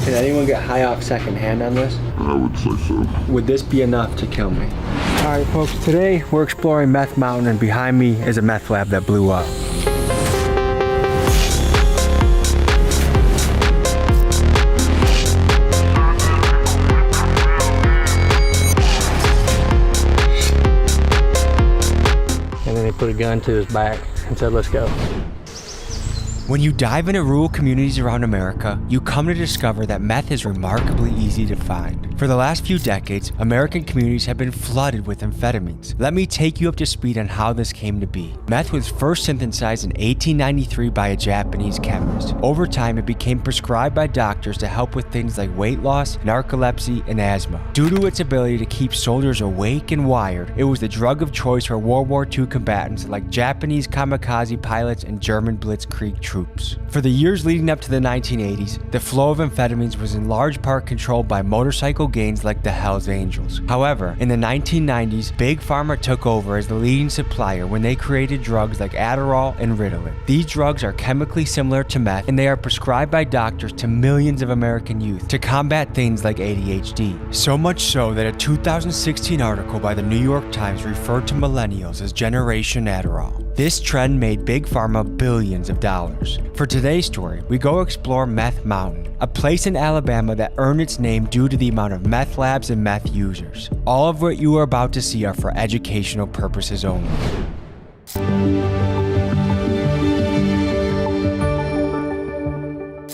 Can anyone get high off secondhand on this? I would say so. Would this be enough to kill me? All right, folks, today we're exploring Meth Mountain, and behind me is a meth lab that blew up. And then they put a gun to his back and said, let's go. When you dive into rural communities around America, you come to discover that meth is remarkably easy to find. For the last few decades, American communities have been flooded with amphetamines. Let me take you up to speed on how this came to be. Meth was first synthesized in 1893 by a Japanese chemist. Over time, it became prescribed by doctors to help with things like weight loss, narcolepsy, and asthma. Due to its ability to keep soldiers awake and wired, it was the drug of choice for World War II combatants like Japanese kamikaze pilots and German blitzkrieg troops. For the years leading up to the 1980s, the flow of amphetamines was in large part controlled by motorcycle gangs like the Hells Angels. However, in the 1990s, Big Pharma took over as the leading supplier when they created drugs like Adderall and Ritalin. These drugs are chemically similar to meth, and they are prescribed by doctors to millions of American youth to combat things like ADHD. So much so that a 2016 article by the New York Times referred to millennials as Generation Adderall. This trend made Big Pharma billions of dollars. For today's story, we go explore Meth Mountain, a place in Alabama that earned its name due to the amount of meth labs and meth users. All of what you are about to see are for educational purposes only.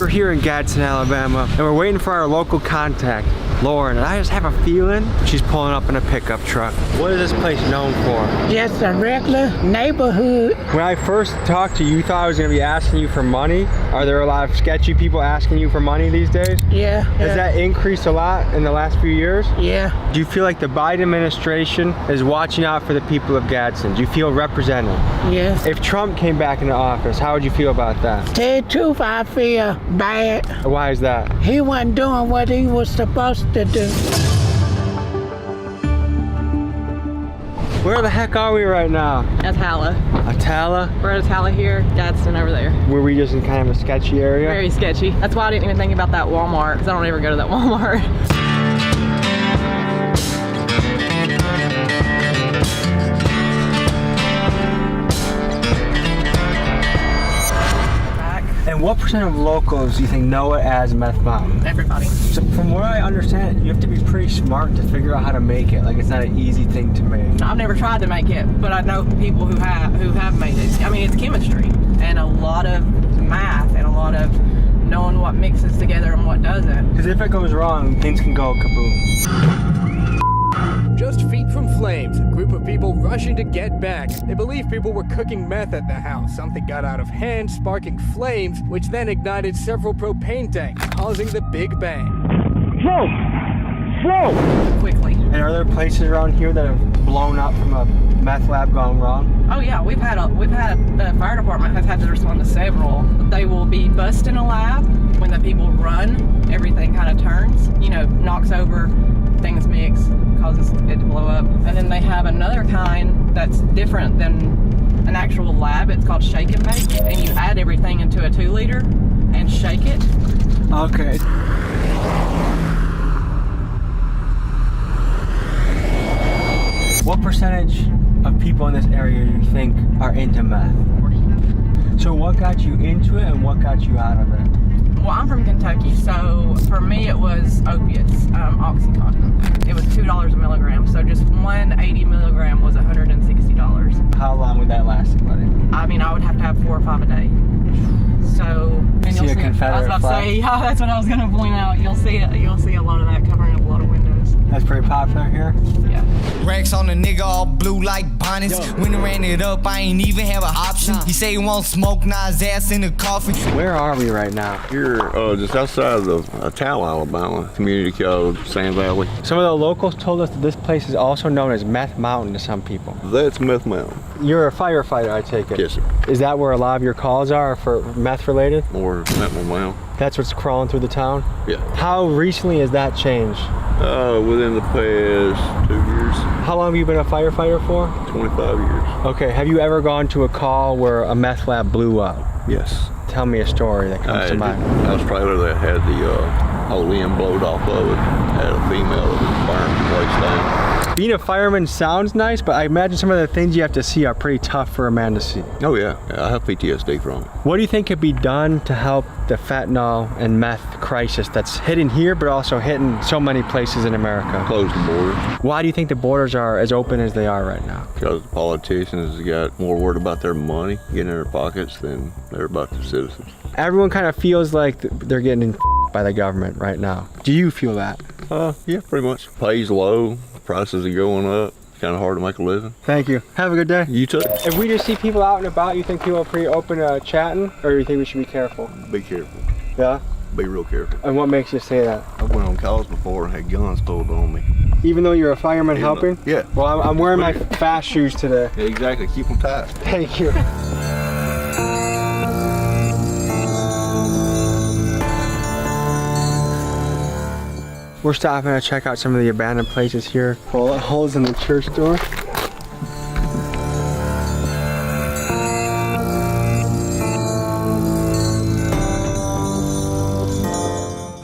We're here in Gadsden, Alabama, and we're waiting for our local contact, Lauren, and I just have a feeling she's pulling up in a pickup truck. What is this place known for? Just a regular neighborhood. When I first talked to you, you thought I was going to be asking you for money. Are there a lot of sketchy people asking you for money these days? Yeah. Has that increased a lot in the last few years? Yeah. Do you feel like the Biden administration is watching out for the people of Gadsden? Do you feel represented? Yeah. If Trump came back into office, how would you feel about that? Tell you the truth, I feel bad. Why is that? He wasn't doing what he was supposed to do. Where the heck are we right now? Atala. Atala? We're at Atala here, Gadsden over there. Were we just in kind of a sketchy area? Very sketchy. That's why I didn't even think about that Walmart, because I don't ever go to that Walmart. And what percent of locals do you think know it as Meth Mountain? Everybody. So from what I understand, you have to be pretty smart to figure out how to make it. Like, it's not an easy thing to make. I've never tried to make it, but I know people who have made it. I mean, it's chemistry and a lot of math and a lot of knowing what mixes together and what doesn't. Because if it goes wrong, things can go kaboom. Just feet from flames, a group of people rushing to get back. They believe people were cooking meth at the house. Something got out of hand, sparking flames, which then ignited several propane tanks, causing the Big Bang. Whoa! Whoa! Quickly. And are there places around here that have blown up from a meth lab gone wrong? Oh yeah, we've had the fire department has had to respond to several. They will be busting a lab when the people run. Everything kind of turns, knocks over, things mix, causes it to blow up. And then they have another kind that's different than an actual lab. It's called shake and bake, and you add everything into a 2-liter and shake it. Okay. What percentage of people in this area do you think are into meth? So what got you into it and what got you out of it? Well, I'm from Kentucky, so for me it was opiates, Oxycontin. It was $2 a milligram, so just one 80 milligram was $160. How long would that last, buddy? I mean, I would have to have 4 or 5 a day. So, and See a Confederate I was about to say, yeah, that's what I was going to point out. You'll see a lot of that covering up a lot of windows. That's pretty popular here? Yeah. Racks on the nigga all blue like bonnets. When I ran it up, I ain't even have an option. He say he won't smoke, now his ass in the coffin. Where are we right now? Here, just outside of Atala, Alabama, community called Sand Valley. Some of the locals told us that this place is also known as Meth Mountain to some people. That's Meth Mountain. You're a firefighter, I take it? Yes, sir. Is that where a lot of your calls are for meth related? Or Meth Mountain. That's what's crawling through the town? Yeah. How recently has that changed? Within the past 2 years. How long have you been a firefighter for? 25 years. Okay, have you ever gone to a call where a meth lab blew up? Yes. Tell me a story that comes to mind. I was trailer that had whole limb blowed off of it. Had a female that was burned the place down. Being a fireman sounds nice, but I imagine some of the things you have to see are pretty tough for a man to see. Oh yeah, I have PTSD from it. What do you think could be done to help the fentanyl and meth crisis that's hitting here, but also hitting so many places in America? Close the borders. Why do you think the borders are as open as they are right now? Because the politicians got more worried about their money getting in their pockets than they're about their citizens. Everyone kind of feels like they're getting by the government right now. Do you feel that? Yeah, pretty much. Pay's low, prices are going up. It's kind of hard to make a living. Thank you. Have a good day. You too. If we just see people out and about, you think people are pretty open to chatting, or do you think we should be careful? Be careful. Yeah? Be real careful. And what makes you say that? I went on calls before and had guns pulled on me. Even though you're a fireman helping? Yeah. Well, I'm wearing my fast shoes today. Yeah, exactly. Keep them tight. Thank you. We're stopping to check out some of the abandoned places here. Bullet holes in the church door.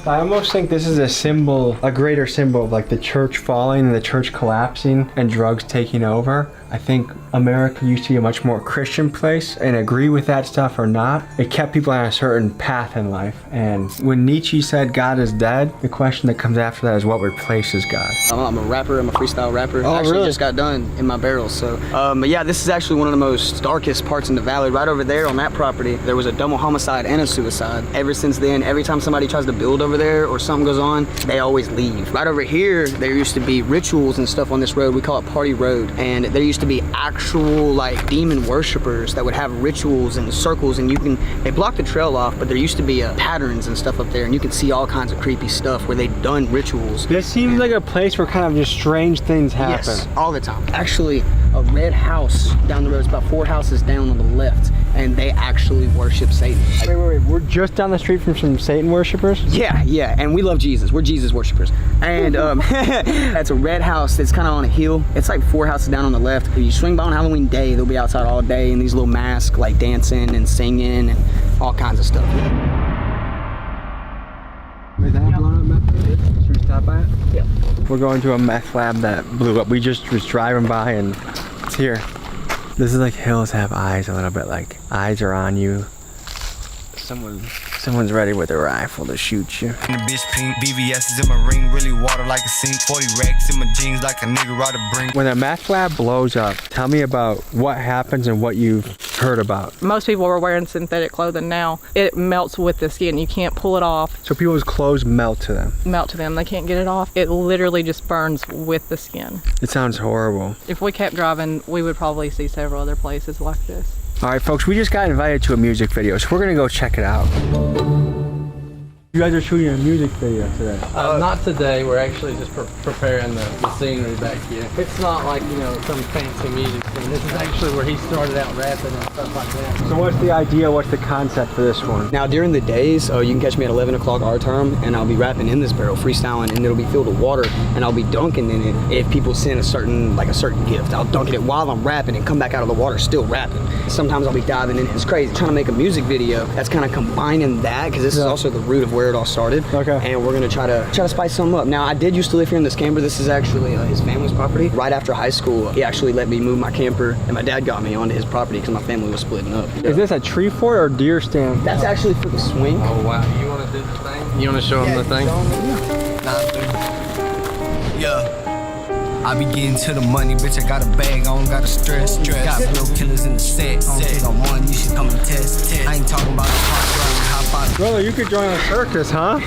I almost think this is a symbol, a greater symbol of like the church falling and the church collapsing and drugs taking over. I think America used to be a much more Christian place, and agree with that stuff or not, it kept people on a certain path in life. And when Nietzsche said God is dead, the question that comes after that is what replaces God? I'm a rapper, I'm a freestyle rapper. Oh, I actually really? just got done in my barrels. So, but yeah, this is actually one of the most darkest parts in the valley. Right over there on that property, there was a double homicide and a suicide. Ever since then, every time somebody tries to build over there or something goes on, they always leave. Right over here, there used to be rituals and stuff on this road. We call it Party Road. And there used to be actual like demon worshipers that would have rituals and circles, and they blocked the trail off, but there used to be patterns and stuff up there, and you could see all kinds of creepy stuff where they'd done rituals. This seems like a place where kind of just strange things happen. Yes, all the time. Actually, a red house down the road, it's about 4 houses down on the left, and they actually worship Satan. Wait, we're just down the street from some Satan worshipers? Yeah, and we love Jesus. We're Jesus worshipers. And that's a red house that's kind of on a hill. It's like 4 houses down on the left. If you swing by on Halloween day, they'll be outside all day in these little masks, like dancing and singing and all kinds of stuff. Is that blown up meth? Should we stop by it? Yeah. We're going to a meth lab that blew up. We just was driving by and it's here. This is like hills have eyes a little bit, like eyes are on you. Someone's ready with a rifle to shoot you. The bitch pink, BVS is in my ring, really water like a sink. 40 racks in my jeans like a nigga out of brink. When a meth lab blows up, tell me about what happens and what you've heard about. Most people are wearing synthetic clothing now. It melts with the skin. You can't pull it off. So people's clothes melt to them. They can't get it off. It literally just burns with the skin. It sounds horrible. If we kept driving, we would probably see several other places like this. All right, folks, we just got invited to a music video, so we're gonna go check it out. You guys are shooting a music video today. Not today. We're actually just preparing the scenery back here. It's not like, some fancy music scene. This is actually where he started out rapping and stuff like that. So what's the idea, what's the concept for this one? Now during the days, you can catch me at 11 o'clock our time, and I'll be rapping in this barrel, freestyling, and it'll be filled with water, and I'll be dunking in it. If people send a certain gift, I'll dunk in it while I'm rapping and come back out of the water still rapping. Sometimes I'll be diving in. It's crazy. Trying to make a music video that's kind of combining that, because this is also the root of where it all started. Okay. And we're gonna try to spice something up. Now I did used to live here in this camper. This is actually his family's property. Right after high school, he actually let me move my camper, and my dad got me onto his property because my family was splitting up. Is this a tree fort or deer stand? That's actually for the swing. Oh, wow. You want to do the thing? You want to show him the thing? Yeah. I be getting to the money, bitch. I got a bag, I don't got to stress. Got real killers in the set. I don't think I'm one, you should come and test. I ain't talking about the hot run, Brother, you could join a circus, huh?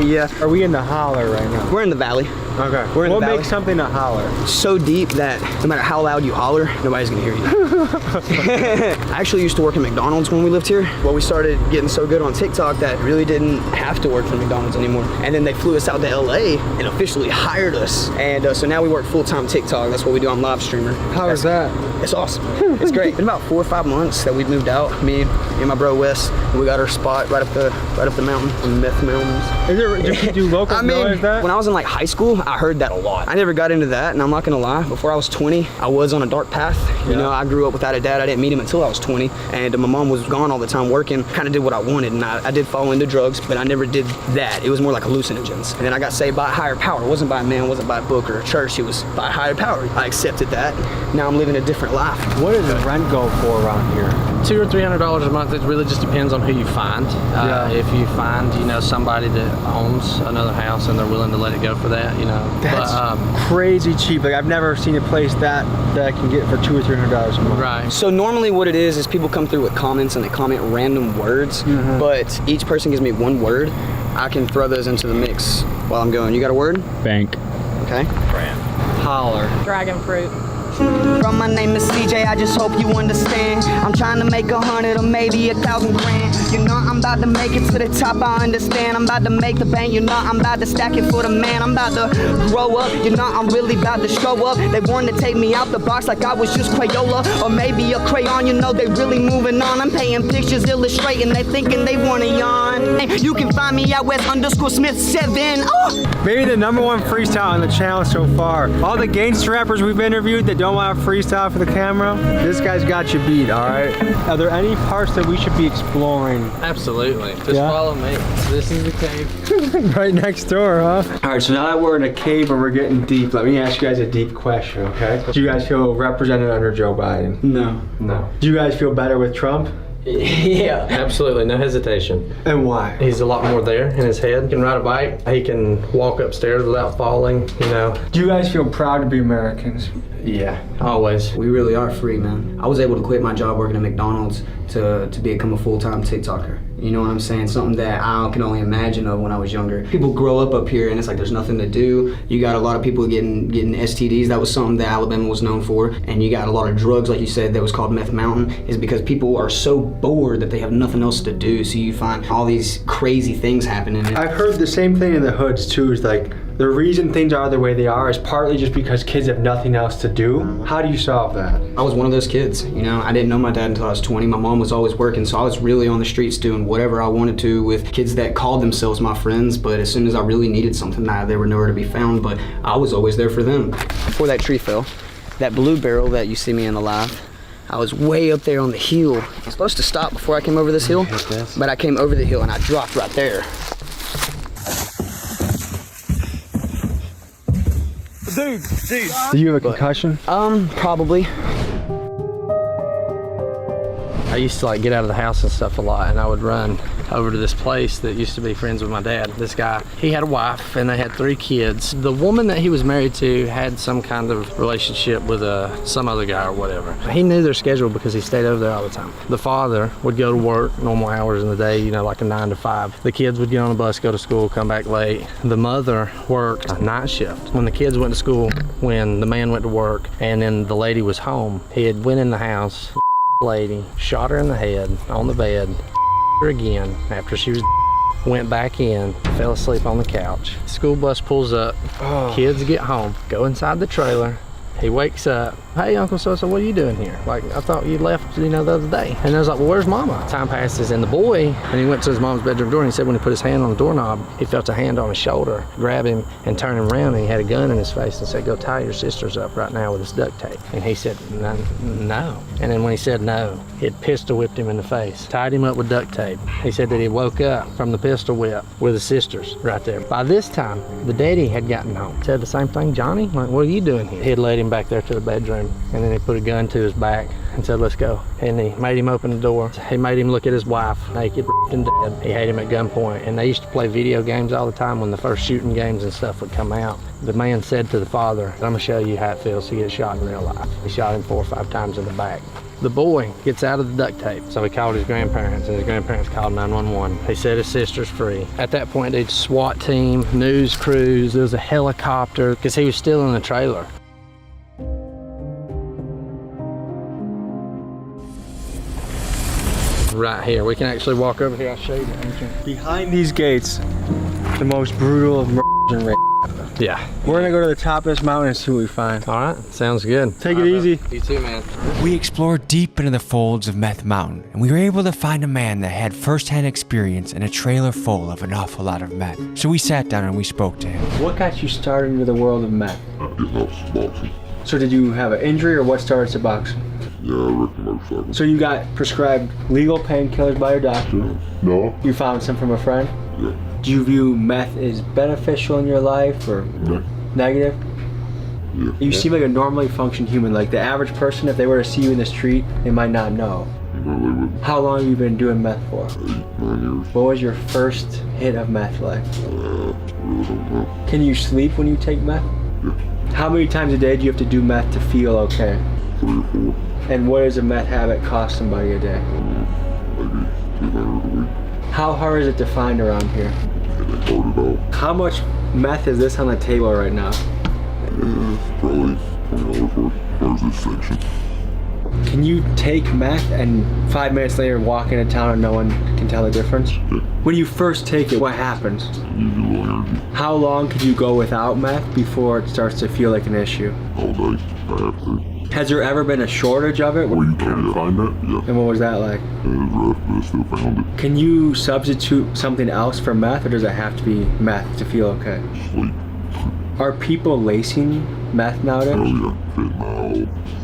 Yeah. Are we in the holler right now? We're in the valley. Okay. We're in the what valley. makes something a holler? So deep that no matter how loud you holler, nobody's gonna hear you. I actually used to work at McDonald's when we lived here. Well, we started getting so good on TikTok that really didn't have to work for McDonald's anymore. And then they flew us out to LA and officially hired us. And so now we work full-time TikTok. That's what we do. I'm live streamer. How is that? It's awesome. It's great. It's been about 4 or 5 months that we've moved out. Me and my bro Wes, and we got our spot right up up the mountain, the meth mountains. Is there, do locals I mean, realize that? when I was in like high school, I heard that a lot. I never got into that, and I'm not gonna lie. Before I was 20, I was on a dark path. You know, I grew up without a dad. I didn't meet him until I was 20, and my mom was gone all the time working. Kind of did what I wanted, and I did fall into drugs, but I never did that. It was more like hallucinogens. And then I got saved by a higher power. It wasn't by a man, it wasn't by a book or a church. It was by a higher power. I accepted that. Now I'm living a different life. What does the rent go for around here? $200 or $300 a month. It really just depends on who you find. If you find, you know, somebody that owns another house and they're willing to let it go for that, you know. That's crazy cheap. Like I've never seen a place that I can get for $200 or $300 a month. Right. So normally what it is people come through with comments and they comment random words, but each person gives me one word. I can throw those into the mix while I'm going. You got a word? Bank. Okay. Holler. Dragon fruit. Bro, my name is CJ, I just hope you understand. I'm trying to make 100 or maybe 1,000 grand. You know I'm about to make it to the top, I understand. I'm about to make the bank, you know I'm about to stack it for the man. I'm about to grow up, you know I'm really about to show up. They want to take me out the box like I was just Crayola or maybe a crayon, you know they really moving on. I'm painting pictures, illustrating, they thinking they want to yawn. Hey, you can find me at West_Smith7. Oh! Maybe the #1 freestyle on the channel so far. All the gangster rappers we've interviewed that don't want to freestyle for the camera, this guy's got you beat, all right? Are there any parts that we should be exploring? Absolutely. Just follow me. This is the cave. Right next door, huh? All right, so now that we're in a cave and we're getting deep, let me ask you guys a deep question, okay? Do you guys feel represented under Joe Biden? No. No. Do you guys feel better with Trump? Yeah. Absolutely, no hesitation. And why? He's a lot more there in his head. He can ride a bike. He can walk upstairs without falling, you know. Do you guys feel proud to be Americans? Yeah, always. We really are free, man. I was able to quit my job working at McDonald's to become a full-time TikToker. You know what I'm saying? Something that I can only imagine of when I was younger. People grow up here and it's like there's nothing to do. You got a lot of people getting STDs. That was something that Alabama was known for. And you got a lot of drugs, like you said, that was called Meth Mountain, is because people are so bored that they have nothing else to do. So you find all these crazy things happening. I've heard the same thing in the hoods too, is like the reason things are the way they are is partly just because kids have nothing else to do. How do you solve that? I was one of those kids, you know. I didn't know my dad until I was 20. My mom was always working, so I was really on the streets doing whatever I wanted to with kids that called themselves my friends, but as soon as I really needed something, they were nowhere to be found, but I was always there for them. Before that tree fell, that blue barrel that you see me in alive, I was way up there on the hill. I was supposed to stop before I came over this hill, but I came over the hill and I dropped right there. Dude. Do you have a concussion? Probably. I used to like get out of the house and stuff a lot, and I would run over to this place that used to be friends with my dad. This guy, he had a wife and they had 3 kids. The woman that he was married to had some kind of relationship with some other guy or whatever. He knew their schedule because he stayed over there all the time. The father would go to work normal hours in the day, you know, like a 9 to 5. The kids would get on a bus, go to school, come back late. The mother worked a night shift. When the kids went to school, when the man went to work, and then the lady was home, he had went in the house, lady, shot her in the head on the bed, her again after she was went back in, fell asleep on the couch. School bus pulls up, kids get home, go inside the trailer. He wakes up, hey Uncle So-so, what are you doing here? Like, I thought you left, you know, the other day. And I was like, well, where's Mama? Time passes, and the boy, and he went to his mom's bedroom door, and he said when he put his hand on the doorknob, he felt a hand on his shoulder, grab him and turn him around, and he had a gun in his face and said, go tie your sisters up right now with this duct tape. And he said, no. And then when he said no, it pistol whipped him in the face, tied him up with duct tape. He said that he woke up from the pistol whip with his sisters right there. By this time, the daddy had gotten home. Said the same thing, Johnny, like, what are you doing here? He had led him back there to the bedroom, and then he put a gun to his back and said, let's go. And he made him open the door. He made him look at his wife, naked and dead. He had him at gunpoint, and they used to play video games all the time when the first shooting games and stuff would come out. The man said to the father, I'm gonna show you how it feels to get shot in real life. He shot him 4 or 5 times in the back. The boy gets out of the duct tape, so he called his grandparents, and his grandparents called 911. He set his sisters free. At that point, they'd SWAT team, news crews, there was a helicopter, because he was still in the trailer. Right here, we can actually walk over here, I'll show you the entrance. Behind these gates the most brutal of murders and rape. Yeah. We're gonna go to the top of this mountain and see what we find. All right, sounds good. Take it easy. You too, man. We explored deep into the folds of Meth Mountain, and we were able to find a man that had first-hand experience in a trailer full of an awful lot of meth. So we sat down and we spoke to him. What got you started into the world of meth? Getting off boxing. So did you have an injury, or what started to boxing? Yeah, I wrecked a motorcycle. So you got prescribed legal painkillers by your doctor? No? You found some from a friend? Yeah. Do you view meth as beneficial in your life or negative? Yeah. You seem like a normally functioning human. Like the average person, if they were to see you in the street, they might not know. No, they wouldn't. How long have you been doing meth for? 8, 9 years. What was your first hit of meth like? Really don't know. Can you sleep when you take meth? Yeah. How many times a day do you have to do meth to feel okay? 3 or 4. And what does a meth habit cost somebody a day? Maybe 200 a week. How hard is it to find around here? It ain't hard at all. How much meth is this on the table right now? Probably $20 worth. Where's this section? Can you take meth and 5 minutes later walk into town and no one can tell the difference? Yeah. When you first take it, what happens? Use a little energy. How long could you go without meth before it starts to feel like an issue? All day. I have to. Has there ever been a shortage of it? Well, you can't find that? Yeah. And what was that like? It was rough, but I still found it. Can you substitute something else for meth, or does it have to be meth to feel okay? Sleep. Are people lacing meth nowadays? Oh yeah. Fentanyl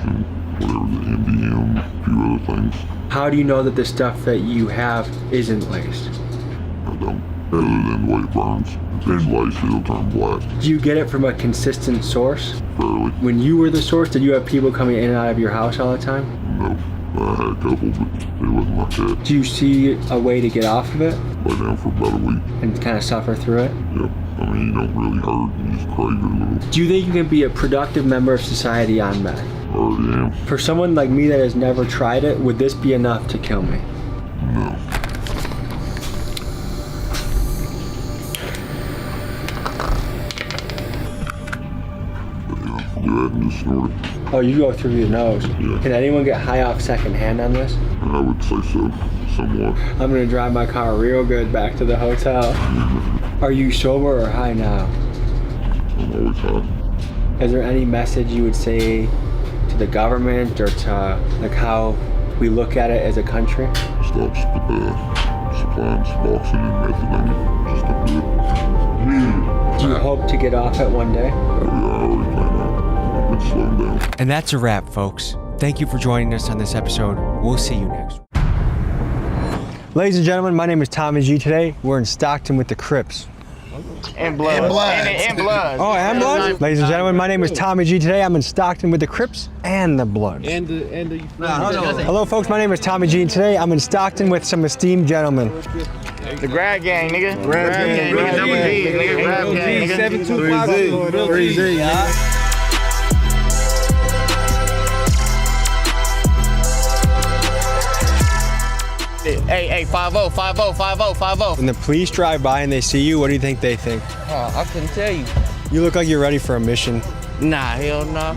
and whatever, the MDM, a few other things. How do you know that the stuff that you have isn't laced? I don't. Other than the way it burns. In life, it'll turn black. Do you get it from a consistent source? Fairly. When you were the source, did you have people coming in and out of your house all the time? No. I had a couple, but it wasn't like that. Do you see a way to get off of it Lay down for about a week. and kind of suffer through it? Yep. I mean, you don't really hurt. You just crave it a little. Do you think you can be a productive member of society on meth? I already am. For someone like me that has never tried it, would this be enough to kill me? No. Go ahead and just snort it. Oh, you go through your nose. Yeah. Can anyone get high off secondhand on this? I would say so, somewhat. I'm gonna drive my car real good back to the hotel. Are you sober or high now? I'm always high. Is there any message you would say to the government or to like how we look at it as a country? Stop supplying Suboxone and methadone. Just don't do it. Do you hope to get off it one day? I already plan on it. It's slowing down. And that's a wrap, folks. Thank you for joining us on this episode. We'll see you next. Ladies and gentlemen, my name is Tommy G. Today, we're in Stockton with the Crips. And blood. And blood. And blood. Oh, and blood? Ladies and gentlemen, my name is Tommy G. Today, I'm in Stockton with the Crips and the Bloods. Hello, folks. My name is Tommy G. And today, I'm in Stockton with some esteemed gentlemen. The Grab Gang, nigga. Grab Gang, nigga. Double G, nigga. Grab Gang, nigga. 725 3Z. Hey, 5-0, 5-0, 5-0, 5-0. When the police drive by and they see you, what do you think they think? Oh, I couldn't tell you. You look like you're ready for a mission. Nah, hell no.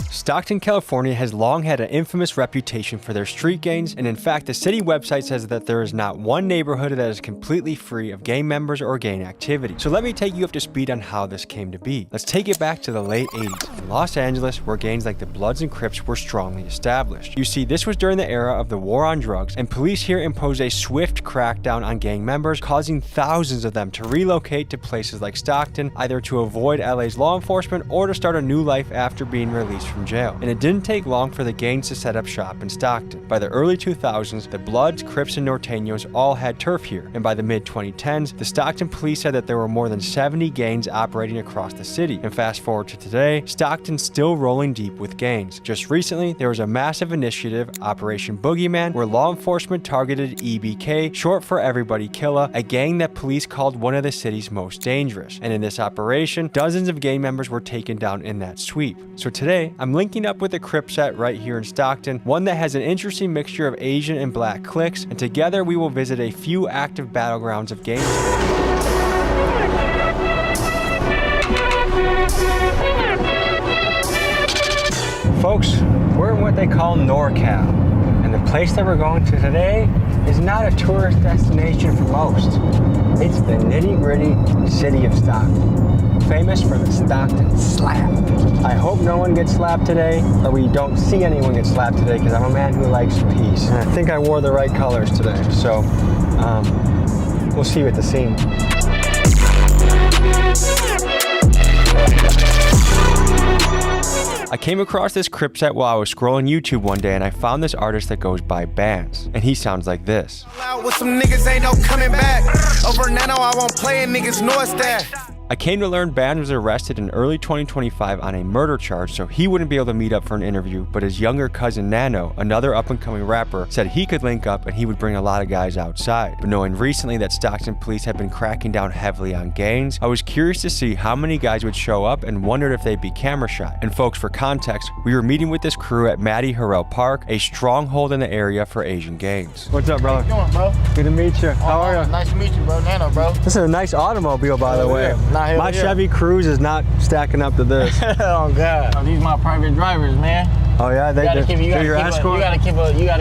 Stockton, California has long had an infamous reputation for their street gangs, and in fact, the city website says that there is not one neighborhood that is completely free of gang members or gang activity. So let me take you up to speed on how this came to be. Let's take it back to the late 80s in Los Angeles, where gangs like the Bloods and Crips were strongly established. You see, this was during the era of the war on drugs, and police here imposed a swift crackdown on gang members, causing thousands of them to relocate to places like Stockton, either to avoid LA's law enforcement or to start a new life after being released from jail. And it didn't take long for the gangs to set up shop in Stockton. By the early 2000s, the Bloods, Crips, and Norteños all had turf here, and by the mid-2010s, the Stockton police said that there were more than 70 gangs operating across the city. And fast forward to today, Stockton's still rolling deep with gangs. Just recently, there was a massive initiative, Operation Boogeyman, where law enforcement targeted EBK, short for Everybody Killa, a gang that police called one of the city's most dangerous. And in this operation, dozens of gang members were taken down in that sweep. So today, I'm linking up with a Crip set right here in Stockton, one that has an interesting mixture of Asian and black cliques, and together we will visit a few active battlegrounds of gangs. Folks, we're in what they call NorCal, and the place that we're going to today is not a tourist destination for most. It's the nitty-gritty city of Stockton, famous for the Stockton slap. I hope no one gets slapped today, or we don't see anyone get slapped today, because I'm a man who likes peace. And I think I wore the right colors today, so we'll see you at the scene. I came across this Crip set while I was scrolling YouTube one day, and I found this artist that goes by Bands, and he sounds like this. With some niggas ain't no coming back. Over Nano, I won't play it, niggas know it's that. I came to learn Bands was arrested in early 2025 on a murder charge, so he wouldn't be able to meet up for an interview, but his younger cousin Nano, another up-and-coming rapper, said he could link up and he would bring a lot of guys outside. But knowing recently that Stockton police have been cracking down heavily on gangs, I was curious to see how many guys would show up and wondered if they'd be camera shy. And folks, for context, we were meeting with this crew at Matty Harrell Park, a stronghold in the area for Asian gangs. What's up, brother? How you doing, bro? Good to meet you. How are you? Nice to meet you, bro. Nano, bro. This is a nice automobile, by the way. Yeah. My Chevy Cruze is not stacking up to this. Oh God! Oh, these my private drivers, man. Oh yeah, you gotta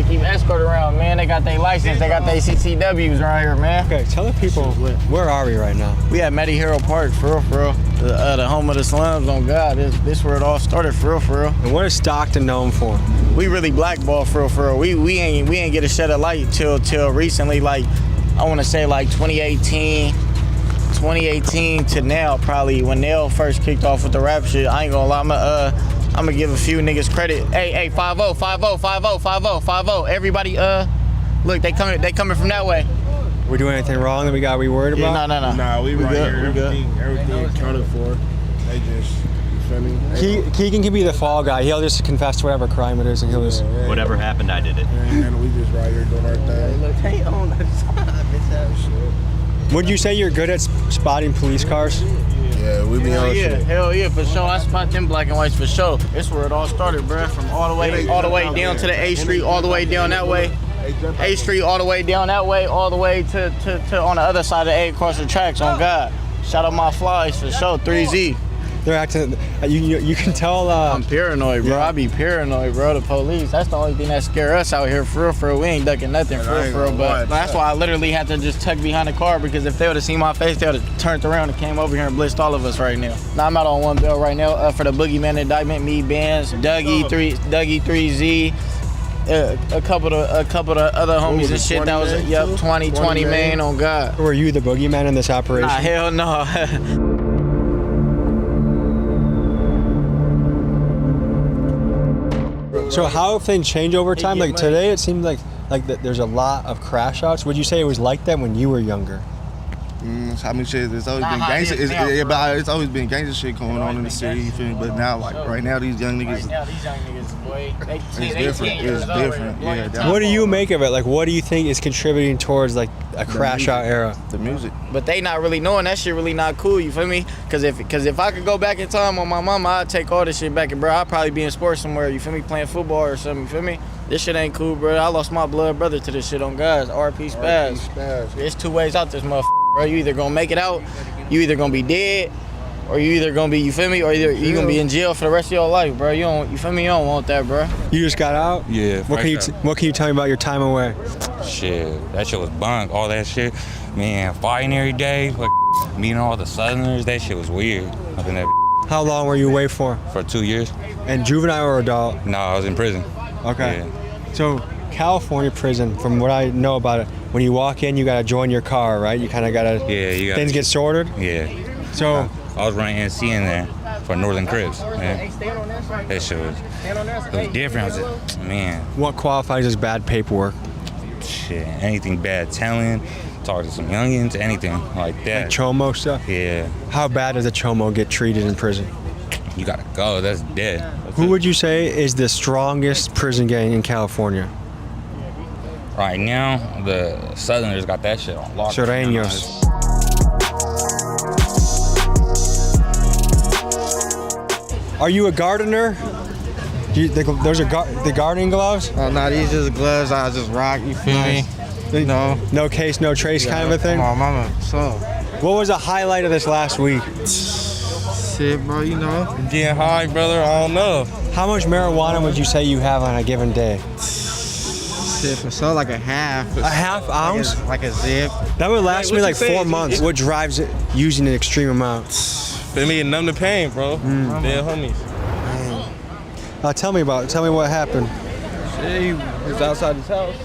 keep escort around, man. They got their license, they got their CCWs around here, man. Okay, tell the people where are we right now? We at Matty Harrell Park, for real. The home of the slums. On God, this where it all started, for real. And what is Stockton known for? We really blackball, for real. We ain't get a shed of light till recently, like I want to say like 2018 to now, probably when Nell first kicked off with the rap shit. I ain't gonna lie, I'm gonna give a few niggas credit. Hey, 5-0. Everybody, look, they coming from that way. We doing anything wrong that we gotta be worried about? No. Nah, we right good, here. We good. Everything accounted for. They just, you feel me? Keegan can be the fall guy. He'll just confess to whatever crime it is, and he'll just... Whatever happened, I did it. And we just right here doing our thing. Look, they on the side, bitch. Would you say you're good at spotting police cars? Yeah, we be on shit. Hell yeah, for sure. I spot them black and whites for sure. It's where it all started, bruh. From all the way down to the A Street, all the way down that way. A Street, all the way down that way, all the way to on the other side of the A across the tracks. On God, shout out my flies for sure. 3Z. They're acting. You can tell. I'm paranoid, bro. Yeah. I be paranoid, bro. The police. That's the only thing that scare us out here, for real. We ain't ducking nothing, for real. But that's why I literally had to just tuck behind the car, because if they would have seen my face, they would have turned around and came over here and blitzed all of us right now. Now I'm out on one bill right now for the Boogeyman indictment. Me, Bands, Dougie 3Z. A couple of other homies and shit. That was 20 man. On God. Were you the boogeyman in this operation? Nah, hell no. So how have things changed over time? Like today, it seems like there's a lot of crash outs. Would you say it was like that when you were younger? How many shit? It's always been gangster. It's always been gangster shit going on in the city. You feel me? But now, like right now, these young niggas. Boy, it's different. It's different. Yeah. What do you make of it? Like, what do you think is contributing towards like a crash out era? The music. But they not really knowing that shit really not cool. You feel me? Cause if I could go back in time on my mama, I'd take all this shit back. And bro, I'd probably be in sports somewhere. You feel me? Playing football or something. You feel me? This shit ain't cool, bro. I lost my blood brother to this shit on guys. RP Spaz. There's two ways out this motherfucker, bro. You either gonna make it out, you either gonna be dead, or you either gonna be, you feel me, or you gonna be in jail for the rest of your life, bro. You feel me? You don't want that, bro. You just got out? Yeah. What can you tell me about your time away? Shit, that shit was bunk. All that shit, man. Fighting every day, like meeting all the Southerners. That shit was weird. Up in that. How long were you away for? For 2 years. And juvenile or adult? No, I was in prison. Okay. Yeah. So California prison, from what I know about it, when you walk in, you gotta join your car, right? You kind of gotta. Yeah, you got. Things get sorted. Yeah. So I was running NC in there for Northern Crips. Man. That shit was different. I was just, man. What qualifies as bad paperwork? Shit, anything bad telling, talk to some youngins, anything like that. Like chomo stuff? Yeah. How bad does a chomo get treated in prison? You gotta go, that's dead. Who would you say is the strongest prison gang in California? Right now, the Southerners got that shit on lock. Sureños. Are you a gardener? Those are the gardening gloves? Oh, no, these just gloves I just rock, you feel me? No. No case, no trace kind of a thing? My mama, so. What was the highlight of this last week? Shit, bro, you know. Getting high, brother, I don't know. How much marijuana would you say you have on a given day? shit for so like a half. A half ounce? Like a zip. That would last me like 4 months. What drives it using an extreme amount? For me, numb the pain, bro. Dead homies. Tell me what happened. Yeah, he was outside his house.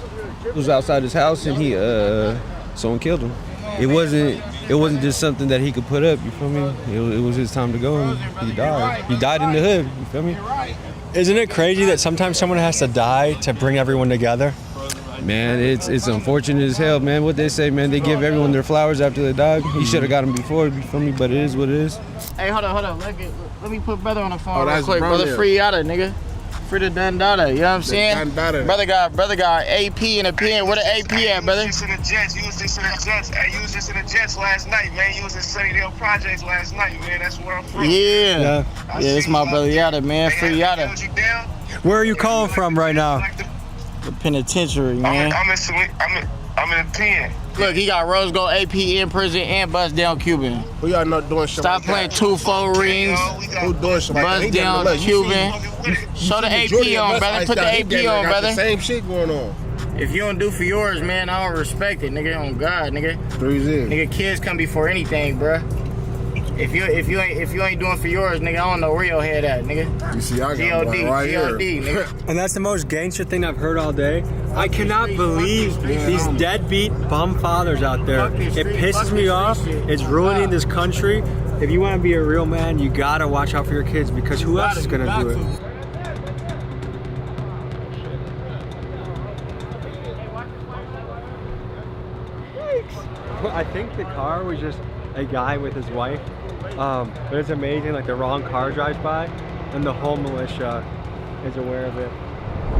He was outside his house and he someone killed him. It wasn't just something that he could put up, you feel me? It was his time to go and he died. He died in the hood, you feel me? Isn't it crazy that sometimes someone has to die to bring everyone together? Man, it's unfortunate as hell, man. What they say, man, they give everyone their flowers after they die. You should have got them before, you feel me? But it is what it is. Hey, hold on. Let me put brother on the phone Oh, real quick. Brother Free Yada, nigga. Free the Dundada, you know what I'm saying? Brother got AP in a pen. Where the AP at, brother? You was just in the Jets. Hey, you was just in the Jets last night, man. You was in Sunnydale Projects last night, man. That's where I'm from. Yeah, this my brother Yada, man. Free Yada. Where are you calling from right now? The penitentiary, man. I'm in the pen. Look, he got Rose Gold AP in prison and bust down Cuban. We are not doing shit. Stop playing 2-4 rings. Who doing shit? Bust down Cuban. Show the AP on, brother. Put the AP on, brother. Same shit going on. If you don't do for yours, man, I don't respect it, nigga. On God, nigga. Nigga, kids come before anything, bruh. If you ain't doing for yours, nigga, I don't know where your head at, nigga. You see, I got one right here. G-O-D, nigga. And that's the most gangster thing I've heard all day. I cannot believe these deadbeat bum fathers out there. It pisses me off. It's ruining this country. If you want to be a real man, you gotta watch out for your kids because who else is gonna do it? I think the car was just a guy with his wife. But it's amazing, like the wrong car drives by and the whole militia is aware of it.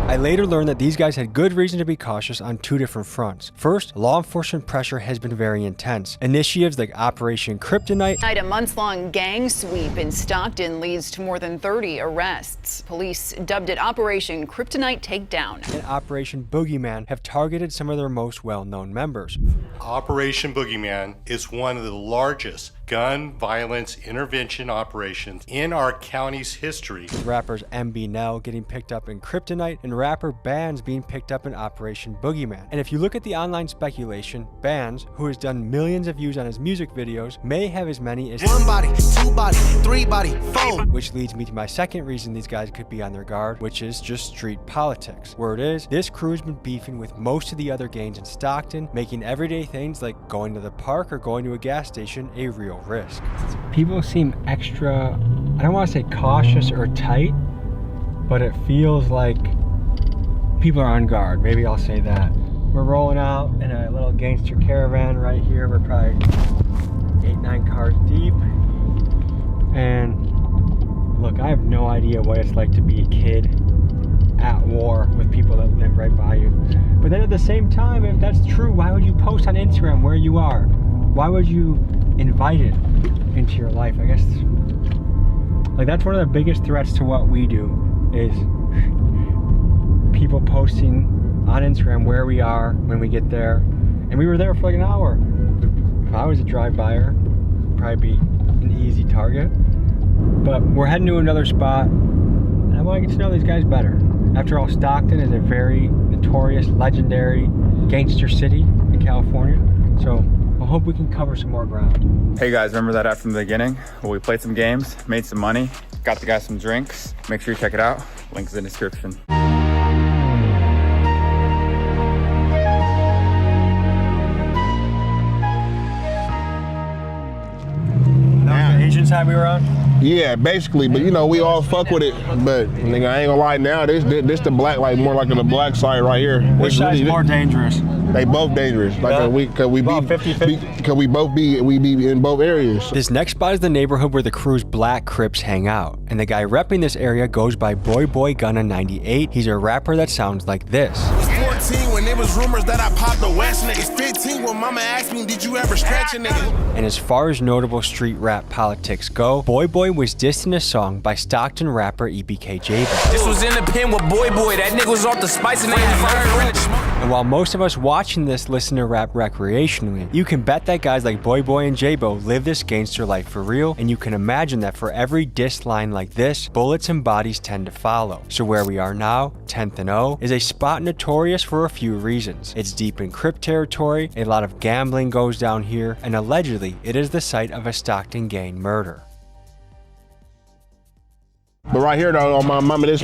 I later learned that these guys had good reason to be cautious on 2 different fronts. First, law enforcement pressure has been very intense. Initiatives like Operation Kryptonite. A months-long gang sweep in Stockton leads to more than 30 arrests. Police dubbed it Operation Kryptonite Takedown. And Operation Boogeyman have targeted some of their most well-known members. Operation Boogeyman is one of the largest gun violence intervention operations in our county's history. Rappers MB Nell getting picked up in Kryptonite and rapper Bands being picked up in Operation Boogeyman. And if you look at the online speculation, Bands, who has done millions of views on his music videos, may have as many as 1 body, 2 body, 3 body, 4. Which leads me to my second reason these guys could be on their guard, which is just street politics. Word is, this crew has been beefing with most of the other gangs in Stockton, making everyday things like going to the park or going to a gas station a real risk. People seem extra, I don't want to say cautious or tight, but it feels like people are on guard. Maybe I'll say that. We're rolling out in a little gangster caravan right here. We're probably 8-9 cars deep. And look, I have no idea what it's like to be a kid at war with people that live right by you. But then at the same time, if that's true, why would you post on Instagram where you are? Why would you invite it into your life? I guess like that's one of the biggest threats to what we do is people posting on Instagram where we are when we get there. And we were there for like an hour. If I was a drive-byer, probably be an easy target. But we're heading to another spot and I want to get to know these guys better. After all, Stockton is a very notorious, legendary gangster city in California. So I hope we can cover some more ground. Hey guys, remember that app from the beginning? Well, we played some games, made some money, got the guys some drinks. Make sure you check it out. Link's in the description. The Asian side we were on? Yeah, basically, but you know, we all fuck with it. But nigga, I ain't gonna lie now, this the black, like more like on the black side right here. Which side's more dangerous? They both dangerous. Like we both be in both areas. This next spot is the neighborhood where the crew's black Crips hang out. And the guy repping this area goes by Boy Gunna 98. He's a rapper that sounds like this. 14 when there was rumors that I popped the West niggas. 15 when mama asked me, did you ever stretch a nigga? And as far as notable street rap politics go, Boy was dissed in a song by Stockton rapper EBK Javen. This was in the pen with Boy. That nigga was off the spice and they had And while most of us watching this listen to rap recreationally, you can bet that guys like Boy Boy and J-Bo live this gangster life for real, and you can imagine that for every diss line like this, bullets and bodies tend to follow. So where we are now, 10th and O, is a spot notorious for a few reasons. It's deep in Crip territory, a lot of gambling goes down here, and allegedly, it is the site of a Stockton gang murder. But right here though, on my mama, this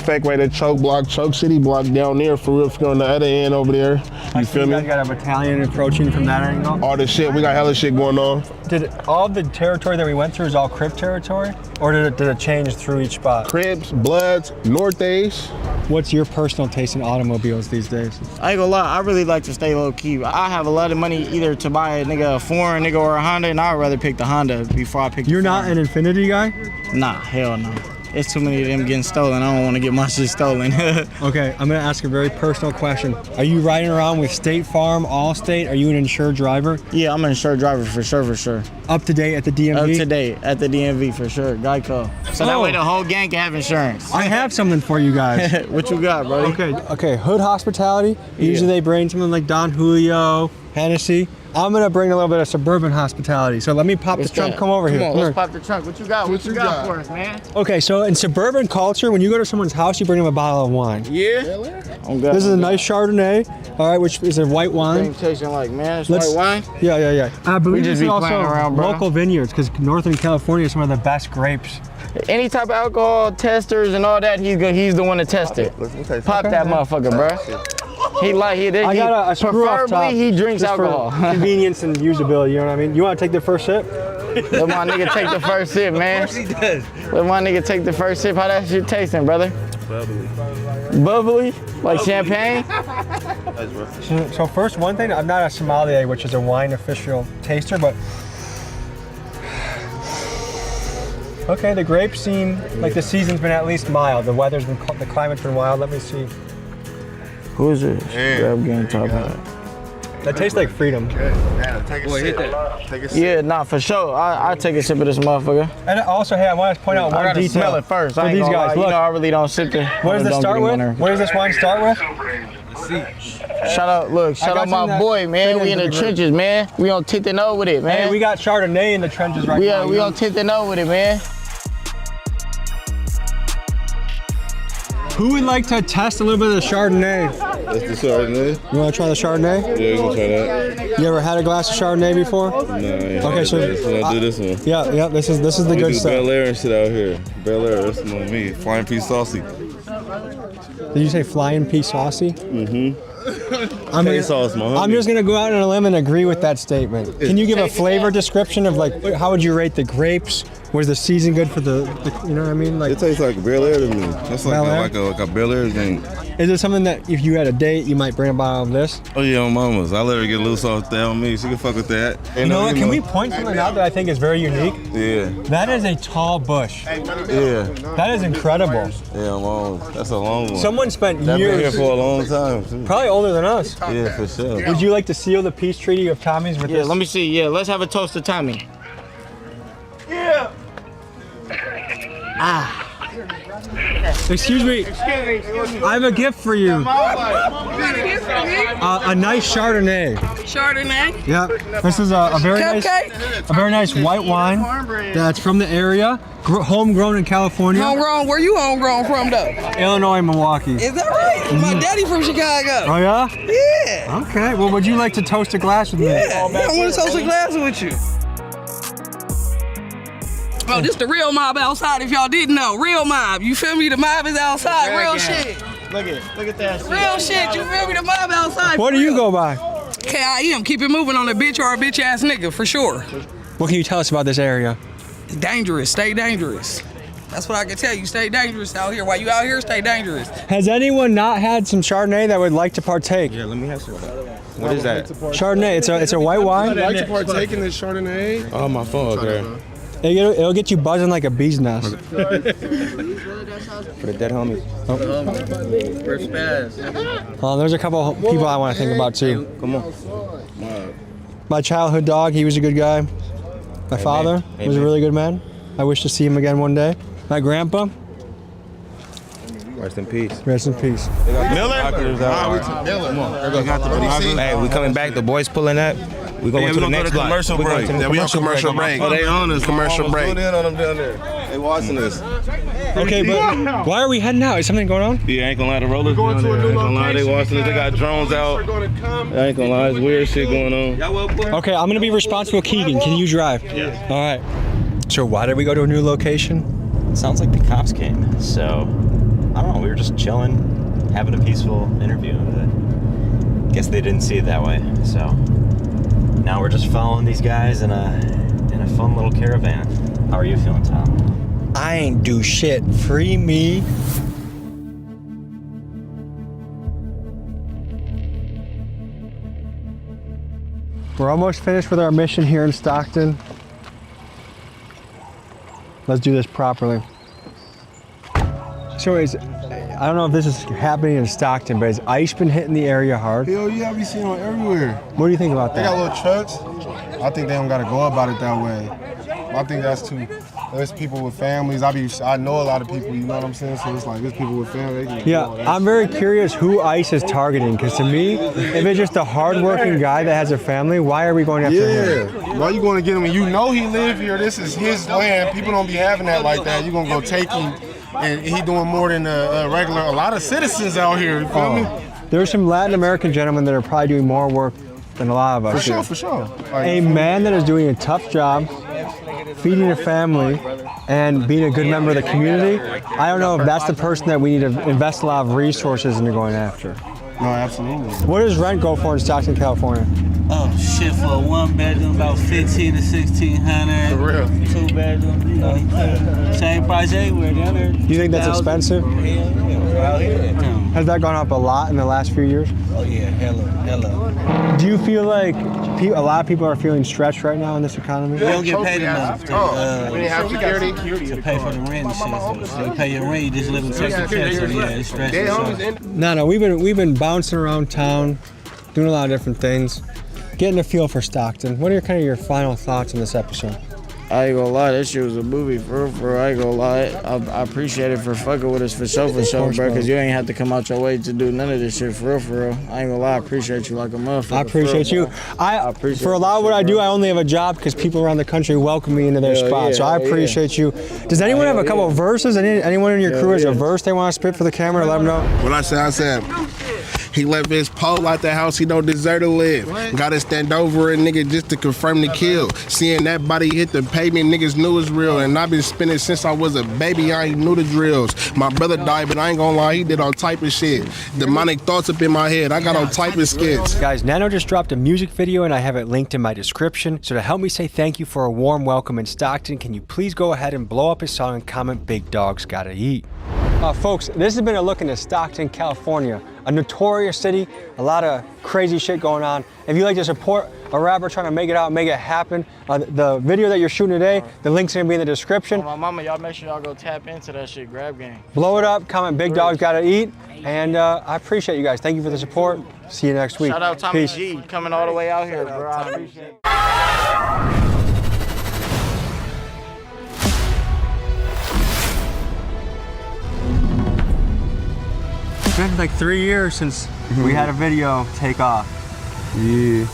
fake way to Choke City block down there for real, on the other end over there. You feel me? You guys got a battalion approaching from that angle? All this shit, we got hella shit going on. Did all the territory that we went through is all Crip territory? Or did it change through each spot? Crips, Bloods, Northays. What's your personal taste in automobiles these days? I ain't gonna lie, I really like to stay low key. I have a lot of money either to buy a nigga a foreign nigga or a Honda, and I'd rather pick the Honda before I pick the You're not an Infinity guy? Nah, hell no. It's too many of them getting stolen. I don't want to get my shit stolen. Okay, I'm gonna ask a very personal question. Are you riding around with State Farm, Allstate? Are you an insured driver? Yeah, I'm an insured driver for sure. Up to date at the DMV? Up to date at the DMV for sure, Geico. So that way the whole gang can have insurance. I have something for you guys. What you got, brother? Okay, Hood Hospitality. Usually they bring something like Don Julio, Hennessy. I'm gonna bring a little bit of Suburban Hospitality. So let me pop the trunk, come over here. Come on, let's pop the trunk. What you got? What you got for us, man? Okay, so in suburban culture, when you go to someone's house, you bring them a bottle of wine. Yeah? This is a nice Chardonnay, all right, which is a white wine. Ain't tasting like, man, it's white wine? Yeah. I believe just this is be also playing around, bro. local vineyards, because Northern California is some of the best grapes. Any type of alcohol testers and all that, he's the one to test it. Pop that motherfucker, bro. I got a screw off top. Preferably he drinks just alcohol. For convenience and usability, you know what I mean? You want to take the first sip? Let my nigga take the first sip, man. Of course he does. Let my nigga take the first sip. How that shit tasting, brother? Bubbly? Like champagne? So first, one thing, I'm not a sommelier, which is a wine official taster, but okay, the grapes seem like the season's been at least mild. The climate's been wild. Let me see. Who is this? Grab game top hat. That tastes like freedom. Take a sip. Yeah, nah, for sure. I take a sip of this motherfucker. And also, hey, I want to point out one I gotta detail. smell it first. For these guys, lie. look. You know, I really don't sit there. What does this start with? What does this wine start with? Shout out my boy, man. We in the trenches, man. We on 10th and O with it, man. Hey, we got Chardonnay in the trenches right now. We on 10th and O with it, man. Who would like to test a little bit of the Chardonnay? That's the Chardonnay. You want to try the Chardonnay? Yeah, we can try that. You ever had a glass of Chardonnay before? No, I ain't Okay, so I'll do this one. Yeah, this is the good stuff. Bel Air and shit out here. Bel Air, that's on me. Flying Pea Saucy. Did you say Flying Pea Saucy? Mm-hmm. I'm just gonna go out on a limb and agree with that statement. Can you give a flavor description of like how would you rate the grapes? Was the season good for the you know what I mean? Like it tastes like Bel Air to me. That's like a Bel Air drink. Is it something that if you had a date you might bring a bottle of this? Oh yeah, on mama's. I let her get loose off that on me. She can fuck with that. You know what? Can we point something out that I think is very unique? Yeah. That is a tall bush. Yeah. That is incredible. Yeah, long. That's a long one. Someone spent years. I've been here for a long time too. Probably older than us. Yeah, for sure. Would you like to seal the peace treaty of Tommy's with this? Yeah, let me see. Yeah, let's have a toast to Tommy. Yeah. Excuse me. I have a gift for you. A nice Chardonnay. Chardonnay? Yeah. This is a very nice white wine that's from the area, homegrown in California. Homegrown? Where you homegrown from though? Illinois, Milwaukee. Is that right? My daddy from Chicago. Oh yeah? Yeah. Okay. Well, would you like to toast a glass with me? Yeah. I want to toast a glass with you. Oh, this the real mob outside if y'all didn't know. Real mob. You feel me? The mob is outside. Real shit. Look at that shit. Real shit. You feel me? The mob outside. What do you go by? KIM. Keep it moving on a bitch or a bitch ass nigga for sure. What can you tell us about this area? It's dangerous. Stay dangerous. That's what I can tell you. Stay dangerous out here. While you out here, stay dangerous. Has anyone not had some Chardonnay that would like to partake? Yeah, let me have some. What is that? Chardonnay. It's a white wine. I'd like to partake in this Chardonnay. Oh, my phone. Okay. It'll get you buzzing like a bee's nest. For the dead homies. Oh, there's a couple people I want to think about too. Come on. My childhood dog, he was a good guy. My father was a really good man. I wish to see him again one day. My grandpa, Rest in peace. Rest in peace. Miller? Hey, we coming back. The boys pulling up. We going to the next block. Commercial break. Yeah, we on commercial break. Oh, they on us commercial break. Tune in on them down there. They watching us. Okay, but why are we heading out? Is something going on? Yeah, I ain't gonna lie, the rollers going to a new location. They watching us. They got drones out. I ain't gonna lie, it's weird shit going on. Okay, I'm gonna be responsible, Keegan. Can you drive? Yeah. All right. So why did we go to a new location? It sounds like the cops came. So I don't know. We were just chilling, having a peaceful interview. Guess they didn't see it that way. So now we're just following these guys in a fun little caravan. How are you feeling, Tom? I ain't do shit. Free me. We're almost finished with our mission here in Stockton. Let's do this properly. So I don't know if this is happening in Stockton, but has ice been hitting the area hard? Hell yeah, I be seeing them everywhere. What do you think about that? They got little trucks. I think they don't gotta go about it that way. I think that's too. There's people with families. I know a lot of people. You know what I'm saying? So it's like there's people with families. Yeah, I'm very curious who ICE is targeting. Because to me, if it's just a hard-working guy that has a family, why are we going after him? Yeah. Why you going to get him? And you know he live here. This is his land. People don't be having that like that. You gonna go take him, and he doing more than a lot of citizens out here. You feel me? There's some Latin American gentlemen that are probably doing more work than a lot of us. For sure. Like, a man that is doing a tough job, feeding a family, and being a good member of the community. I don't know if that's the person that we need to invest a lot of resources into going after. No, absolutely. What does rent go for in Stockton, California? Oh shit, for a 1 bedroom, about 15 to 1600. For real. 2 bedrooms, you know, same price everywhere down there. Do you think that's expensive? Out here. Has that gone up a lot in the last few years? Oh yeah, hella. Do you feel like a lot of people are feeling stretched right now in this economy? You don't get paid enough to have security to pay for the rent and shit. So you pay your rent, you just live in Texas. So yeah, it's stressful. No, we've been bouncing around town, doing a lot of different things, getting a feel for Stockton. What are kind of your final thoughts on this episode? I ain't gonna lie, that shit was a movie, for real. I ain't gonna lie. I appreciate it for fucking with us, for sure, bro, because you ain't have to come out your way to do none of this shit, for real. I ain't gonna lie, I appreciate you like a motherfucker. I appreciate you. For a lot of what I do, I only have a job because people around the country welcome me into their spot, so I appreciate you. Does anyone have a couple of verses? Anyone in your crew has a verse they want to spit for the camera? Let them know. What I said, he left his pole out the house he don't deserve to live. Gotta stand over a nigga just to confirm the kill. Seeing that body hit the pavement, niggas knew it's real. And I've been spinning since I was a baby, I ain't knew the drills. My brother died, but I ain't gonna lie, he did all type of shit. Demonic thoughts up in my head, I got all type of skits. Guys, Nano just dropped a music video and I have it linked in my description. So to help me say thank you for a warm welcome in Stockton, can you please go ahead and blow up his song and comment "Big Dogs Gotta Eat"? Folks, this has been a look into Stockton, California, a notorious city, a lot of crazy shit going on. If you like to support a rapper trying to make it out, make it happen, the video that you're shooting today, the link's gonna be in the description. My mama, y'all make sure y'all go tap into that shit, Grab Game. Blow it up, comment "Big Dogs Gotta Eat," and I appreciate you guys. Thank you for the support. See you next week. Shout out Tommy Peace. G, coming all the way out here, bro. I appreciate it. It's been like 3 years since we had a video take off. Yeah.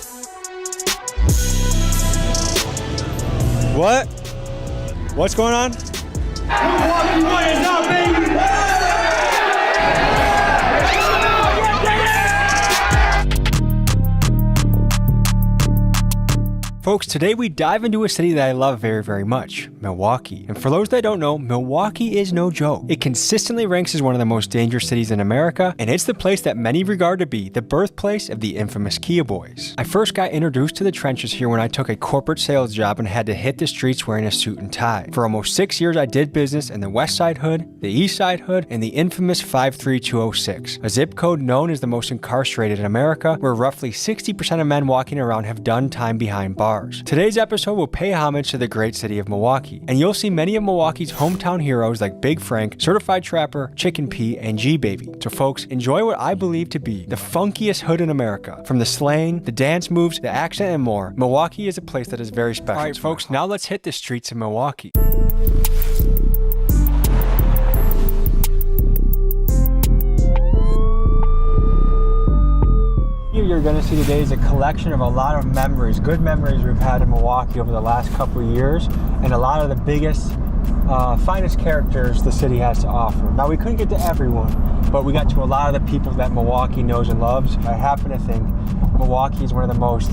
What? What's going on? Milwaukee, what is up, baby? Folks, today we dive into a city that I love very, very much, Milwaukee. And for those that don't know, Milwaukee is no joke. It consistently ranks as one of the most dangerous cities in America, and it's the place that many regard to be the birthplace of the infamous Kia Boys. I first got introduced to the trenches here when I took a corporate sales job and had to hit the streets wearing a suit and tie. For almost 6 years, I did business in the West Side Hood, the East Side Hood, and the infamous 53206, a zip code known as the most incarcerated in America, where roughly 60% of men walking around have done time behind bars. Today's episode will pay homage to the great city of Milwaukee, and you'll see many of Milwaukee's hometown heroes like Big Frank, Certified Trapper, Chicken P, and G-Baby. So folks, enjoy what I believe to be the funkiest hood in America. From the slang, the dance moves, the accent, and more, Milwaukee is a place that is very special. Alright folks, now let's hit the streets of Milwaukee. you're gonna see today is a collection of a lot of memories, good memories we've had in Milwaukee over the last couple of years, and a lot of the biggest, finest characters the city has to offer. Now, we couldn't get to everyone, but we got to a lot of the people that Milwaukee knows and loves. I happen to think Milwaukee is one of the most,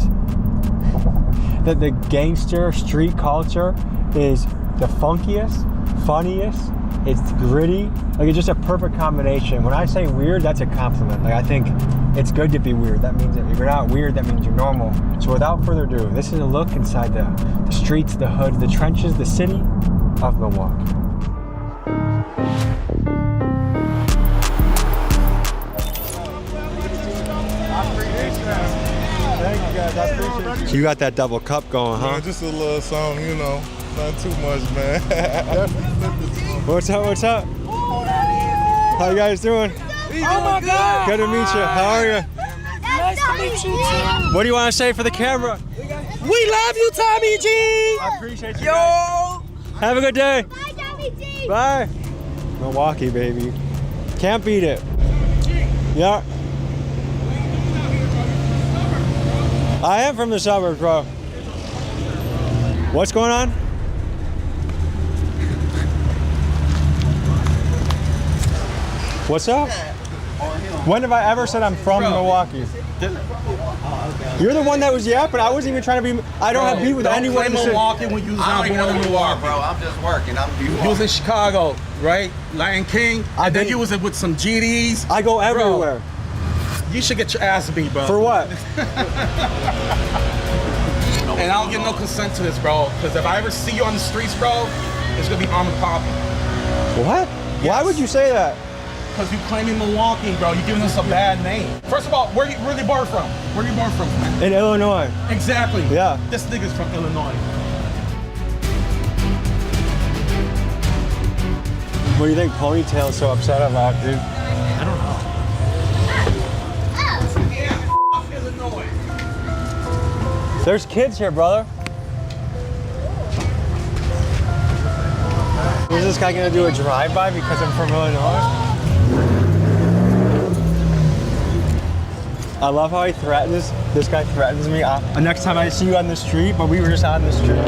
the gangster street culture is the funkiest, funniest, it's gritty, like it's just a perfect combination. When I say weird, that's a compliment. Like, I think it's good to be weird. That means that if you're not weird, that means you're normal. So without further ado, this is a look inside the streets, the hood, the trenches, the city of Milwaukee. Thank you guys, I appreciate it. So you got that double cup going, huh? Yeah, just a little something, you know, not too much, man. What's up, what's up? How you guys doing? Oh my God! Good to meet you. How are you? Nice to meet you too. What do you want to say for the camera? We love you, Tommy G! I appreciate you guys. Have a good day. Bye, Tommy G! Bye. Milwaukee, baby. Can't beat it. Yeah. I am from the suburbs, bro. What's going on? What's up? When have I ever said I'm from Milwaukee? You're the one that was yapping. I wasn't even trying to be. I don't have beef with anyone in the city. Milwaukee when you was not born in Milwaukee, bro. I'm just working. You was in Chicago, right? Lion King. And then you was with some GDs. I go everywhere. Bro, you should get your ass beat, bro. For what? And I don't give no consent to this, bro. Because if I ever see you on the streets, bro, it's gonna be arm and popping. What? Yes. Why would you say that? Because you claiming Milwaukee, bro. You're giving us a bad name. First of all, where you born from? Where you born from, man? In Illinois. Exactly. Yeah. This nigga's from Illinois. What do you think Ponytail's so upset about, dude? I don't know. There's kids here, brother. Is this guy gonna do a drive-by because I'm from Illinois? I love how he threatens. This guy threatens me. Next time I see you on the street, but we were just on the street.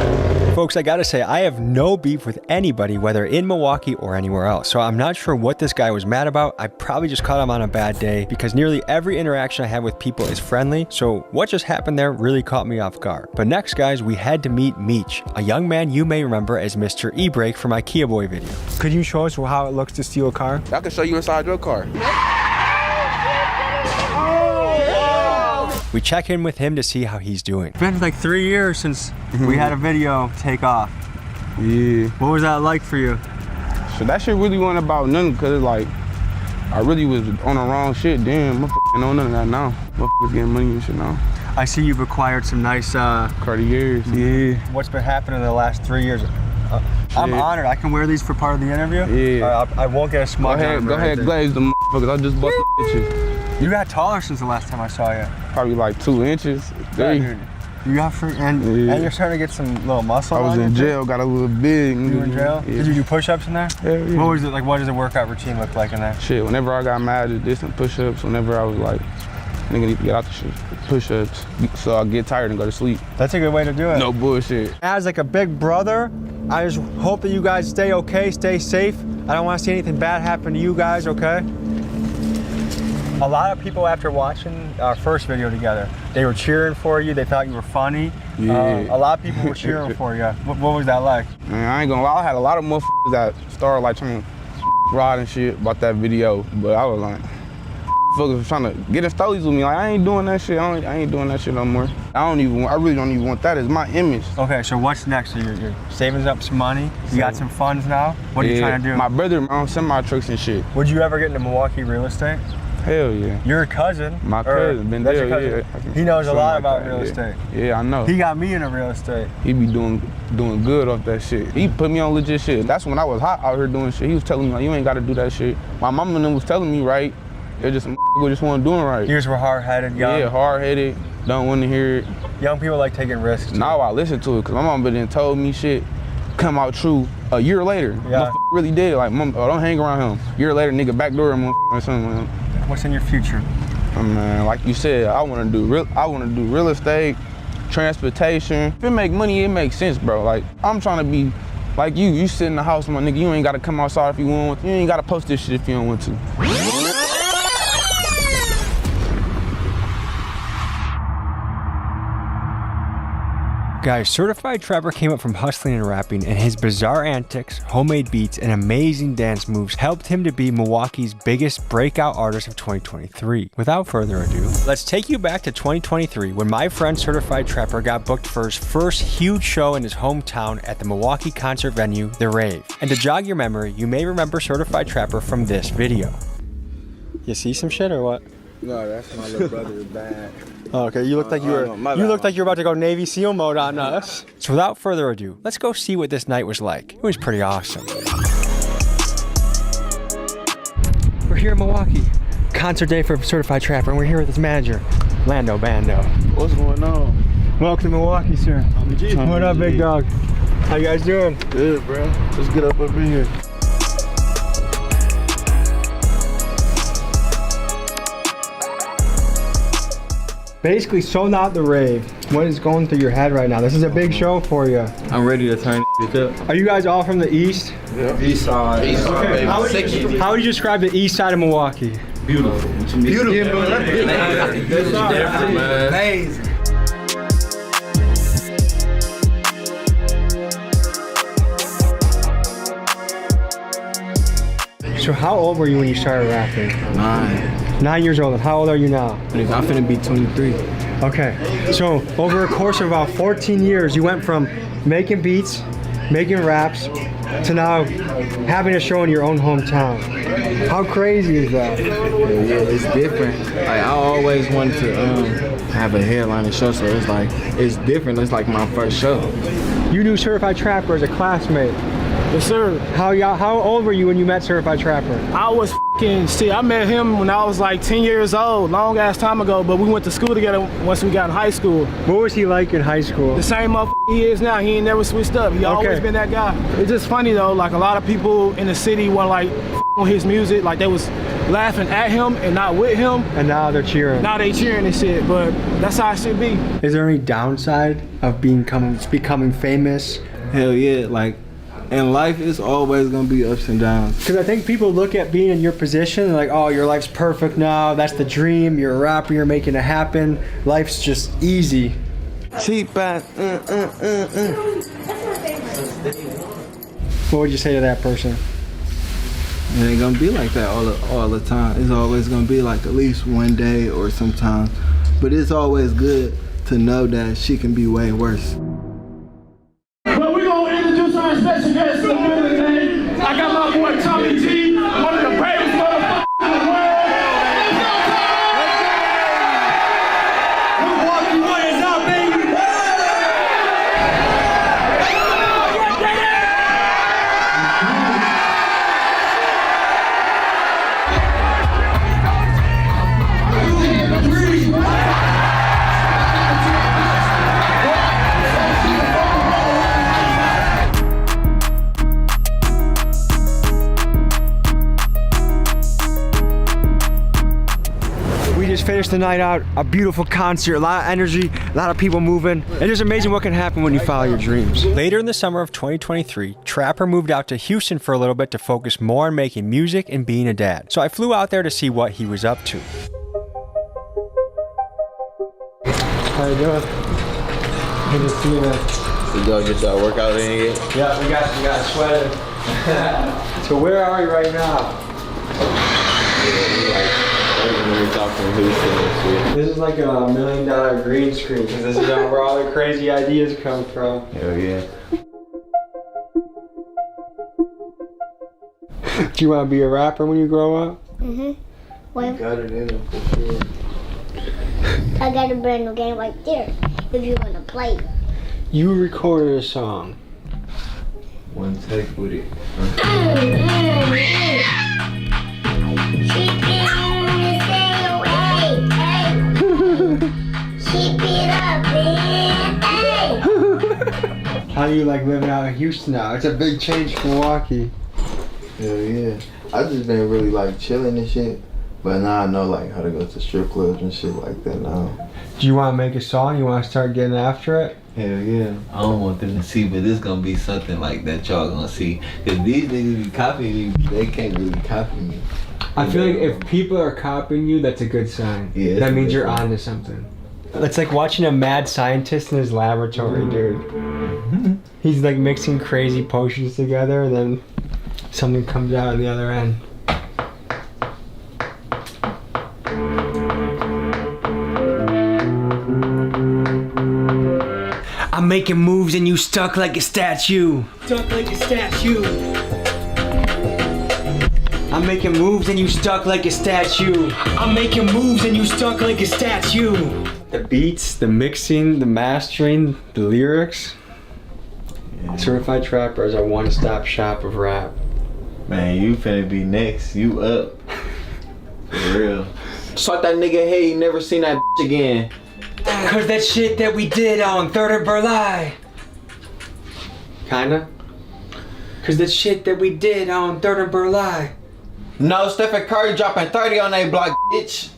Folks, I gotta say, I have no beef with anybody, whether in Milwaukee or anywhere else. So I'm not sure what this guy was mad about. I probably just caught him on a bad day because nearly every interaction I have with people is friendly. So what just happened there really caught me off guard. But next, guys, we had to meet Meech, a young man you may remember as Mr. E-Brake from my Kia Boy video. Could you show us how it looks to steal a car? I can show you inside your car. We check in with him to see how he's doing. It's been like 3 years since we had a video take off. Yeah. What was that like for you? So that shit really wasn't about nothing, cause like, I really was on the wrong shit then. Motherfuckers know none of that now. Motherfuckers getting money and shit now. I see you've acquired some nice Cartiers. Yeah. What's been happening in the last 3 years? I'm honored. I can wear these for part of the interview. Yeah. I won't get a smudge on them. Go ahead, glaze them motherfuckers. I just bust the bitches. You got taller since the last time I saw you. Probably like 2 inches, 3. You got and you're starting to get some little muscle. I was in jail, got a little big. You were in jail? Yeah. Did you do push-ups in there? Hell yeah. What was it like? What does a workout routine look like in there? Shit, whenever I got mad, I did some push-ups. Whenever I was like, nigga need to get out the shit. Push-ups, so I get tired and go to sleep. That's a good way to do it. No bullshit. As like a big brother, I just hope that you guys stay okay, stay safe. I don't want to see anything bad happen to you guys, okay? A lot of people after watching our first video together, they were cheering for you, they thought you were funny. Yeah. A lot of people were cheering for you. What was that like? Man, I ain't gonna lie, I had a lot of motherfuckers that started like trying to ride and shit about that video, but I was like, motherfuckers trying to get in stories with me. Like, I ain't doing that shit. I ain't doing that shit no more. I really don't even want that as my image. Okay, so what's next? So you're saving up some money. You got some funds now. What are you trying to do? My brother owns semi-trucks and shit. Would you ever get into Milwaukee real estate? Hell yeah. Your cousin? My cousin, Ben Dale, yeah. He knows a lot about real estate. Yeah, I know. He got me into real estate. He be doing good off that shit. He put me on legit shit. That's when I was hot out here doing shit. He was telling me, like, you ain't gotta do that shit. My mama and them was telling me, right? They're just just wasn't doing right. You just were hard-headed, young. Yeah, hard-headed. Don't want to hear it. Young people like taking risks. Now I listen to it, cause my mama done told me shit come out true a year later. Yeah. Really did. Like, mom, don't hang around him. A year later, nigga backdoor him or something. What's in your future? Man, like you said, I want to do real estate, transportation. If it make money, it makes sense, bro. Like I'm trying to be like you. You sit in the house, my nigga. You ain't gotta come outside if you want. You ain't gotta post this shit if you don't want to. Guys, Certified Trapper came up from hustling and rapping, and his bizarre antics, homemade beats, and amazing dance moves helped him to be Milwaukee's biggest breakout artist of 2023. Without further ado, let's take you back to 2023 when my friend Certified Trapper got booked for his first huge show in his hometown at the Milwaukee concert venue, The Rave. And to jog your memory, you may remember Certified Trapper from this video. You see some shit or what? No, that's my little brother's bag. Oh, okay, you looked like you were about to go Navy SEAL mode on us. So without further ado, let's go see what this night was like. It was pretty awesome. We're here in Milwaukee. Concert day for Certified Trapper, and we're here with his manager, Lando Bando. What's going on? Welcome to Milwaukee, sir. What up, big dog? How you guys doing? Good, bro. Let's get up in here. Basically sold out the Rave. What is going through your head right now? This is a big show for you. I'm ready to turn it up. Are you guys all from the East? Yeah. East side. East side, okay. How would you describe the East side of Milwaukee? Beautiful. Beautiful. Amazing. So how old were you when you started rapping? 9 years old. And how old are you now? I'm finna be 23. Okay. So over a course of about 14 years, you went from making beats, making raps, to now having a show in your own hometown. How crazy is that? Yeah, it's different. Like I always wanted to have a headliner show, so it's like it's different. It's like my first show. You knew Certified Trapper as a classmate. Yes, sir. How old were you when you met Certified Trapper? I was I met him when I was like 10 years old, long ass time ago, but we went to school together once we got in high school. What was he like in high school? The same he is now. He ain't never switched up. He always been that guy. It's just funny though, like a lot of people in the city want like on his music, like they was laughing at him and not with him. And now they're cheering. Now they cheering and shit, but that's how it should be. Is there any downside of becoming famous? Hell yeah, like in life, it's always gonna be ups and downs. Because I think people look at being in your position and like, oh, your life's perfect now. That's the dream. You're a rapper. You're making it happen. Life's just easy. Cheap ass. What would you say to that person? It ain't gonna be like that all the time. It's always gonna be like at least one day or sometimes. But it's always good to know that she can be way worse. But we're gonna introduce our special guest in a minute today. I got my boy Tommy G, one of the bravest motherfuckers in the world. Milwaukee, what is up, baby? Finished the night out, a beautiful concert, a lot of energy, a lot of people moving. It's just amazing what can happen when you follow your dreams. Later in the summer of 2023, Trapper moved out to Houston for a little bit to focus more on making music and being a dad. So I flew out there to see what he was up to. How you doing? Good to see you, man. You go get that workout in yet? Yeah, we got sweated. So where are we right now? This is like a $1 million green screen because this is where all the crazy ideas come from. Hell yeah. Do you want to be a rapper when you grow up? Well, got it in him for sure. I got a brand new game right there if you want to play it. You recorded a song. One take with it. How do you like living out in Houston now? It's a big change from Milwaukee. Hell yeah. I just been really like chilling and shit. But now I know like how to go to strip clubs and shit like that now. Do you want to make a song? You want to start getting after it? Hell yeah. I don't want them to see, but it's gonna be something like that y'all gonna see. Cause these niggas be copying me, they can't really copy me. I feel like if people are copying you, that's a good sign. Yeah, that means you're on to something. It's like watching a mad scientist in his laboratory, dude. He's like mixing crazy potions together, and then something comes out on the other end. I'm making moves and you stuck like a statue. Stuck like a statue. I'm making moves and you stuck like a statue. I'm making moves and you stuck like a statue. The beats, the mixing, the mastering, the lyrics. Yeah. Certified Trapper is a one-stop shop of rap. Man, you finna be next. You up. For real. Suck that nigga head, you never seen that bitch again. Cause that shit that we did on 3rd of July. Kinda? Cause that shit that we did on 3rd of July. No, Stephen Curry dropping 30 on that block, bitch.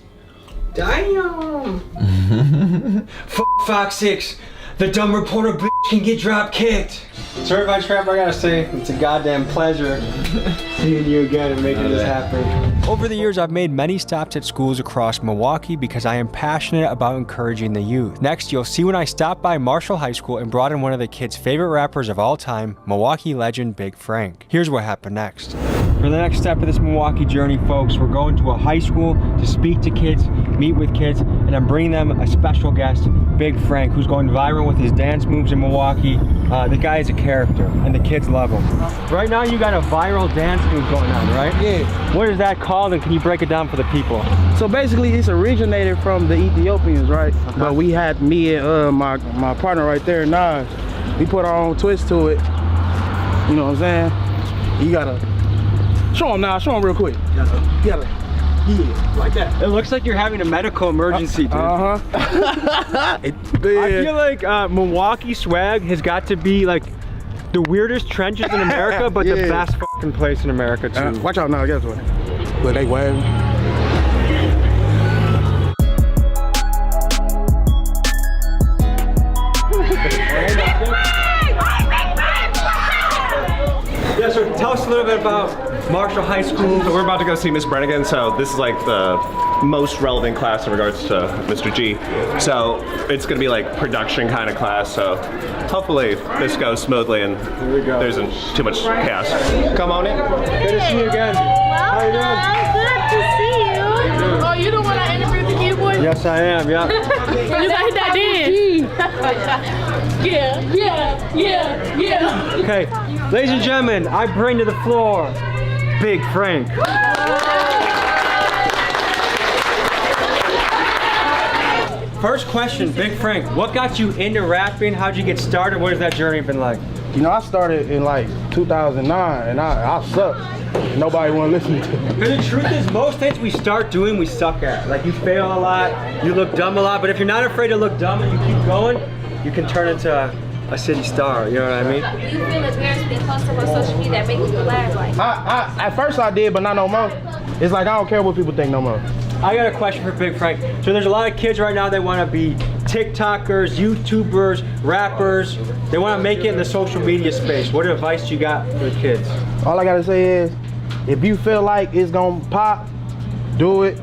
Damn. Fox 6. The dumb reporter bitch can get drop kicked. Certified Trapper, I gotta say, it's a goddamn pleasure seeing you again and making this happen. Over the years, I've made many stops at schools across Milwaukee because I am passionate about encouraging the youth. Next, you'll see when I stopped by Marshall High School and brought in one of the kids' favorite rappers of all time, Milwaukee legend Big Frank. Here's what happened next. For the next step of this Milwaukee journey, folks, we're going to a high school to speak to kids, meet with kids, and I'm bringing them a special guest, Big Frank, who's going viral with his dance moves in Milwaukee. The guy is a character, and the kids love him. Right now, you got a viral dance move going on, right? Yeah. What is that called, and can you break it down for the people? So basically, it's originated from the Ethiopians, right? Okay. But we had me and my partner right there, Nas. We put our own twist to it. You know what I'm saying? You gotta show him now. Show him real quick. You gotta, yeah, like that. It looks like you're having a medical emergency, dude. I feel like Milwaukee swag has got to be like the weirdest trenches in America, but the best fucking place in America too. Watch out now, guess what? But they waving. Yeah, so tell us a little bit about Marshall High School. So we're about to go see Miss Brannigan, so this is like the most relevant class in regards to Mr. G. So it's gonna be like production kind of class, so hopefully this goes smoothly and there isn't too much chaos. Come on in. Good to see you again. How you doing? Good to see you. Oh, you the one I interviewed the kid boy? Yes, I am, yeah. You got hit that dance. Yeah. Okay, ladies and gentlemen, I bring to the floor Big Frank. First question, Big Frank, what got you into rapping? How'd you get started? What has that journey been like? You know, I started in like 2009 and I sucked. Nobody wanna listen to me. Because the truth is, most things we start doing, we suck at. Like you fail a lot, you look dumb a lot, but if you're not afraid to look dumb and you keep going, you can turn into a city star, you know what I mean? Do you feel embarrassed being posted on social media that makes you laugh? Like, at first I did, but not no more. It's like I don't care what people think no more. I got a question for Big Frank. So there's a lot of kids right now that want to be TikTokers, YouTubers, rappers. They want to make it in the social media space. What advice do you got for the kids? All I gotta say is, if you feel like it's gonna pop, do it.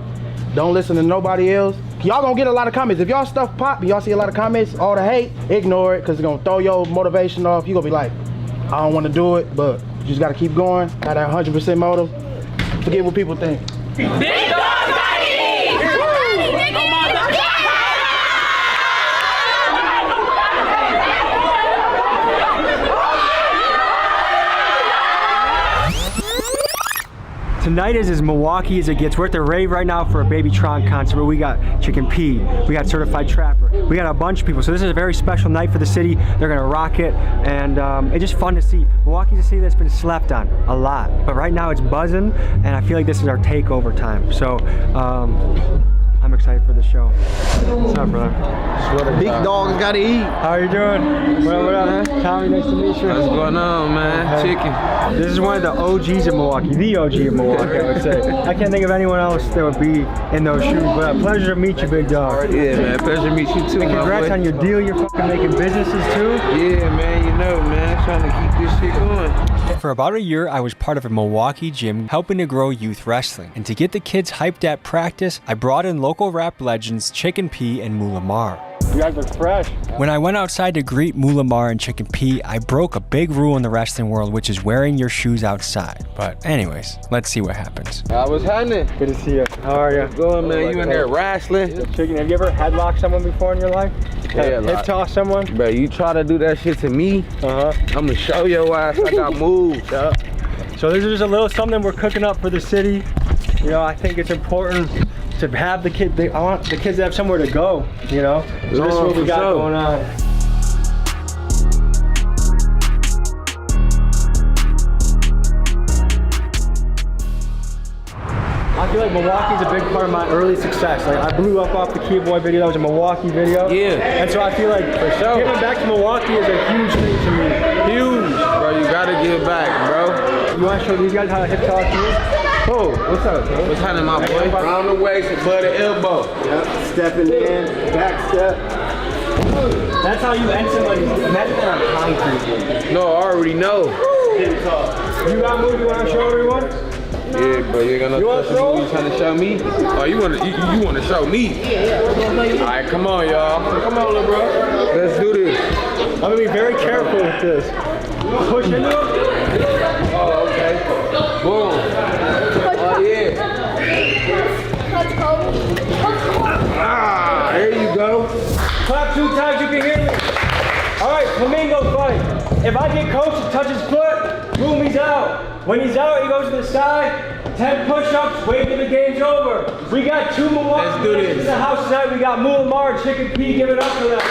Don't listen to nobody else. Y'all gonna get a lot of comments. If y'all stuff pop, y'all see a lot of comments, all the hate, ignore it, because it's gonna throw your motivation off. You gonna be like, I don't wanna do it, but you just gotta keep going. Got that 100% motive. Forget what people think. Big dog! Tonight is as Milwaukee as it gets. We're at the rave right now for a Baby Tron concert where we got Chicken P, we got Certified Trapper, we got a bunch of people. So this is a very special night for the city. They're gonna rock it, and it's just fun to see. Milwaukee's a city that's been slept on a lot, but right now it's buzzing, and I feel like this is our takeover time. So I'm I'm excited for the show. What's up, brother? That's what a big dog's gotta eat. How are you doing? What up, man? Tommy, nice to meet you. What's going on, man? Chicken. This is one of the OGs of Milwaukee, the OG of Milwaukee, I would say. I can't think of anyone else that would be in those shoes, but a pleasure to meet you, big dog. Yeah, man, pleasure to meet you too, and congrats on your deal. You're fucking making businesses too. Yeah, man, you know, man, trying to keep this shit going. For about a year, I was part of a Milwaukee gym helping to grow youth wrestling. And to get the kids hyped at practice, I brought in local rap legends Chicken P and Mulamar. You guys look fresh. When I went outside to greet Mulamar and Chicken P, I broke a big rule in the wrestling world, which is wearing your shoes outside. But anyways, let's see what happens. What's happening? Good to see you. How are you? Good, man. You in there wrestling? Chicken, have you ever headlocked someone before in your life? Yeah, hip toss someone? Bro, you try to do that shit to me, I'm gonna show your ass I got moves. So this is just a little something we're cooking up for the city. You know, I think it's important to have the kids. I want the kids to have somewhere to go. You know, so this is what we got going on. I feel like Milwaukee's a big part of my early success. Like I blew up off the Key Boy video. That was a Milwaukee video. Yeah. And so I feel like giving back to Milwaukee is a huge thing to me. Huge, bro. You gotta give back, bro. You want to show these guys how to hip toss you? Oh, what's up, bro? What's happening, my boy? Round the waist and butt the elbow. Yep. Stepping in, back step. That's how you end somebody's method on concrete. No, I already know. You got a move you want to show everyone? Yeah, but you're gonna you trying to show me? Oh, you wanna show me? Alright, come on, y'all. Come on, little bro. Let's do this. I'm gonna be very careful with this. Push into it. Oh, okay. Boom. Oh yeah. Ah, there you go. Clap 2 times, you can hear me. Alright, flamingo fight. If I get coach to touch his foot, boom, he's out. When he's out, he goes to the side, 10 push-ups, wait till the game's over. We got 2 Milwaukee. Let's do this. In the house tonight, we got Mulamar and Chicken P. Give it up for them.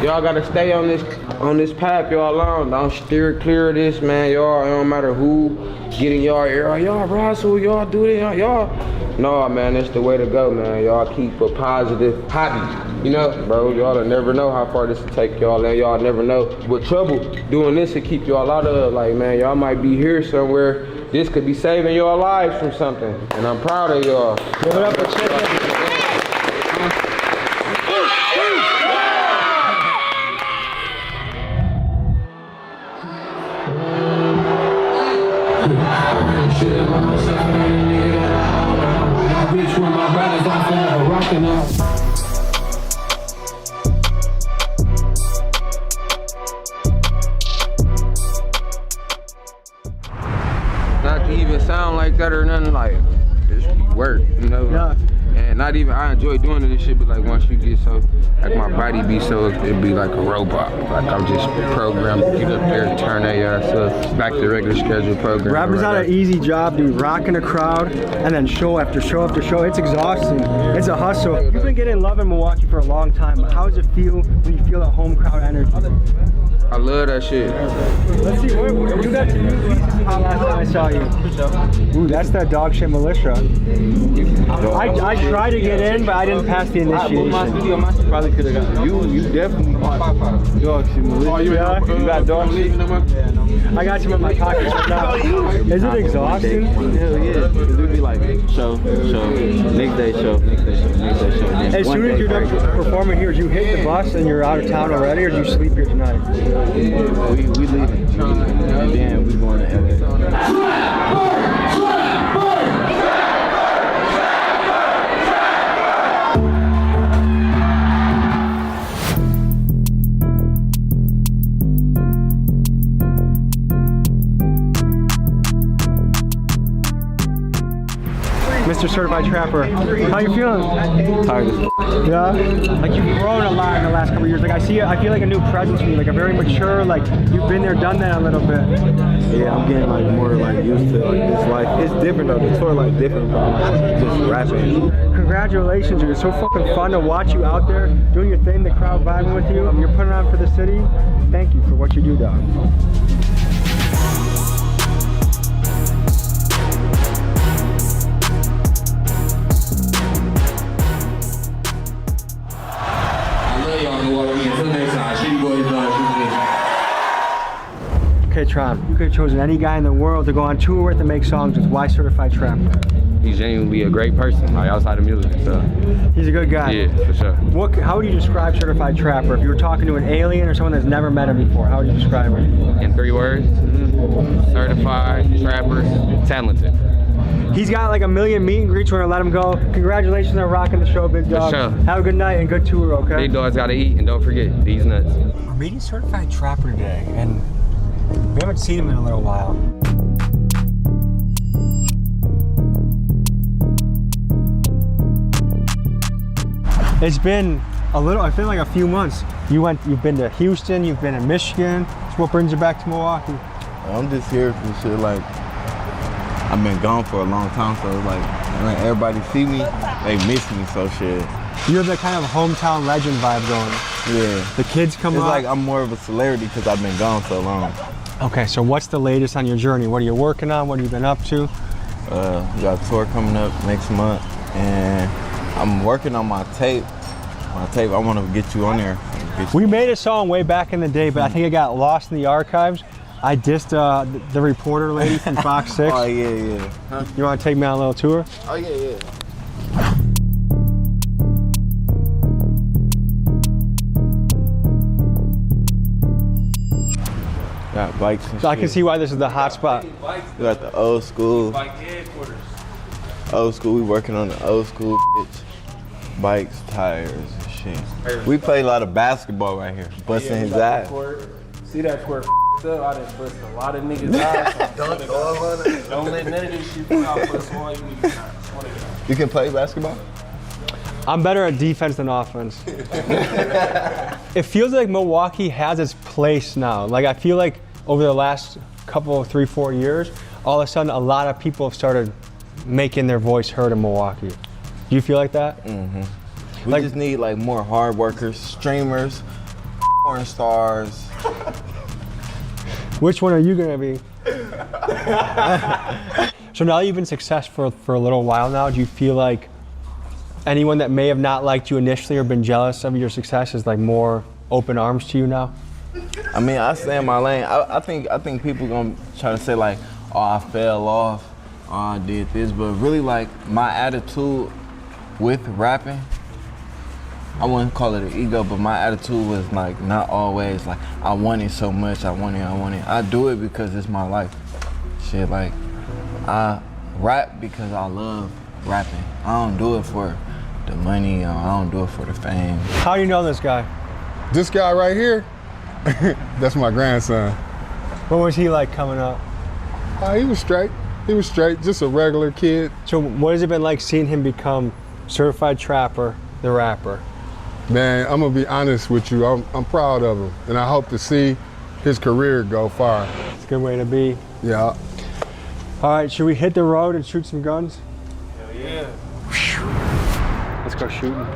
Y'all gotta stay on this path y'all long. Don't steer clear of this, man. Y'all, it don't matter who get in y'all ear. Y'all wrestle, y'all do it, y'all. No, man, it's the way to go, man. Y'all keep a positive hobby. You know, bro, y'all never know how far this will take y'all, and y'all never know what trouble doing this will keep y'all out of. Like, man, y'all might be here somewhere. This could be saving y'all lives from something, and I'm proud of y'all. Give it up for Chicken. Not to even sound like that or nothing, like this be work, you know. Yeah. And not even, I enjoy doing this shit, but like once you get so, like my body be so, it be like a robot. Like I'm just programmed to get up there, turn that ass up, back to regular schedule program. Rappers not an easy job, dude. Rocking a crowd and then show after show after show. It's exhausting. It's a hustle. You've been getting love in Milwaukee for a long time, but how does it feel when you feel that home crowd energy? I love that shit. Let's see, you got 2 new pieces on last time I saw you. Ooh, that's that dog shit militia. I tried to get in, but I didn't pass the initiation. Probably could have gotten you definitely dog shit militia. You got dog shit? I got some in my pocket right now. Is it exhausting? Hell yeah. Because we be like, show, next day show. As soon as you're done performing here, do you hit the bus and you're out of town already, or do you sleep here tonight? Yeah, we leaving. And then we going to LA. Mr. Certified Trapper. How you feeling? Tired as Yeah? Like you've grown a lot in the last couple of years. Like I feel like a new presence from you, like a very mature, like you've been there, done that a little bit. Yeah, I'm getting like more like used to like this life. It's different though, the tour like different from just rapping. Congratulations, dude. It's so fucking fun to watch you out there doing your thing, the crowd vibing with you. You're putting on for the city. Thank you for what you do, dog. Okay, Tron, you could have chosen any guy in the world to go on tour with and make songs with. Why Certified Trapper? He's genuinely a great person, like outside of music, so. He's a good guy. Yeah, for sure. How would you describe Certified Trapper? If you were talking to an alien or someone that's never met him before, how would you describe him? In 3 words, certified, trapper, talented. He's got like a million meet and greets. We're gonna let him go. Congratulations on rocking the show, big dog. For sure. Have a good night and good tour, okay? Big dogs gotta eat, and don't forget, these nuts. We're meeting Certified Trapper today, and we haven't seen him in a little while. It's been I feel like a few months. You've been to Houston, you've been in Michigan. So what brings you back to Milwaukee? I'm just here for shit like, I've been gone for a long time, so like when everybody see me, they miss me, so shit. You have that kind of hometown legend vibe going. Yeah. The kids come up. It's like I'm more of a celebrity because I've been gone so long. Okay, so what's the latest on your journey? What are you working on? What have you been up to? We got a tour coming up next month, and I'm working on my tape. I want to get you on there. We made a song way back in the day, but I think it got lost in the archives. I dissed the reporter lady from Fox 6. Oh, yeah. Huh? You want to take me on a little tour? Oh, yeah. Got bikes and I can see why this is the hot spot. We got the old school. Old school, we working on the old school bitch. Bikes, tires, and shit. We play a lot of basketball right here. Busting his ass. See that court up? I done bust a lot of niggas' ass. Don't let none of this shit come out. Bust all you niggas. You can play basketball? I'm better at defense than offense. It feels like Milwaukee has its place now. Like I feel like over the last couple, 3-4 years, all of a sudden a lot of people have started making their voice heard in Milwaukee. Do you feel like that? Mm-hmm. We just need like more hard workers, streamers, porn stars. Which one are you gonna be? So now you've been successful for a little while now, do you feel like anyone that may have not liked you initially or been jealous of your success is like more open arms to you now? I mean, I stay in my lane. I think people gonna try to say like, oh, I fell off, oh, I did this, but really like my attitude with rapping, I wouldn't call it an ego, but my attitude was like not always like I want it so much, I want it. I do it because it's my life. Shit, like I rap because I love rapping. I don't do it for the money, I don't do it for the fame. How do you know this guy? This guy right here, that's my grandson. What was he like coming up? He was straight. He was straight, just a regular kid. So what has it been like seeing him become Certified Trapper, the rapper? Man, I'm gonna be honest with you, I'm proud of him, and I hope to see his career go far. It's a good way to be. Yeah. All right, should we hit the road and shoot some guns? Hell yeah. Let's go shooting.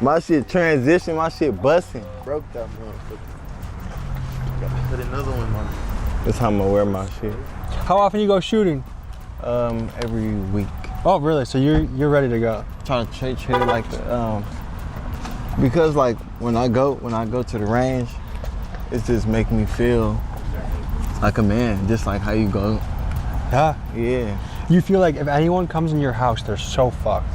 My shit transition, my shit busting. Broke that motherfucker. Gotta put another one on. That's how I'm gonna wear my shit. How often you go shooting? Every week. Oh, really? So you're ready to go? Trying to treat it like the, because like when I go to the range, it's just making me feel like a man, just like how you go. Yeah. Yeah. You feel like if anyone comes in your house, they're so fucked.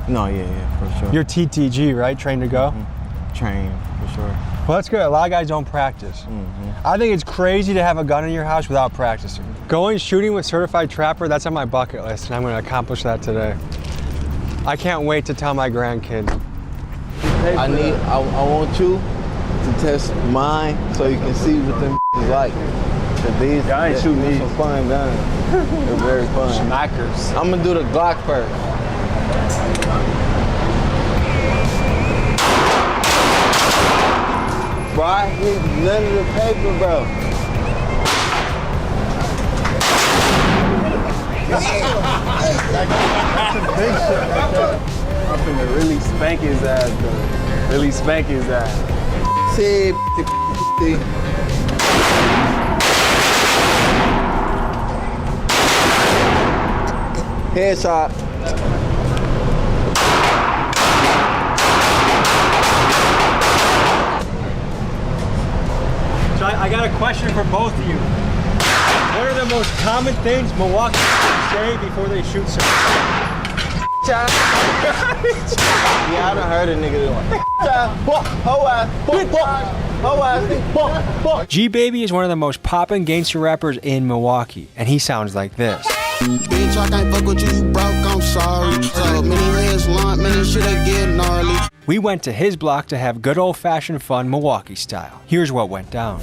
No, yeah, for sure. You're TTG, right? Trained to go? Mm-hmm. Trained, for sure. Well, that's good. A lot of guys don't practice. Mm-hmm. I think it's crazy to have a gun in your house without practicing. Going shooting with Certified Trapper, that's on my bucket list, and I'm gonna accomplish that today. I can't wait to tell my grandkid. I want you to test mine so you can see what them is like. These, I ain't shooting these. Some fun guns. They're very fun. Smackers. I'm gonna do the Glock first. Bro, I hit none of the paper, bro. I'm finna really spank his ass, though. Really spank his ass. Say, headshot. So I got a question for both of you. What are the most common things Milwaukee say before they shoot someone? Yeah, I done heard a nigga doing. G-Baby is one of the most poppin' gangster rappers in Milwaukee, and he sounds like this. Bitch, I can't fuck with you, broke, I'm sorry. So many heads lump, many shit I get gnarly. We went to his block to have good old-fashioned fun Milwaukee style. Here's what went down.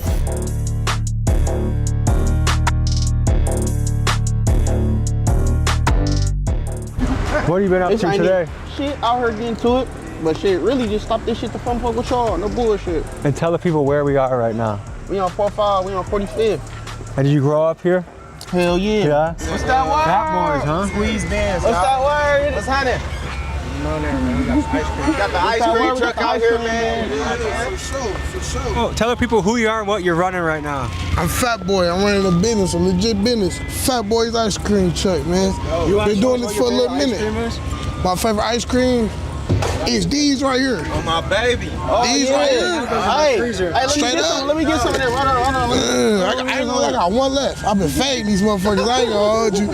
What have you been up to today? Shit, out here getting to it. But shit, really just stop this shit to fun fuck with y'all. No bullshit. And tell the people where we are right now. We on 45, we on 45th. And did you grow up here? Hell yeah. Yeah? What's that word? Fat boys, huh? Squeeze dance. What's that word? What's happening? No, man. We got the ice cream. We got the ice cream truck out here, man. For sure. Oh, tell the people who you are and what you're running right now. I'm Fat Boy. I'm running a business, a legit business. Fat Boy's ice cream truck, man. Been doing this for a little minute. My favorite ice cream is these right here. Oh, my baby. These right here. Hey, let me get some of that. Run on. I got one left. I've been fading these motherfuckers. I ain't gonna hold you.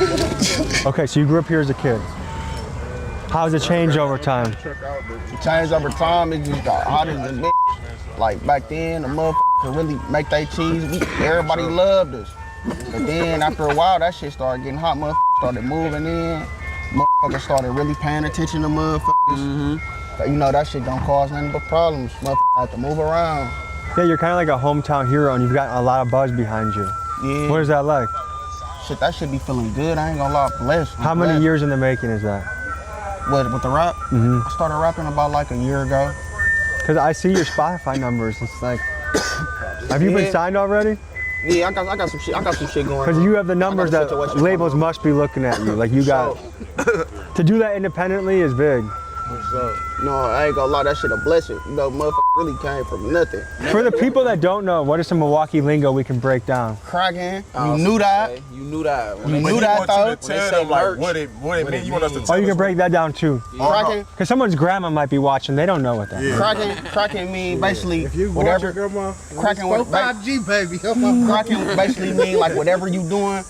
Okay, so you grew up here as a kid. How's it changed over time? It changed over time. It just got hotter than this. Like back then, the motherfuckers could really make their cheese. Everybody loved us. But then after a while, that shit started getting hot. Motherfuckers started moving in. Motherfuckers started really paying attention to motherfuckers. You know, that shit don't cause nothing but problems. Motherfuckers have to move around. Yeah, you're kind of like a hometown hero and you've got a lot of buzz behind you. Yeah. What is that like? Shit, that should be feeling good. I ain't gonna lie, blessed. How many years in the making is that? What, with the rap? Mm-hmm. I started rapping about like a year ago. Because I see your Spotify numbers. It's like, have you been signed already? Yeah, I got some shit. I got some shit going on. Because you have the numbers that labels must be looking at you. Like you got, to do that independently is big. No, I ain't gonna lie, that shit a blessing. You know, motherfucker really came from nothing. For the people that don't know, what is some Milwaukee lingo we can break down? Cracking. You knew that. You knew that. You knew that though. Tell them like what it mean. You want us to tell Oh, you can break that down too. Cracking. Because someone's grandma might be watching. They don't know what that is. Cracking mean basically whatever. Cracking what? 5G, baby. Cracking basically mean like whatever you doing,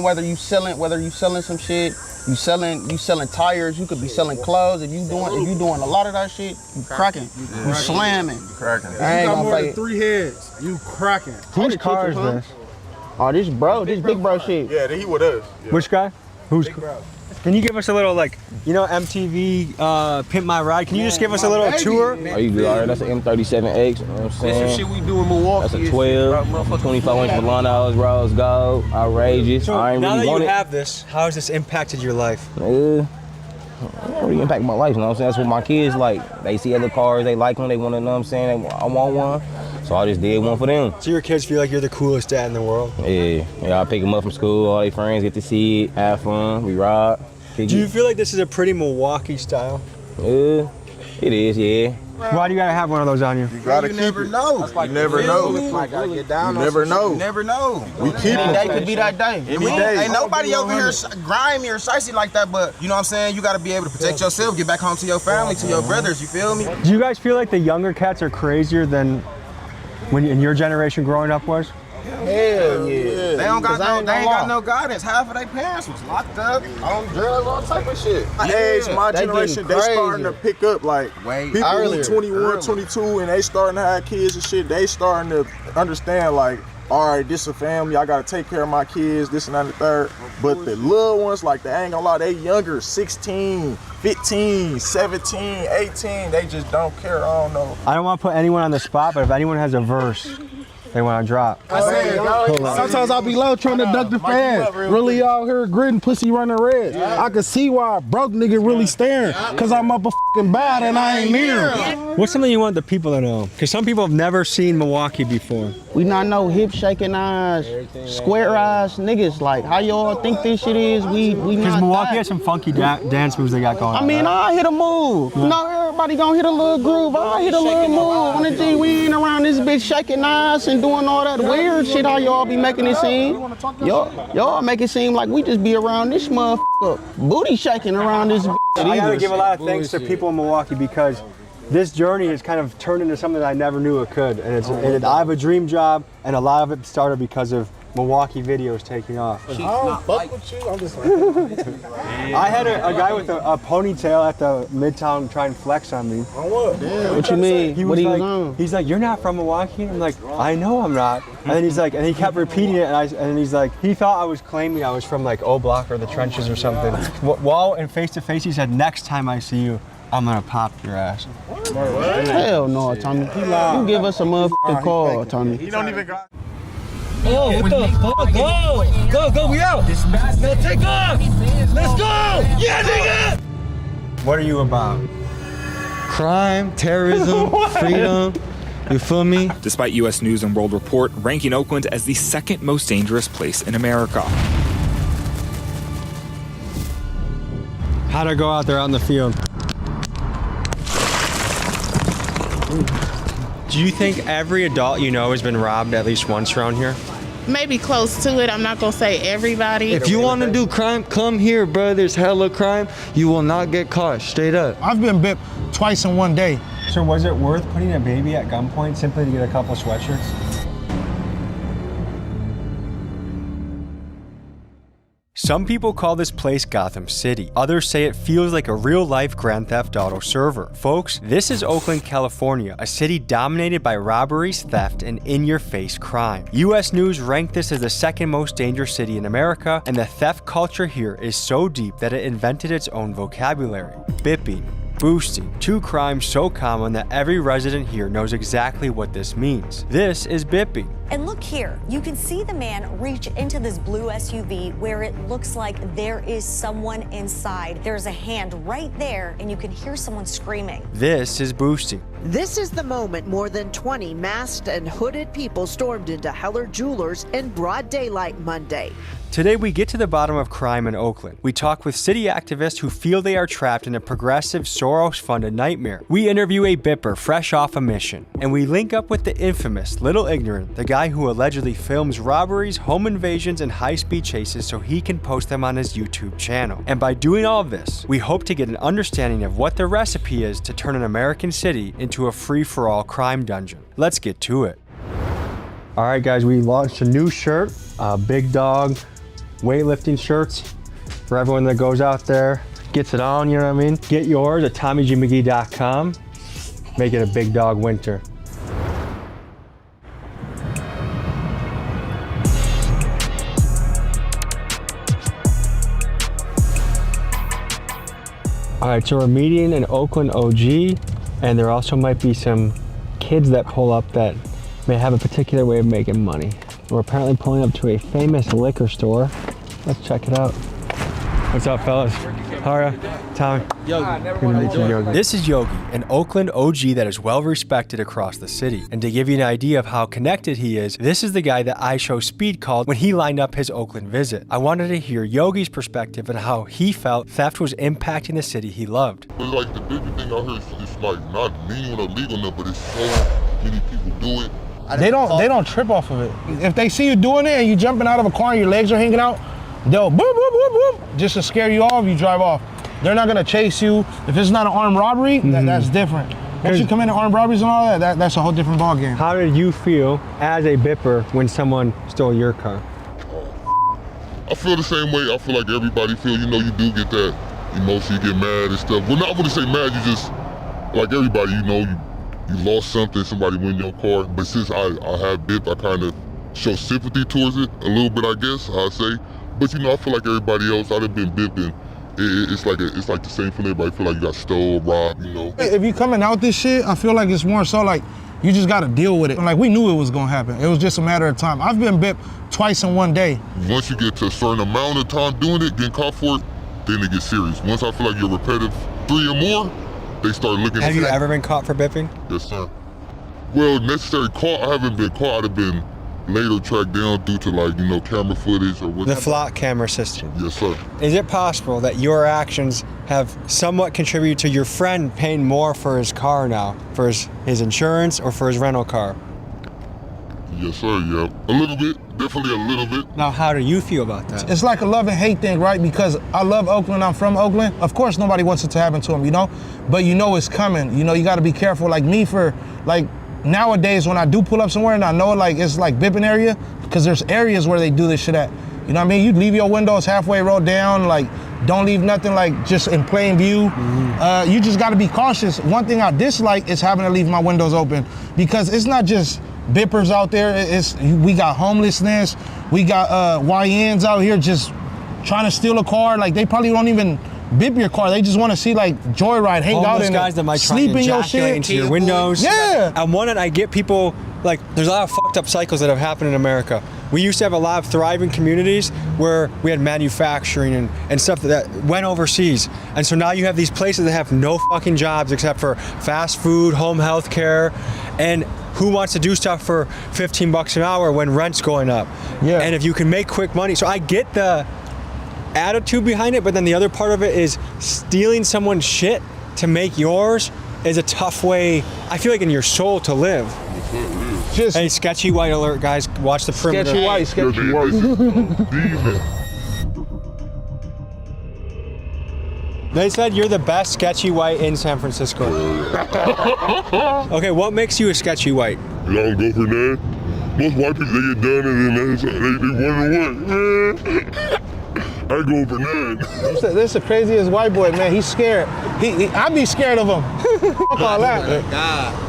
whether you selling some shit. You selling tires, you could be selling clothes. If you doing a lot of that shit, you cracking. You slamming. Cracking. I ain't gonna more than 3 heads. You cracking. Whose car is this? Oh, this big bro shit. Yeah, he with us. Yeah. Which guy? Who's? Big bro. Can you give us a little, like, you know, MTV Pimp My Ride? Can you just give us a little tour? Oh, you good? All right, that's an M37X. You know what I'm saying? That's some shit we do in Milwaukee. That's a 12, 25-inch Milano's, rose gold, outrageous. So I ain't now really that want you it. have this, how has this impacted your life? It really impacted my life, you know what I'm saying? That's what my kids like. They see other cars, they like them, they want to, you know what I'm saying? I want one, so I just did one for them. So your kids feel like you're the coolest dad in the world? Yeah, I pick them up from school, all their friends get to see it, have fun, we ride. Do you feel like this is a pretty Milwaukee style? Yeah, it is, yeah. Why do you gotta have one of those on you? You gotta keep never it. know. You never know. You never know. You never know. We keep Any it. day could be that day. Any day. Ain't nobody over here grimy or shicey like that, but you know what I'm saying? You gotta be able to protect yourself, get back home to your family, to your brothers, you feel me? Do you guys feel like the younger cats are crazier than when in your generation growing up was? Hell yeah. They ain't got no guidance. Half of their parents was locked up on drugs, all type of shit. My age, my generation, they starting to pick up like people earlier, who 21, 22, and they starting to have kids and shit. They starting to understand like, all right, this is a family. I gotta take care of my kids, this and that and the third. But the little ones, like they ain't gonna lie, they younger, 16, 15, 17, 18. They just don't care. I don't know. I don't want to put anyone on the spot, but if anyone has a verse They want to drop. Sometimes I'll be low trying to duck the fans. Really out here gritting, pussy running red. I can see why a broke nigga really staring. Cause I'm up a fucking bad and I ain't near. What's something you want the people to know? Because some people have never seen Milwaukee before. We not no hip shaking eyes, square eyes niggas. Like how y'all think this shit is? We Because not Milwaukee that. has some funky dance moves they got going on. I mean, I hit a move. Yeah. You know, everybody gonna hit a little groove. I hit a little move. On the G, we ain't around this bitch shaking eyes and doing all that weird shit. How y'all be making it seem? Y'all make it seem like we just be around this motherfucker booty shaking around this bitch. I gotta give a lot of thanks to people in Milwaukee because this journey has kind of turned into something that I never knew it could. And I have a dream job, and a lot of it started because of Milwaukee videos taking off. I don't fuck with you. I'm just I had a guy with a ponytail at the Midtown try and flex on me. On what? What you mean? What he was on? He's like, you're not from Milwaukee? I'm like, I know I'm not. And then he's like, and he kept repeating it, and he's like, he thought I was claiming I was from like O Block or the trenches or something. While in face to face, he said, next time I see you, I'm gonna pop your ass. Hell no, Tommy. You give us a motherfucking call, Tommy. He don't even got. Oh, what the fuck? Go, we out. Now take off. Let's go. Yeah, nigga. What are you about? Crime, terrorism, freedom. You feel me? Despite U.S. News and World Report ranking Oakland as the second most dangerous place in America. How'd I go out there on the field? Do you think every adult you know has been robbed at least once around here? Maybe close to it. I'm not gonna say everybody. If you want to do crime, come here, bro. There's hella crime. You will not get caught, straight up. I've been bit twice in one day. So was it worth putting a baby at gunpoint simply to get a couple sweatshirts? Some people call this place Gotham City. Others say it feels like a real-life Grand Theft Auto server. Folks, this is Oakland, California, a city dominated by robberies, theft, and in-your-face crime. U.S. News ranked this as the second most dangerous city in America, and the theft culture here is so deep that it invented its own vocabulary. Bipping, boosting, two crimes so common that every resident here knows exactly what this means. This is bipping. And look here, you can see the man reach into this blue SUV where it looks like there is someone inside. There's a hand right there, and you can hear someone screaming. This is boosting. This is the moment more than 20 masked and hooded people stormed into Heller Jewelers in broad daylight Monday. Today we get to the bottom of crime in Oakland. We talk with city activists who feel they are trapped in a progressive Soros-funded nightmare. We interview a bipper fresh off a mission. And we link up with the infamous Little Ignorant, the guy who allegedly films robberies, home invasions, and high-speed chases so he can post them on his YouTube channel. And by doing all of this, we hope to get an understanding of what the recipe is to turn an American city into a free-for-all crime dungeon. Let's get to it. All right, guys, we launched a new shirt, Big Dog weightlifting shirts for everyone that goes out there, gets it on, you know what I mean? Get yours at TommyGMcGee.com. Make it a Big Dog winter. All right, so we're meeting an Oakland OG, and there also might be some kids that pull up that may have a particular way of making money. We're apparently pulling up to a famous liquor store. Let's check it out. What's up, fellas? How are you? Tommy. Yogi. Good to meet you, Yogi. This is Yogi, an Oakland OG that is well respected across the city. And to give you an idea of how connected he is, this is the guy that iShow Speed called when he lined up his Oakland visit. I wanted to hear Yogi's perspective on how he felt theft was impacting the city he loved. But like the bigger thing out here is like not legal or legal enough, but it's so many people do it. They don't trip off of it. If they see you doing it and you jumping out of a car and your legs are hanging out, they'll boop, boop, boop, boop, just to scare you off, you drive off. They're not gonna chase you. If it's not an armed robbery, that's different. Once you come into armed robberies and all that, that's a whole different ballgame. How did you feel as a bipper when someone stole your car? I feel the same way. I feel like everybody feel, you know, you do get that emotion, you get mad and stuff. Well, not really say mad, you just, like everybody, you know, you lost something, somebody went in your car. But since I have bip, I kind of show sympathy towards it a little bit, I guess, I say. But you know, I feel like everybody else, I've been bipping it's like the same for everybody. Feel like you got stole, robbed, you know. If you coming out this shit, I feel like it's more so like you just gotta deal with it. Like we knew it was gonna happen. It was just a matter of time. I've been bit twice in one day. Once you get to a certain amount of time doing it, getting caught for it, then it gets serious. Once I feel like you're repetitive 3 or more, they start looking at Have you ever been caught for bipping? Yes, sir. Well, necessary caught, I haven't been caught. I'd have been later tracked down due to like, you know, camera footage or whatever. The flock camera system. Yes, sir. Is it possible that your actions have somewhat contributed to your friend paying more for his car now, for his insurance or for his rental car? Yes, sir, yeah. A little bit, definitely a little bit. Now, how do you feel about that? It's like a love and hate thing, right? Because I love Oakland, I'm from Oakland. Of course, nobody wants it to happen to them, you know? But you know it's coming. You know, you gotta be careful. Like me nowadays when I do pull up somewhere and I know like it's like bipping area, because there's areas where they do this shit at. You know what I mean? You leave your windows halfway rolled down, like don't leave nothing like just in plain view. You just gotta be cautious. One thing I dislike is having to leave my windows open, because it's not just bippers out there, we got homelessness, we got YNs out here just trying to steal a car. Like they probably don't even bip your car. They just want to see like joyride, hang out in guys it, that might sleep try in your and shit, into your windows. Yeah. On one end, I get people like there's a lot of fucked up cycles that have happened in America. We used to have a lot of thriving communities where we had manufacturing and stuff that went overseas. And so now you have these places that have no fucking jobs except for fast food, home health care, and who wants to do stuff for $15 an hour when rent's going up? Yeah. And if you can make quick money. So I get the attitude behind it, but then the other part of it is stealing someone's shit to make yours is a tough way, I feel like, in your soul to live. Just hey, sketchy white alert, guys. Watch the perimeter. Sketchy white. They said you're the best sketchy white in San Francisco. Okay, what makes you a sketchy white? You don't go for that. Most white people, they get done and then they wonder what. I go for that. This is the craziest white boy, man. He's scared. I be scared of him. Fuck all that.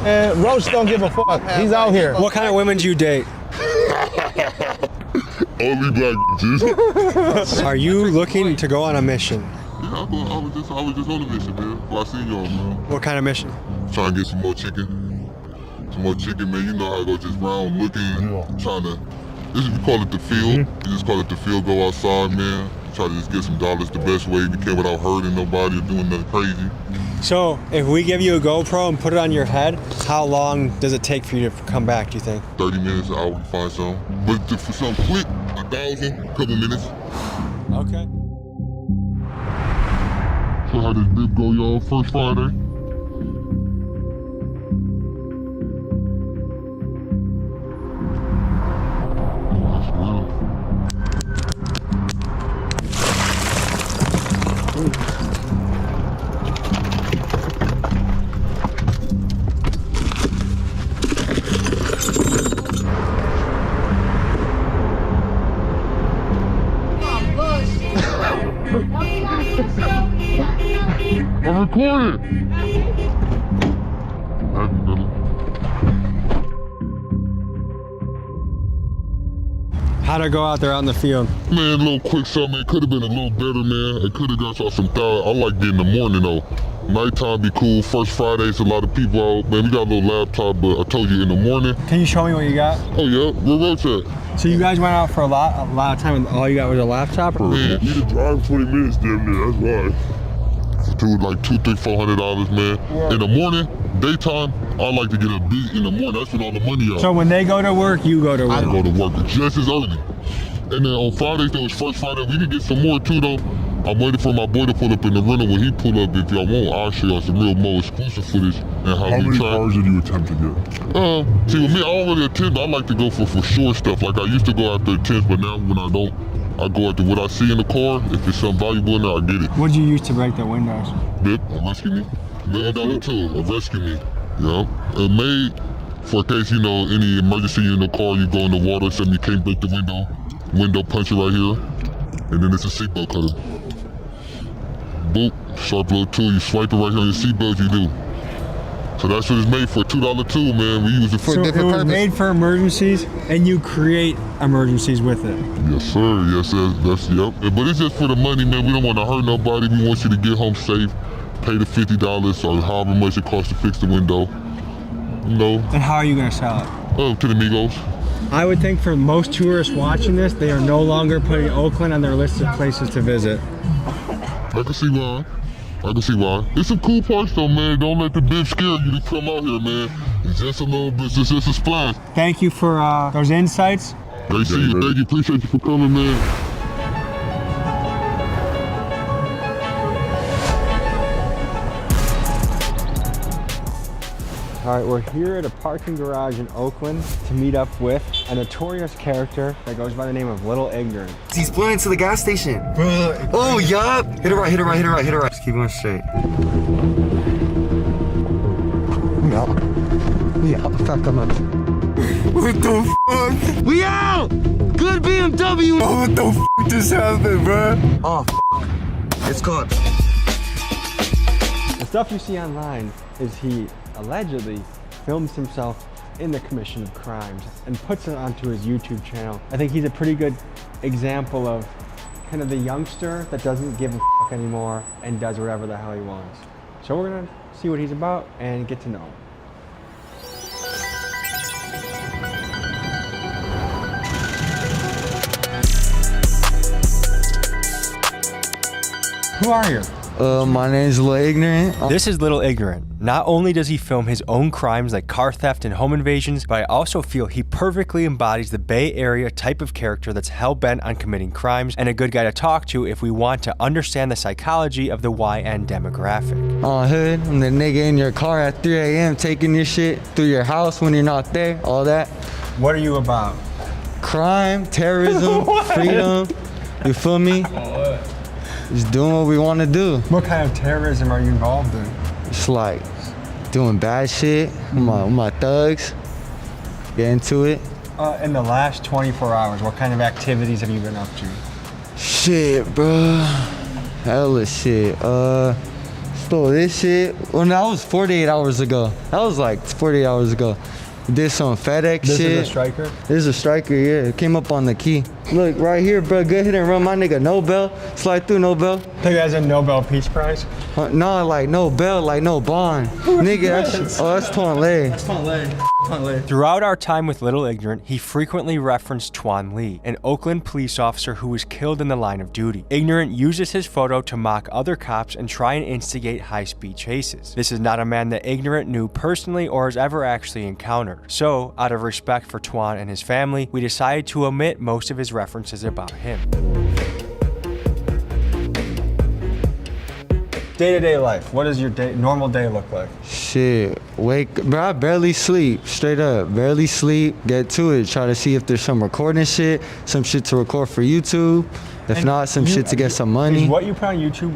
And Roach don't give a fuck. He's out here. What kind of women do you date? Only black bitches. Are you looking to go on a mission? Yeah, I was just on a mission, man. Well, I seen y'all, man. What kind of mission? Trying to get some more chicken. Some more chicken, man. You know how I go just round looking, trying to, we call it the field. You just call it the field, go outside, man. Try to just get some dollars the best way we can without hurting nobody or doing nothing crazy. So if we give you a GoPro and put it on your head, how long does it take for you to come back, do you think? 30 minutes, an hour to find some. But for something quick, 1,000, couple minutes. Okay. So how did this go, y'all? First Friday? I'm recording. How'd I go out there out in the field? Man, a little quick something. It could have been a little better, man. It could have got y'all some thought. I like it in the morning, though. Nighttime be cool. First Fridays, a lot of people out. Man, we got a little laptop, but I told you in the morning. Can you show me what you got? Oh, yeah. Where Roach at? So you guys went out for a lot of time and all you got was a laptop? Man, you to drive 20 minutes damn near, that's why. To like $200, $300, $400, man. Yeah. In the morning, daytime, I like to get a beat in the morning. That's when all the money out. So when they go to work, you go to work? I go to work just as early. And then on Fridays, that was First Friday. We can get some more too, though. I'm waiting for my boy to pull up in the rental. When he pull up, if y'all want, I'll show y'all some real more exclusive footage and how many cars did you attempt to get? See, with me, I don't really attempt. I like to go for sure stuff. Like I used to go after attempts, but now when I don't, I go after what I see in the car. If it's something valuable in there, I get it. What'd you use to break the windows? Bip, a rescue me. $1 a rescue me. Yeah. Made for case, you know, any emergency in the car, you go in the water, something you can't break the window puncher right here. And then it's a seatbelt cutter. Boop, sharp little tool, you swipe it right here on your seatbelt, you do. So that's what it's made for, $2 too, man. We use it for So different it was purposes. made for emergencies, and you create emergencies with it. Yes, sir. Yes, yep. But it's just for the money, man. We don't want to hurt nobody. We want you to get home safe. Pay the $50 or however much it costs to fix the window. You know. And how are you gonna sell it? To the Migos. I would think for most tourists watching this, they are no longer putting Oakland on their list of places to visit. I can see why. It's some cool parts though, man. Don't let the bitch scare you to come out here, man. It's just a little bit, it's just a splash. Thank you for those insights. Great see you. Thank you. Appreciate you for coming, man. All right, we're here at a parking garage in Oakland to meet up with a notorious character that goes by the name of Little Ignorant. He's pulling into the gas station. Bro. Oh, yup. Hit it right. Just keep going straight. Yeah, fuck, I'm up. What the fuck? We out! Good BMW! Oh, what the fuck just happened, bro? Oh, it's caught. The stuff you see online is he allegedly films himself in the commission of crimes and puts it onto his YouTube channel. I think he's a pretty good example of kind of the youngster that doesn't give a fuck anymore and does whatever the hell he wants. So we're gonna see what he's about and get to know him. Who are you? My name's Little Ignorant. This is Little Ignorant. Not only does he film his own crimes like car theft and home invasions, but I also feel he perfectly embodies the Bay Area type of character that's hell-bent on committing crimes and a good guy to talk to if we want to understand the psychology of the YN demographic. Hood, I'm the nigga in your car at 3 a.m. taking your shit through your house when you're not there, all that. What are you about? Crime, terrorism, freedom, you feel me? Just doing what we want to do. What kind of terrorism are you involved in? It's like doing bad shit with my thugs. Get into it. In the last 24 hours, what kind of activities have you been up to? Shit, bro. Hella shit. Stole this shit. Well, no, that was 48 hours ago. That was like 48 hours ago. Did some FedEx shit. This is a striker? This is a striker, yeah. It came up on the key. Look, right here, bro. Good hit and run. My nigga, Nobel. Slide through, Nobel. Think that's a Nobel Peace Prize? No, like Nobel, like no bond. Nigga, that's Tuan Le. That's Tuan Le. Throughout our time with Little Ignorant, he frequently referenced Tuan Le, an Oakland police officer who was killed in the line of duty. Ignorant uses his photo to mock other cops and try and instigate high-speed chases. This is not a man that Ignorant knew personally or has ever actually encountered. So, out of respect for Tuan and his family, we decided to omit most of his references about him. Day-to-day life, what does your normal day look like? Shit, bro, I barely sleep, straight up, barely sleep, get to it, try to see if there's some recording shit, some shit to record for YouTube, if not, some shit to get some money. Is what you put on YouTube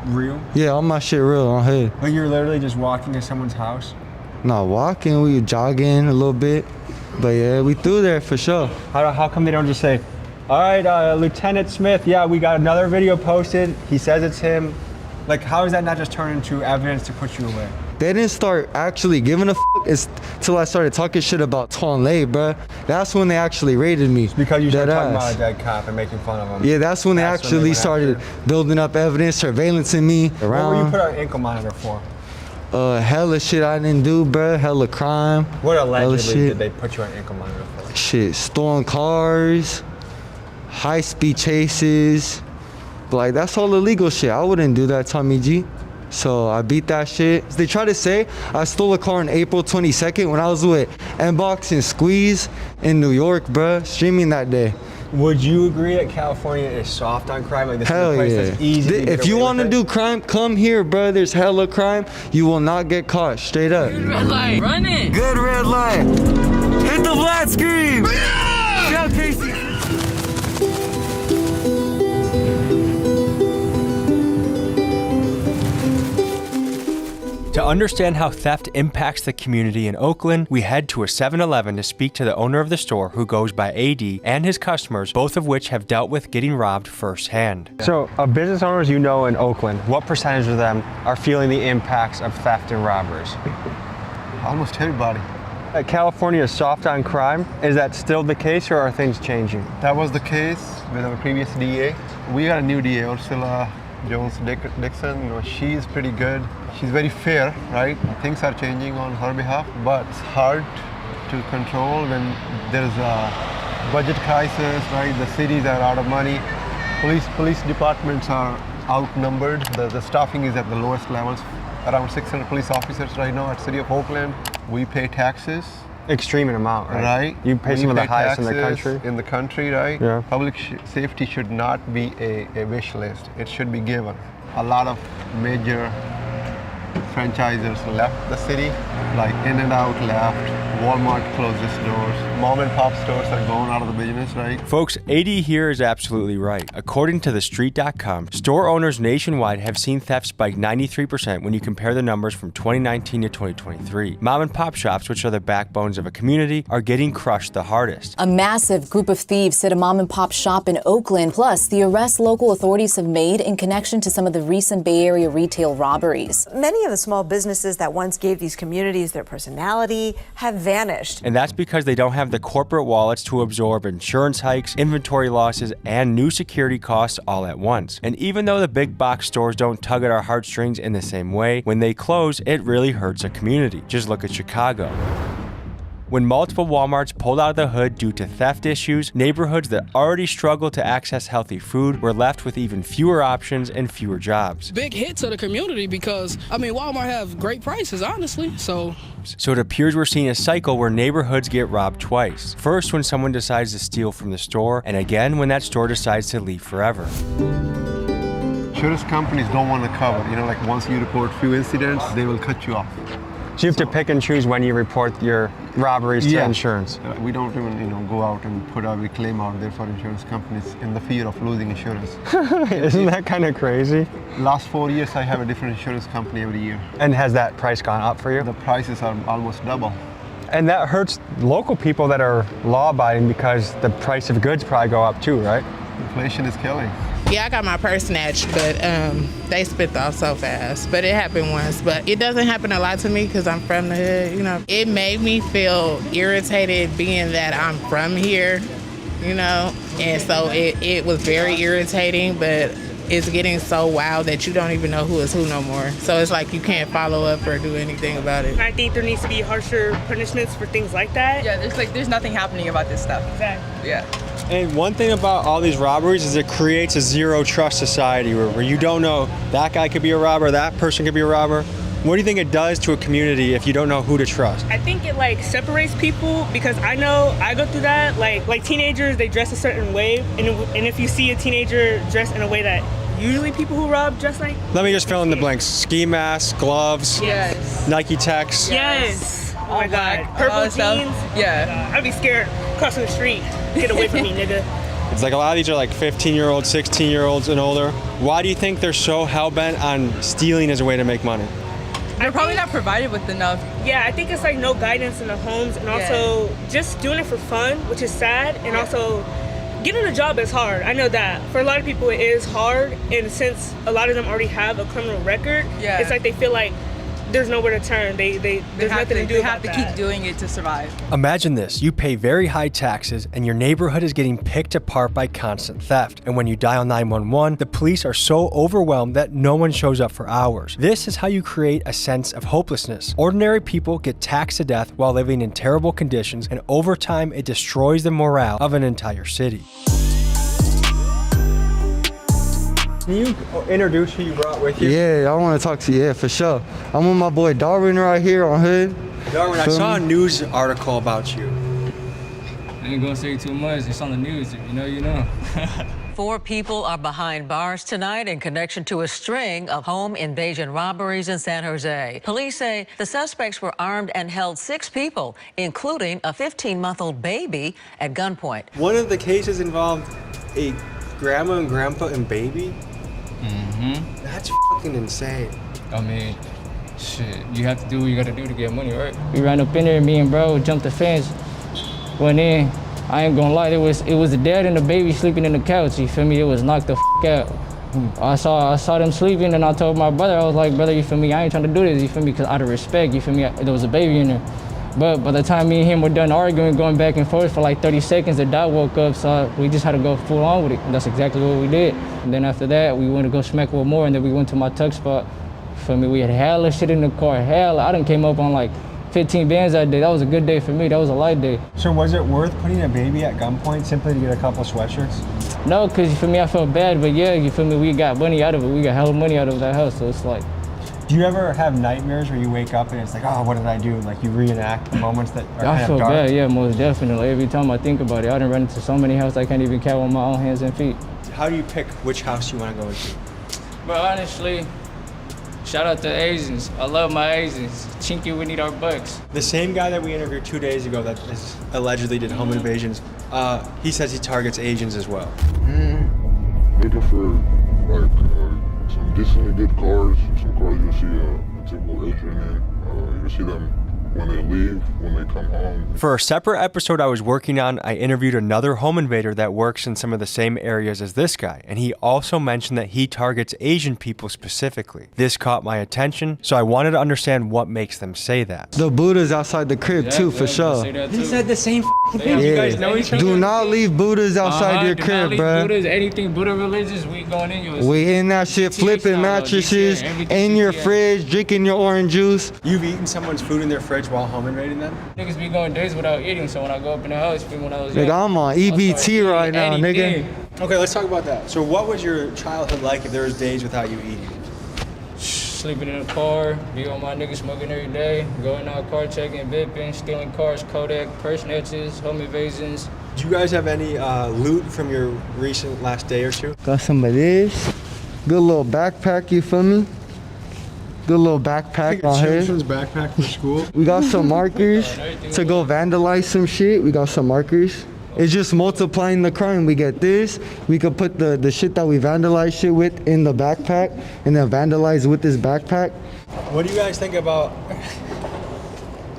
real? Yeah, all my shit real, on hood. Like you're literally just walking to someone's house? Not walking, we jogging a little bit, but yeah, we through there for sure. How come they don't just say, all right, Lieutenant Smith, yeah, we got another video posted, he says it's him. Like, how does that not just turn into evidence to put you away? They didn't start actually giving a till I started talking shit about Tuan Le, bruh. That's when they actually raided me. It's because you started talking about a dead cop and making fun of him. Yeah, that's when they actually started building up evidence, surveillancing me around. What were you put on an ankle monitor for? Hella shit I didn't do, bruh. Hella crime. What allegedly did they put you on an ankle monitor for? Shit, stolen cars, high-speed chases. Like, that's all illegal shit. I wouldn't do that, Tommy G. So I beat that shit. They try to say I stole a car on April 22nd when I was with Inbox and Squeeze in New York, bruh, streaming that day. Would you agree that California is soft on crime? Like, this hell is a place yeah. that's easy to get If you away want to with do crime, come here, bruh. There's hella crime. You will not get caught, straight up. Good red light. Run it. Good red light. Hit the flat screen. Yeah, Casey. To understand how theft impacts the community in Oakland, we head to a 7-Eleven to speak to the owner of the store, who goes by AD, and his customers, both of which have dealt with getting robbed firsthand. So, of business owners you know in Oakland, what percentage of them are feeling the impacts of theft and robberies? Almost everybody. California is soft on crime. Is that still the case, or are things changing? That was the case with our previous DA. We got a new DA, Ursula Jones-Dixon. You know, she's pretty good. She's very fair, right? Things are changing on her behalf, but it's hard to control when there's a budget crisis, right? The cities are out of money. Police departments are outnumbered. The staffing is at the lowest levels. Around 600 police officers right now at City of Oakland. We pay taxes. Extreme amount, right? Right. You pay some of the highest in the country. In the country, right? Yeah. Public safety should not be a wish list. It should be given. A lot of major franchisers left the city, like In-N-Out left, Walmart closed its doors, mom and pop stores are going out of the business, right? Folks, AD here is absolutely right. According to TheStreet.com, store owners nationwide have seen theft spike 93% when you compare the numbers from 2019 to 2023. Mom and pop shops, which are the backbones of a community, are getting crushed the hardest. A massive group of thieves hit a mom and pop shop in Oakland, plus the arrests local authorities have made in connection to some of the recent Bay Area retail robberies. Many of the small businesses that once gave these communities their personality have vanished. And that's because they don't have the corporate wallets to absorb insurance hikes, inventory losses, and new security costs all at once. And even though the big box stores don't tug at our heartstrings in the same way, when they close, it really hurts a community. Just look at Chicago. When multiple Walmarts pulled out of the hood due to theft issues, neighborhoods that already struggle to access healthy food were left with even fewer options and fewer jobs. Big hit to the community because, I mean, Walmart have great prices, honestly, so it appears we're seeing a cycle where neighborhoods get robbed twice. First, when someone decides to steal from the store, and again when that store decides to leave forever. Insurance companies don't want to cover. You know, like once you report few incidents, they will cut you off. So you have to pick and choose when you report your robberies to insurance. We don't even, go out and put every claim out there for insurance companies in the fear of losing insurance. Isn't that kind of crazy? Last 4 years, I have a different insurance company every year. And has that price gone up for you? The prices are almost double. And that hurts local people that are law-abiding because the price of goods probably go up too, right? Inflation is killing. Yeah, I got my purse snatched, but they spit off so fast. But it happened once. But it doesn't happen a lot to me because I'm from the hood, It made me feel irritated being that I'm from here, And so it was very irritating, but it's getting so wild that you don't even know who is who no more. So it's like you can't follow up or do anything about it. I think there needs to be harsher punishments for things like that. Yeah, there's nothing happening about this stuff. Exactly. Yeah. And one thing about all these robberies is it creates a zero trust society where you don't know that guy could be a robber, that person could be a robber. What do you think it does to a community if you don't know who to trust? I think it separates people because I know I go through that. Like teenagers, they dress a certain way, and if you see a teenager dressed in a way that usually people who rob dress like. Let me just fill in the blanks. Ski masks, gloves, yes. Nike Techs. Yes. Oh my God. Purple jeans. Yeah. I'd be scared crossing the street. Get away from me, nigga. It's like a lot of these are 15-year-olds, 16-year-olds and older. Why do you think they're so hell-bent on stealing as a way to make money? They're probably not provided with enough. Yeah, I think it's no guidance in the homes, and also just doing it for fun, which is sad, and also getting a job is hard. I know that. For a lot of people it is hard, and since a lot of them already have a criminal record, it's like they feel like there's nowhere to turn. There's nothing to do. They have to keep doing it to survive. Imagine this. You pay very high taxes and your neighborhood is getting picked apart by constant theft. And when you dial 911, the police are so overwhelmed that no one shows up for hours. This is how you create a sense of hopelessness. Ordinary people get taxed to death while living in terrible conditions, and over time it destroys the morale of an entire city. Can you introduce who you brought with you? Yeah, I want to talk to you. Yeah, for sure. I'm with my boy Darwin right here on Hood. Darwin, I saw a news article about you. I ain't gonna say too much. It's on the news. If you know, you know. 4 people are behind bars tonight in connection to a string of home invasion robberies in San Jose. Police say the suspects were armed and held 6 people, including a 15-month-old baby, at gunpoint. One of the cases involved a grandma and grandpa and baby. Mm-hmm. That's fucking insane. I mean, shit, you have to do what you gotta do to get money, right? We ran up in there, me and bro jumped the fence, went in. I ain't gonna lie, it was the dad and the baby sleeping in the couch, you feel me? It was knocked the out. I saw them sleeping, and I told my brother, I was like, brother, you feel me? I ain't trying to do this, you feel me? Because out of respect, you feel me? There was a baby in there. But by the time me and him were done arguing, going back and forth for like 30 seconds, the dog woke up, so we just had to go full on with it. And that's exactly what we did. And then after that, we went to go smack one more, and then we went to my tuck spot. For me, we had hella shit in the car, hella. I done came up on like 15 bands that day. That was a good day for me. That was a light day. So was it worth putting a baby at gunpoint simply to get a couple sweatshirts? No, because for me, I felt bad, but yeah, you feel me, we got money out of it. We got hella money out of that house, so it's like. Do you ever have nightmares where you wake up and it's like, oh, what did I do? Like you reenact moments that are kind I of feel dark? bad, yeah, most definitely. Every time I think about it, I done run into so many houses I can't even count on my own hands and feet. How do you pick which house you want to go into? But honestly, shout out to Asians. I love my Asians. Chinky, we need our bucks. The same guy that we interviewed 2 days ago that allegedly did home invasions, he says he targets Asians as well. Looking for like some decently good cars, some cars you'll see a typical Asian in. You'll see them when they leave, when they come home. For a separate episode I was working on, I interviewed another home invader that works in some of the same areas as this guy, and he also mentioned that he targets Asian people specifically. This caught my attention, so I wanted to understand what makes them say that. The Buddha's outside the crib too, for sure. He said the same thing. You guys know each other? Do not leave Buddha's outside your crib, bro. Buddha's, anything Buddha religious, we going in yours. We in that shit, flipping mattresses, in your fridge, drinking your orange juice. You've eaten someone's food in their fridge while home invading them? Niggas be going days without eating, so when I go up in the house, when I was young, Nigga, I'm on EBT right now, nigga. Okay, let's talk about that. So what was your childhood like if there was days without you eating? Sleeping in the car, be on my niggas smoking every day, going out car checking, bipping, stealing cars, Kodak, purse snatches, home invasions. Do you guys have any loot from your recent last day or two? Got some of this. Good little backpack, you feel me? Good little backpack on here. Children's backpack for school. We got some markers to go vandalize some shit. We got some markers. It's just multiplying the crime. We get this. We could put the shit that we vandalize shit with in the backpack and then vandalize with this backpack. What do you guys think about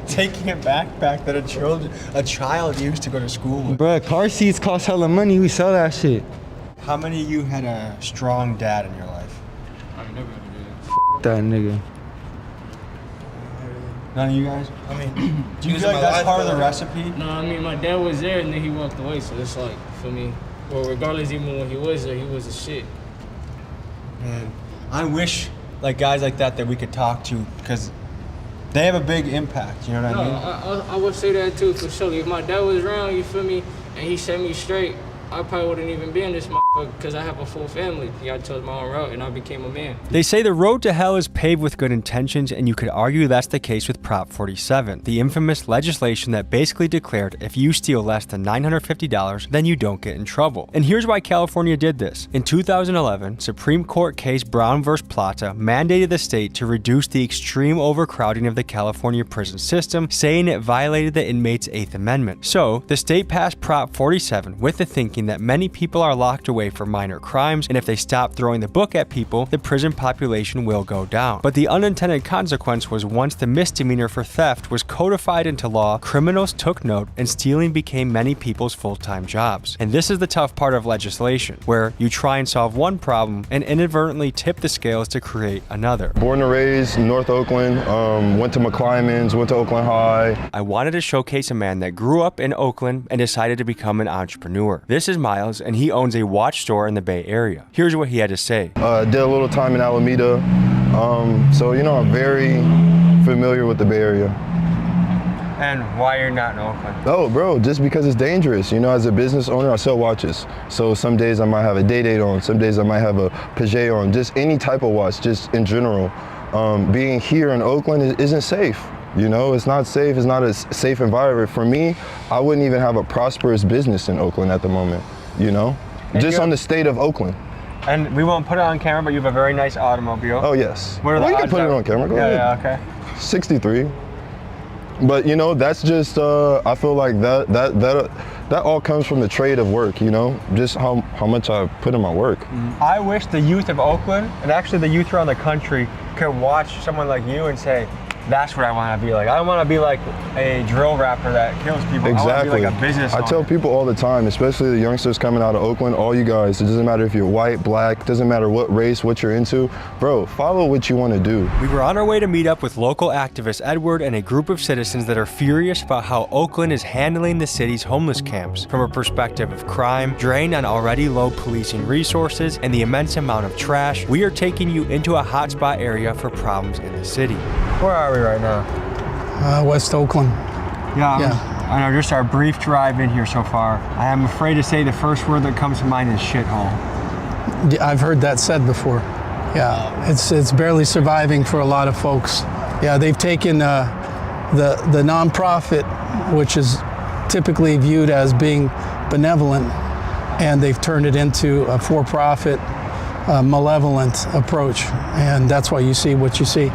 taking a backpack that a child used to go to school with? Bruh, car seats cost hella money. We sell that shit. How many of you had a strong dad in your life? That nigga. None of you guys? I mean, do you feel like that's part of the recipe? No, I mean, my dad was there and then he walked away, so it's like, for me, well, regardless, even when he was there, he was a shit. Man, I wish, like, guys like that we could talk to, because they have a big impact, you know what I mean? I would say that too, for sure. If my dad was around, you feel me, and he set me straight, I probably wouldn't even be in this motherfucker because I have a full family. I chose my own route and I became a man. They say the road to hell is paved with good intentions, and you could argue that's the case with Prop 47, the infamous legislation that basically declared if you steal less than $950, then you don't get in trouble. And here's why California did this. In 2011, Supreme Court case Brown v. Plata mandated the state to reduce the extreme overcrowding of the California prison system, saying it violated the inmates' 8th Amendment. So, the state passed Prop 47 with the thinking that many people are locked away for minor crimes, and if they stop throwing the book at people, the prison population will go down. But the unintended consequence was once the misdemeanor for theft was codified into law, criminals took note, and stealing became many people's full-time jobs. And this is the tough part of legislation, where you try and solve one problem and inadvertently tip the scales to create another. Born and raised in North Oakland, went to McClymonds, went to Oakland High. I wanted to showcase a man that grew up in Oakland and decided to become an entrepreneur. This is Miles, and he owns a watch store in the Bay Area. Here's what he had to say. Did a little time in Alameda, so you know, I'm very familiar with the Bay Area. And why you're not in Oakland? Oh, bro, just because it's dangerous. You know, as a business owner, I sell watches. So some days I might have a Day-Date on, some days I might have a Paget on, just any type of watch, just in general. Being here in Oakland isn't safe. You know, it's not safe, it's not a safe environment. For me, I wouldn't even have a prosperous business in Oakland at the moment, you know? And just on the state of Oakland. And we won't put it on camera, but you have a very nice automobile. Oh, yes. What are the you odds can put it on camera, go ahead. Yeah, okay. 63. But you know, that's just, I feel like that all comes from the trade of work, you know? Just how much I put in my work. I wish the youth of Oakland, and actually the youth around the country, could watch someone like you and say, That's what I want to be like. I don't want to be like a drill rapper that kills people. I want to be like a business owner. I tell people all the time, especially the youngsters coming out of Oakland, all you guys, it doesn't matter if you're white, black, doesn't matter what race, what you're into, bro, follow what you want to do. We were on our way to meet up with local activist Edward and a group of citizens that are furious about how Oakland is handling the city's homeless camps from a perspective of crime, drain on already low policing resources, and the immense amount of trash. We are taking you into a hotspot area for problems in the city. Where are we right now? West Oakland. Yeah. I know, just our brief drive in here so far. I am afraid to say the first word that comes to mind is shithole. I've heard that said before. Yeah, it's barely surviving for a lot of folks. Yeah, they've taken the nonprofit, which is typically viewed as being benevolent, and they've turned it into a for-profit, malevolent approach, and that's why you see what you see.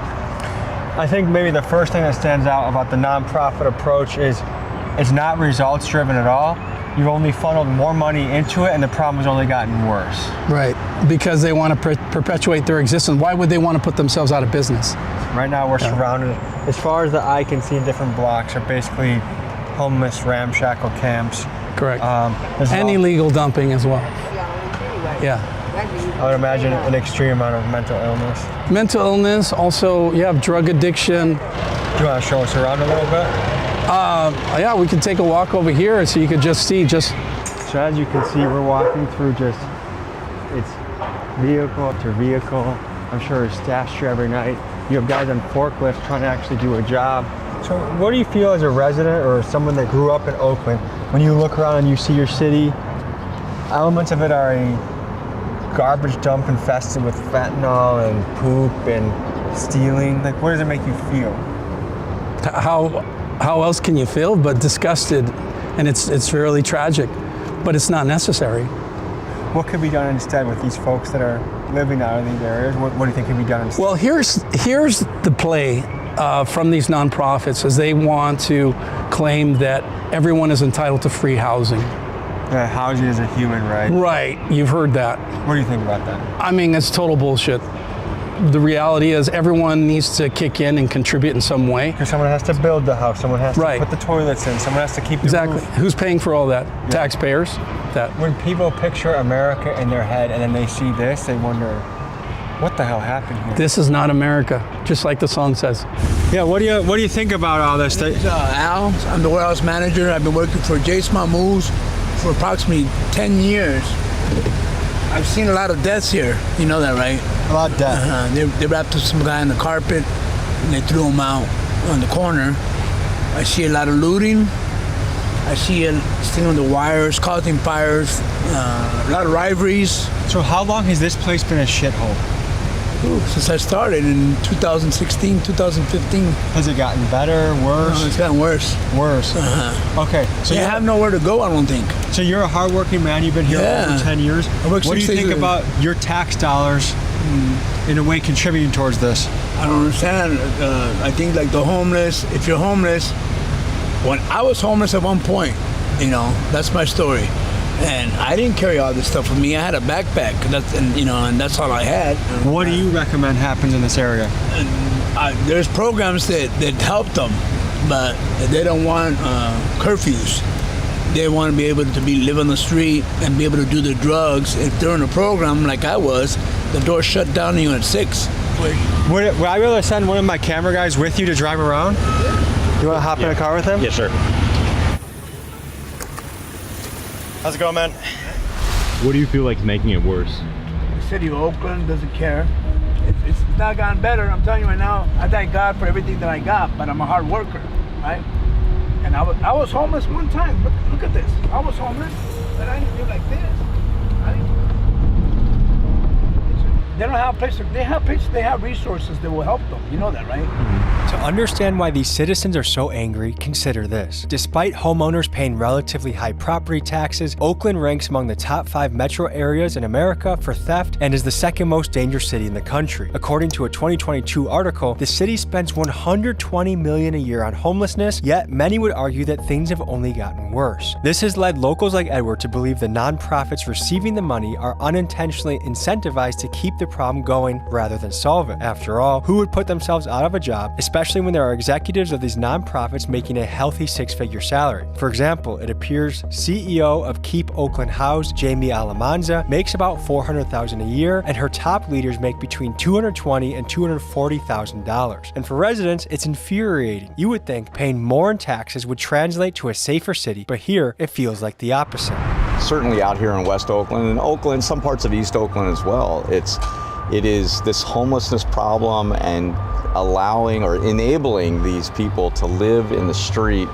I think maybe the first thing that stands out about the nonprofit approach is it's not results driven at all. You've only funneled more money into it and the problem has only gotten worse. Right, because they want to perpetuate their existence. Why would they want to put themselves out of business? Right now we're surrounded, as far as the eye can see, different blocks are basically homeless, ramshackle camps. Correct. And illegal dumping as well. Yeah. I would imagine an extreme amount of mental illness. Mental illness, also you have drug addiction. Do you want to show us around a little bit? Yeah, we can take a walk over here so you could just see So as you can see, we're walking through it's vehicle after vehicle. I'm sure it's stashed here every night. You have guys on forklifts trying to actually do a job. So what do you feel as a resident or someone that grew up in Oakland, when you look around and you see your city, elements of it are a garbage dump infested with fentanyl and poop and stealing? Like, what does it make you feel? How else can you feel but disgusted? And it's really tragic, but it's not necessary. What could be done instead with these folks that are living out of these areas? What do you think could be done instead? Well, here's the play from these nonprofits, is they want to claim that everyone is entitled to free housing. Yeah, housing is a human right. Right, you've heard that. What do you think about that? I mean, it's total bullshit. The reality is everyone needs to kick in and contribute in some way. Because someone has to build the house, someone has to put the toilets in, someone has to keep the roof. Who's paying for all that? Yeah. Taxpayers. When people picture America in their head and then they see this, they wonder, what the hell happened here? This is not America, just like the song says. Yeah, what do you think about all this? Al, I'm the warehouse manager. I've been working for Jace Mahmouz for approximately 10 years. I've seen a lot of deaths here. You know that, right? A lot of deaths. They wrapped up some guy in the carpet and they threw him out on the corner. I see a lot of looting. I see stealing the wires, causing fires, a lot of rivalries. So how long has this place been a shithole? Since I started in 2016, 2015. Has it gotten better, worse? No, it's gotten worse. Worse? Okay. So you have nowhere to go, I don't think. So you're a hardworking man, you've been here over 10 years. What do you think about your tax dollars in a way contributing towards this? I don't understand. I think like the homeless, if you're homeless, when I was homeless at one point, that's my story. And I didn't carry all this stuff with me. I had a backpack, and that's all I had. What do you recommend happens in this area? There's programs that help them, but they don't want curfews. They want to be able to live on the street and be able to do their drugs. If they're in a program like I was, the door shut down on you at 6. Would I be able to send one of my camera guys with you to drive around? You want to hop in a car with him? Yes, sir. How's it going, man? What do you feel like is making it worse? The city of Oakland doesn't care. It's not gotten better. I'm telling you right now, I thank God for everything that I got, but I'm a hard worker, right? And I was homeless one time. Look at this. I was homeless, but I didn't feel like this. They don't have places. They have resources that will help them. You know that, right? To understand why these citizens are so angry, consider this. Despite homeowners paying relatively high property taxes, Oakland ranks among the top 5 metro areas in America for theft and is the second most dangerous city in the country. According to a 2022 article, the city spends $120 million a year on homelessness, yet many would argue that things have only gotten worse. This has led locals like Edward to believe the nonprofits receiving the money are unintentionally incentivized to keep the the problem going rather than solve it. After all, who would put themselves out of a job, especially when there are executives of these nonprofits making a healthy six-figure salary? For example, it appears CEO of Keep Oakland Housed, Jamie Alamanza, makes about $400,000 a year, and her top leaders make between $220,000 and $240,000. And for residents, it's infuriating. You would think paying more in taxes would translate to a safer city, but here it feels like the opposite. Certainly out here in West Oakland and Oakland, some parts of East Oakland as well, it is this homelessness problem and allowing or enabling these people to live in the street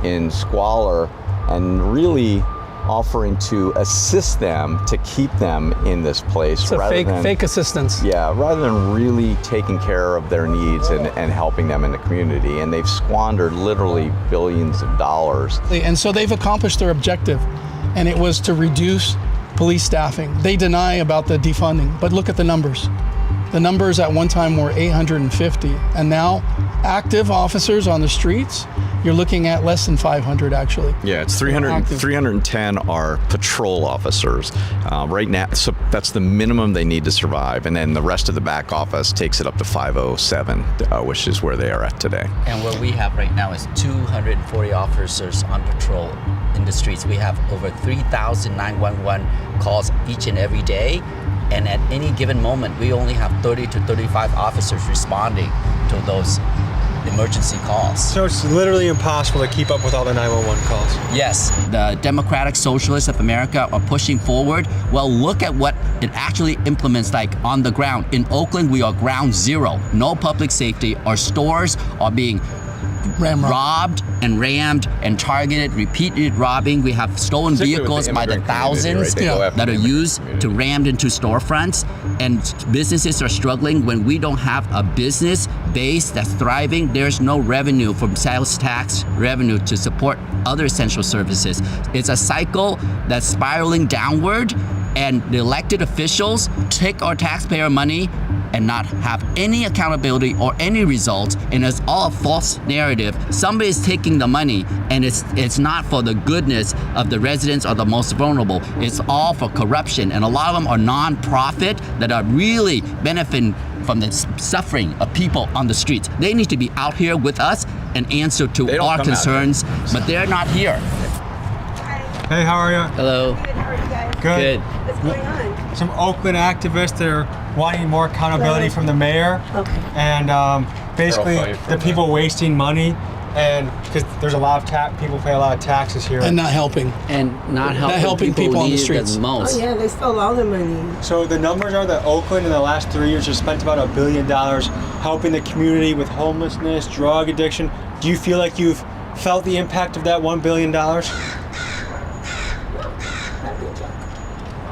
in squalor and really offering to assist them to keep them in this place. It's a fake assistance. Yeah, rather than really taking care of their needs and helping them in the community. And they've squandered literally billions of dollars. And so they've accomplished their objective, and it was to reduce police staffing. They deny about the defunding, but look at the numbers. The numbers at one time were 850, and now active officers on the streets, you're looking at less than 500 actually. Yeah, it's 310 are patrol officers right now. So that's the minimum they need to survive, and then the rest of the back office takes it up to 507, which is where they are at today. And what we have right now is 240 officers on patrol in the streets. We have over 3,000 911 calls each and every day. And at any given moment, we only have 30 to 35 officers responding to those emergency calls. So it's literally impossible to keep up with all the 911 calls. Yes, the Democratic Socialists of America are pushing forward. Well, look at what it actually implements like on the ground. In Oakland, we are ground zero. No public safety. Our stores are being robbed and rammed and targeted, repeated robbing. We have stolen vehicles by the thousands that are used to rammed into storefronts, and businesses are struggling. When we don't have a business base that's thriving, there's no revenue from sales tax revenue to support other essential services. It's a cycle that's spiraling downward, and the elected officials take our taxpayer money and not have any accountability or any results, and it's all a false narrative. Somebody's taking the money, and it's not for the goodness of the residents or the most vulnerable. It's all for corruption, and a lot of them are non-profit that are really benefiting from the suffering of people on the streets. They need to be out here with us and answer to our concerns, but they're not here. Hey, how are you? Hello. Good, how are you guys? Good. What's going on? Some Oakland activists that are wanting more accountability from the mayor. Okay. And basically the people wasting money, and because there's a lot of people pay a lot of taxes here. And not helping. And not helping people on the streets. Oh yeah, they stole all the money. So the numbers are that Oakland in the last 3 years has spent about $1 billion helping the community with homelessness, drug addiction. Do you feel like you've felt the impact of that $1 billion?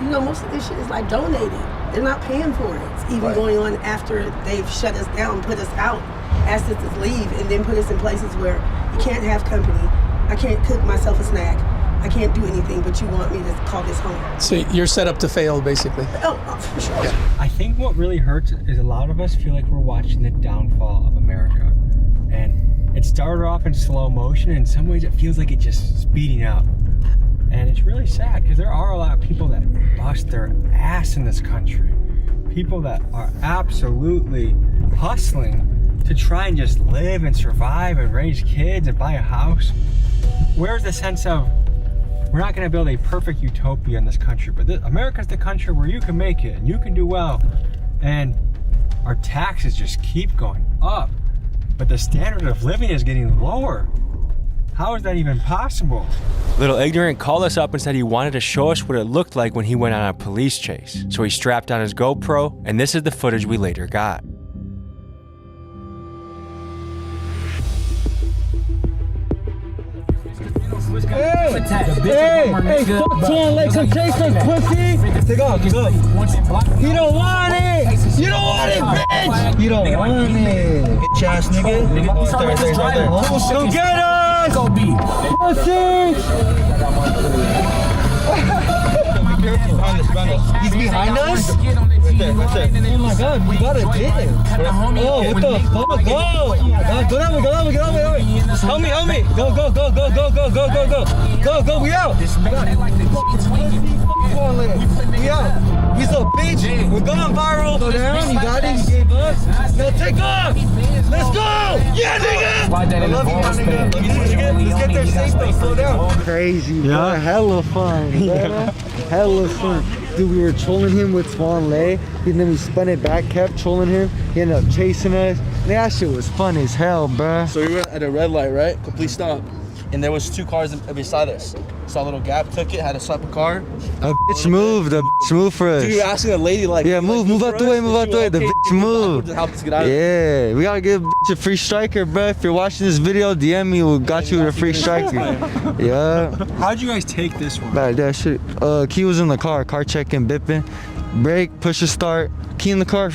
You know, most of this shit is like donated. They're not paying for it. It's even going on after they've shut us down, put us out, asked us to leave, and then put us in places where you can't have company. I can't cook myself a snack. I can't do anything, but you want me to call this home. So you're set up to fail, basically. Oh, for sure. Yeah. I think what really hurts is a lot of us feel like we're watching the downfall of America. And it started off in slow motion, and in some ways it feels like it's just speeding up. And it's really sad because there are a lot of people that bust their ass in this country. People that are absolutely hustling to try and just live and survive and raise kids and buy a house. Where's the sense of, we're not going to build a perfect utopia in this country, but America's the country where you can make it and you can do well. And our taxes just keep going up, but the standard of living is getting lower. How is that even possible? Little Ignorant called us up and said he wanted to show us what it looked like when he went on a police chase. So he strapped on his GoPro, and this is the footage we later got. Hey, fuck 10, let him chase us, pussy. Take off. You don't want it. You don't want it, bitch. You don't want it. Bitch ass nigga. Go get us. Pussy. He's behind us? Right there. Oh my god, we gotta get him. Oh, what the fuck? Oh my god, get over. Help me. Go, we out. We He's a bitch. We're going viral. Slow down. You got it. You gave up. Now take off. Let's go. Yeah, nigga. I love you, my nigga. Let's get there safe though. Slow down. Crazy, bro. Yeah. Hella fun. Yeah. Hella fun. Dude, we were trolling him with Swan Lay, and then we spun it back, kept trolling him. He ended up chasing us. That shit was fun as hell, bruh. So we were at a red light, right? Complete stop. And there was 2 cars beside us. Saw a little gap, took it, had to stop a car. A bitch moved, for us. Dude, you were asking a lady like, yeah, move out the way, move out the way. The bitch moved. To help us get out. Yeah, we gotta give a bitch a free striker, bruh. If you're watching this video, DM me, we'll got you with a free striker. Yeah. How'd you guys take this one? That shit. Key was in the car checking, bipping. Brake, push to start, key in the car.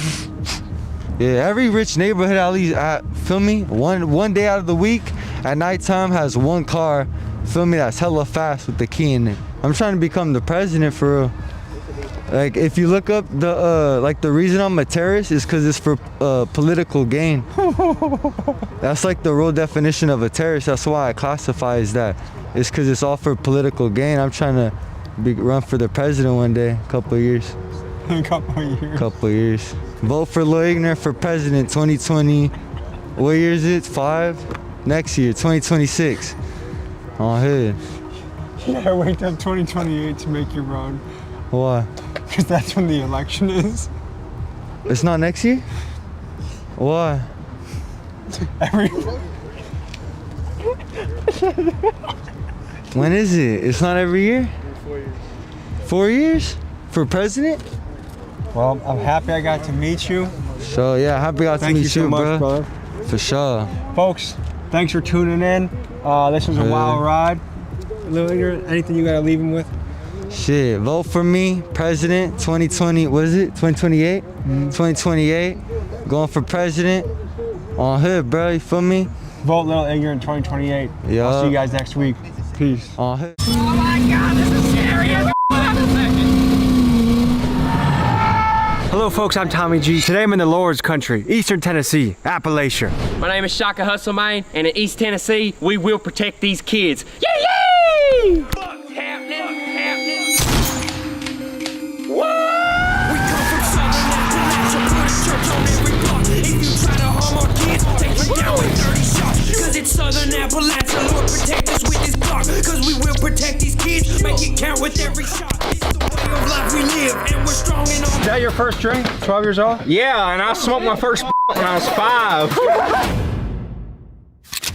Yeah, every rich neighborhood at least, feel me? One day out of the week at nighttime has one car, feel me, that's hella fast with the key in it. I'm trying to become the president for real. Like if you look up the like the reason I'm a terrorist is because it's for political gain. That's like the real definition of a terrorist. That's why I classify as that. It's because it's all for political gain. I'm trying to run for the president one day, couple of years. Couple years. Vote for Lil Ignorant for president 2020. What year is it? 5? Next year, 2026. On hood. You gotta wait till 2028 to make your run. Why? Because that's when the election is. It's not next year? Why? When is it? It's not every year? 4 years. 4 years? For president? Well, I'm happy I got to meet you. So yeah, happy I got to meet you, so much, brother. For sure. Folks, thanks for tuning in. This was a wild ride. Lil Ignorant, anything you gotta leave him with? Shit, vote for me, president, 2020, what is it, 2028? 2028, going for president, on hood, bro, you feel me? Vote Lil Ignorant 2028. Yeah. I'll see you guys next week. Peace. On hood. Oh my God, this is serious. Hello folks, I'm Tommy G. Today I'm in the Lord's country, Eastern Tennessee, Appalachia. My name is Shaka Hustle, man, and in East Tennessee, we will protect these kids. Yay! Yay! What's happening? What? We come from Southern Appalachia, put a church on every block. If you try to harm our kids, we'll take you down with 30 shots. Cause it's Southern Appalachia, Lord protect us with this block. Cause we will protect these kids, make it count with every shot. It's the way of life we live, and we're strong in all. Is that your first drink? 12 years old? Yeah, and I smoked my first when I was 5.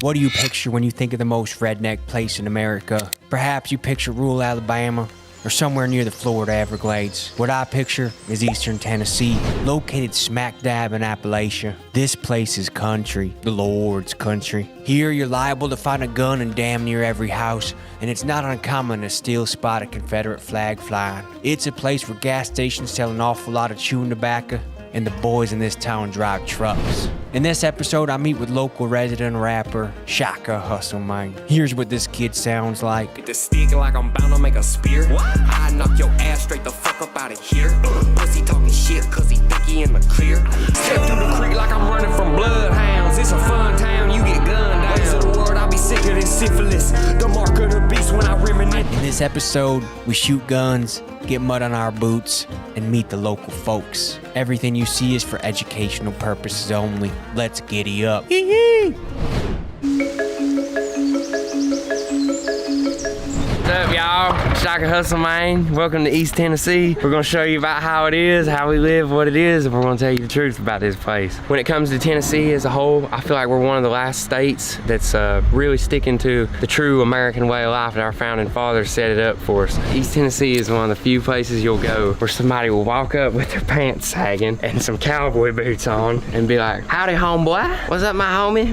What do you picture when you think of the most redneck place in America? Perhaps you picture rural Alabama or somewhere near the Florida Everglades. What I picture is Eastern Tennessee, located smack dab in Appalachia. This place is country, the Lord's country. Here you're liable to find a gun in damn near every house, and it's not uncommon to still spot a Confederate flag flying. It's a place where gas stations sell an awful lot of chewing tobacco, and the boys in this town drive trucks. In this episode, I meet with local resident rapper, Shaka Hustle, man. Here's what this kid sounds like. Get the stick like I'm bound to make a spear. What? I knock your ass straight the fuck up out of here. Pussy talking shit cause he think he in the clear. Step through the creek like I'm running from bloodhounds. It's a fun town, you get gunned down. Ways of the world, I be sicker than syphilis. The mark of the beast when I reminisce. In this episode, we shoot guns, get mud on our boots, and meet the local folks. Everything you see is for educational purposes only. Let's giddy up. What's up, y'all? Shaka Hustle, man. Welcome to East Tennessee. We're gonna show you about how it is, how we live, what it is, and we're gonna tell you the truth about this place. When it comes to Tennessee as a whole, I feel like we're one of the last states that's really sticking to the true American way of life that our founding fathers set it up for us. East Tennessee is one of the few places you'll go where somebody will walk up with their pants sagging and some cowboy boots on and be like, howdy, homeboy. What's up, my homie?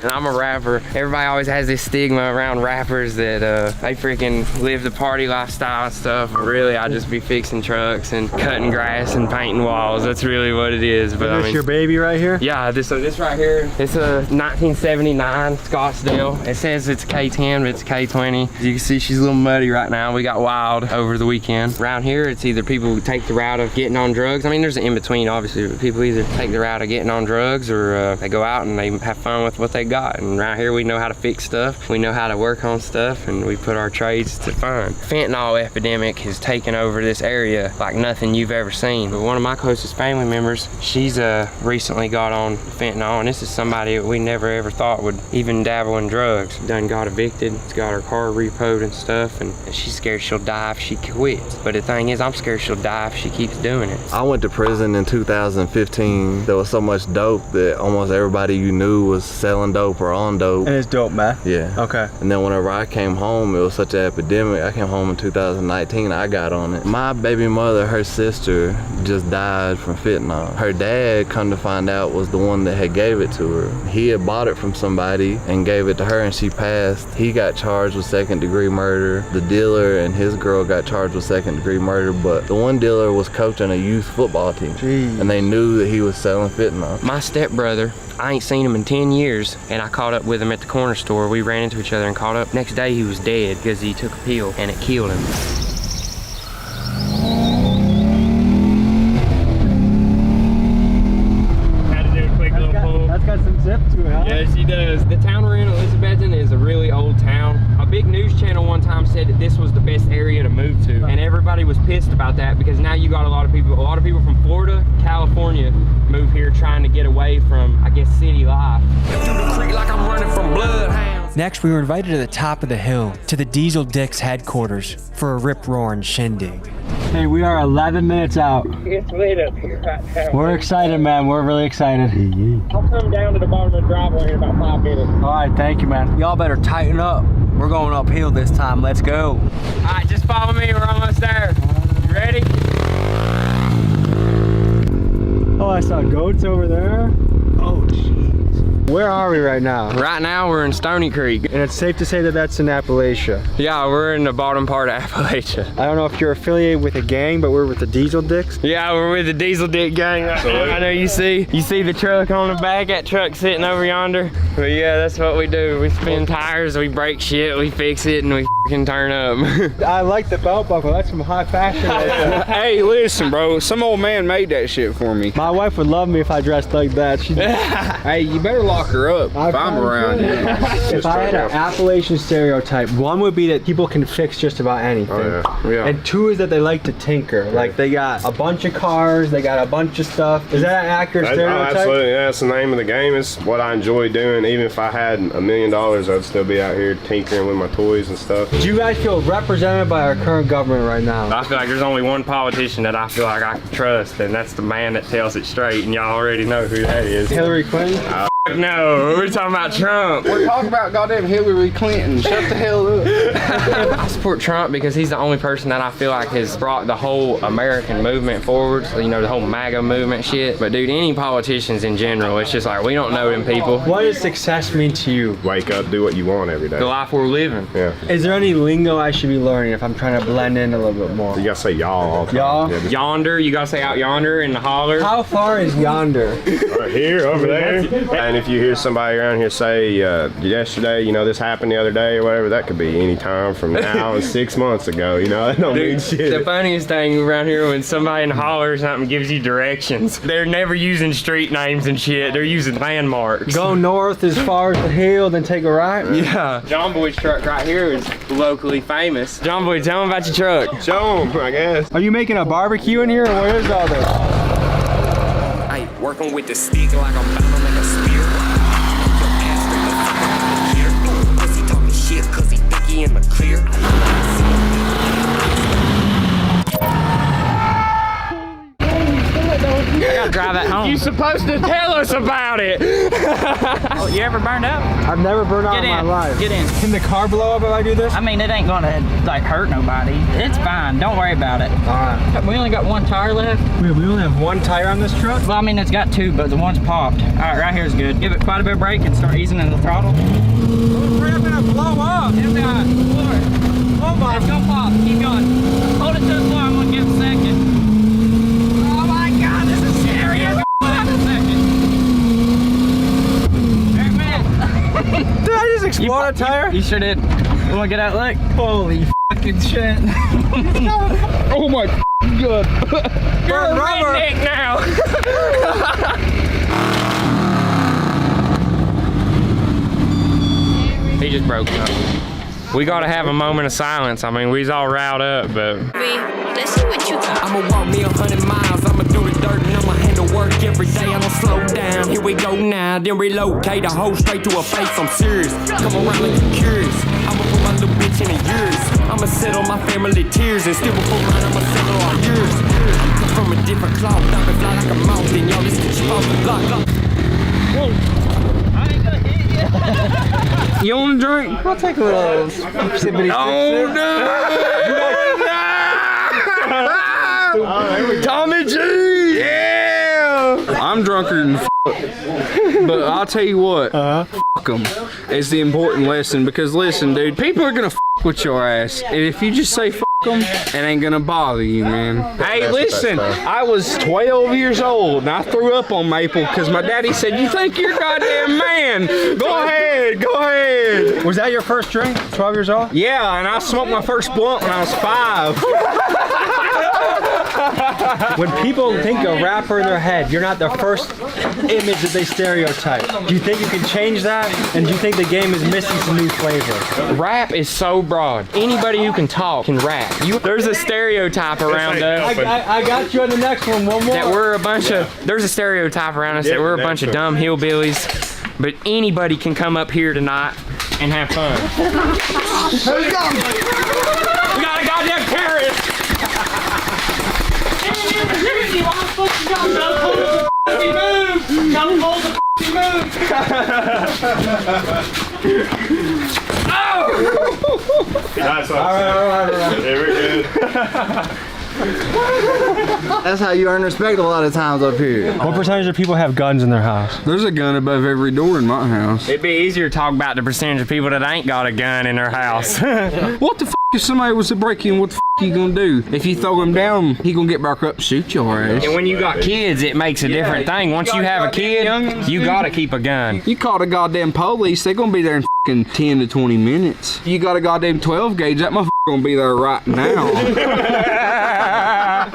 And I'm a rapper. Everybody always has this stigma around rappers that they freaking live the party lifestyle and stuff. But really, I just be fixing trucks and cutting grass and painting walls. That's really what it is. But Is this your baby right here? Yeah, this right here, it's a 1979 Scottsdale. It says it's K10, but it's K20. As you can see, she's a little muddy right now. We got wild over the weekend. Around here, it's either people who take the route of getting on drugs. I mean, there's an in-between, obviously, but people either take the route of getting on drugs or they go out and they have fun with what they got. And right here, we know how to fix stuff. We know how to work on stuff, and we put our trades to fun. Fentanyl epidemic has taken over this area like nothing you've ever seen. But one of my closest family members, she's recently got on fentanyl, and this is somebody that we never ever thought would even dabble in drugs. Done got evicted, it's got her car repoed and stuff, and she's scared she'll die if she quits. But the thing is, I'm scared she'll die if she keeps doing it. I went to prison in 2015. There was so much dope that almost everybody you knew was selling dope or on dope. And it's dope meth? Yeah. Okay. And then whenever I came home, it was such an epidemic. I came home in 2019, I got on it. My baby mother, her sister, just died from fentanyl. Her dad, come to find out, was the one that had gave it to her. He had bought it from somebody and gave it to her, and she passed. He got charged with second-degree murder. The dealer and his girl got charged with second-degree murder, but the one dealer was coaching a youth football team. Jeez. And they knew that he was selling fentanyl. My stepbrother, I ain't seen him in 10 years, and I caught up with him at the corner store. We ran into each other and caught up. Next day he was dead because he took a pill and it killed him. Had to do a quick little pull. That's got some zip to it, huh? Yes, he does. The town we're in, Elizabethton, is a really old town. A big news channel one time said that this was the best area to move to, and everybody was pissed about that because now you got a lot of people from Florida, California move here trying to get away from, I guess, city life. Like I'm running from bloodhounds. Next, we were invited to the top of the hill, to the Diesel Dicks headquarters, for a rip-roaring shindig. Hey, we are 11 minutes out. It's lit up here right now. We're excited, man. We're really excited. I'll come down to the bottom of the driveway in about 5 minutes. All right, thank you, man. Y'all better tighten up. We're going uphill this time. Let's go. All right, just follow me. We're almost there. You ready? Oh, I saw goats over there. Oh, jeez. Where are we right now? Right now, we're in Stony Creek. And it's safe to say that that's in Appalachia. Yeah, we're in the bottom part of Appalachia. I don't know if you're affiliated with a gang, but we're with the Diesel Dicks. Yeah, we're with the Diesel Dick gang right now. I know you see the truck on the back, that truck sitting over yonder. But yeah, that's what we do. We spin tires, we break shit, we fix it, and we f***ing turn up. I like the belt buckle. That's some high fashion right there. Hey, listen, bro. Some old man made that shit for me. My wife would love me if I dressed like that. Hey, you better lock her up if I'm around here. If I had an Appalachian stereotype, one would be that people can fix just about anything. Oh, yeah. And two is that they like to tinker. Like they got a bunch of cars, they got a bunch of stuff. Is that an accurate stereotype? Absolutely, yeah, that's the name of the game. It's what I enjoy doing. Even if I had $1 million, I'd still be out here tinkering with my toys and stuff. Do you guys feel represented by our current government right now? I feel like there's only one politician that I feel like I can trust, and that's the man that tells it straight, and y'all already know who that is. Hillary Clinton? No, we're talking about Trump. We're talking about goddamn Hillary Clinton. Shut the hell up. I support Trump because he's the only person that I feel like has brought the whole American movement forward. So, you know, the whole MAGA movement shit. But dude, any politicians in general, it's just like, we don't know them people. What does success mean to you? Wake up, do what you want every day. The life we're living. Yeah. Is there any lingo I should be learning if I'm trying to blend in a little bit more? You gotta say y'all all the time. Y'all? Yeah, Yonder, you gotta say out yonder in the holler. How far is yonder? Right here, over there. And if you hear somebody around here say yesterday, you know, this happened the other day or whatever, that could be any time from now and 6 months ago, you know, that don't mean shit. The funniest thing around here when somebody in the holler or something gives you directions, they're never using street names and shit, they're using landmarks. Go north as far as the hill, then take a right? Yeah. John Boy's truck right here is locally famous. John Boy, tell him about your truck. Show him, I guess. Are you making a barbecue in here, or what is all this? I working with the stick like I'm bound to make a spear. Your ass straight the fuck up here. Pussy talking shit cause he think he in the clear. You gotta drive that home. You're supposed to tell us about it. Oh, you ever burned up? I've never burned out in my life. Get in. Can the car blow up if I do this? I mean, it ain't gonna like hurt nobody. It's fine. Don't worry about it. Alright. We only got one tire left. Wait, we only have one tire on this truck? Well, I mean, it's got two, but the one's popped. Alright, right here is good. Give it quite a bit of brake and start easing in the throttle. We're gonna blow up. Oh my. It's gonna pop. Keep going. Hold it to the floor. I'm gonna give it a second. Oh my God, this is serious. Did I just explode a tire? You sure did. You wanna get out, look? Holy fucking shit. Oh my God. You're a redneck now. He just broke up. We gotta have a moment of silence. I mean, we's all riled up, but. Let's see what you got. I'ma walk me 100 miles, I'ma do the dirt and I'ma handle work every day. I'ma slow down, here we go now, then relocate a hoe straight to her face. I'm serious, come around like you're curious. I'ma put my little bitch in the years. I'ma settle my family tears and still before mine, I'ma settle all yours. I'm cut from a different cloth, I can fly like a moth, and y'all just get you off the block. Whoa. I ain't gonna hit you. You wanna drink? I'll take a little sippity. Oh no! Tommy G! Yeah! I'm drunker than but I'll tell you what, fuck them is the important lesson, because listen, dude, people are gonna with your ass, and if you just say fuck them, it ain't gonna bother you, man. Hey, listen, I was 12 years old and I threw up on Maple because my daddy said, "You think you're a goddamn man? Go ahead, go ahead." Was that your first drink? 12 years old? Yeah, and I smoked my first blunt when I was 5. When people think a rapper in their head, you're not the first image that they stereotype. Do you think you can change that? And do you think the game is missing some new flavor? Rap is so broad. Anybody who can talk can rap. There's a stereotype around us. I got you on the next one. One more. That we're a bunch of. There's a stereotype around us that we're a bunch of dumb hillbillies. But anybody can come up here tonight and have fun. Here we go. We got a goddamn carrot. That's all right. Very good. That's how you earn respect a lot of times up here. What percentage of people have guns in their house? There's a gun above every door in my house. It'd be easier to talk about the percentage of people that ain't got a gun in their house. What the f if somebody was to break in? What the f you gonna do? If you throw him down, he gonna get back up and shoot your ass. And when you got kids, it makes a different thing. Once you have a kid, you gotta keep a gun. You call the goddamn police, they gonna be there in f***ing 10 to 20 minutes. You got a goddamn 12 gauge, that motherfucker gonna be there right now.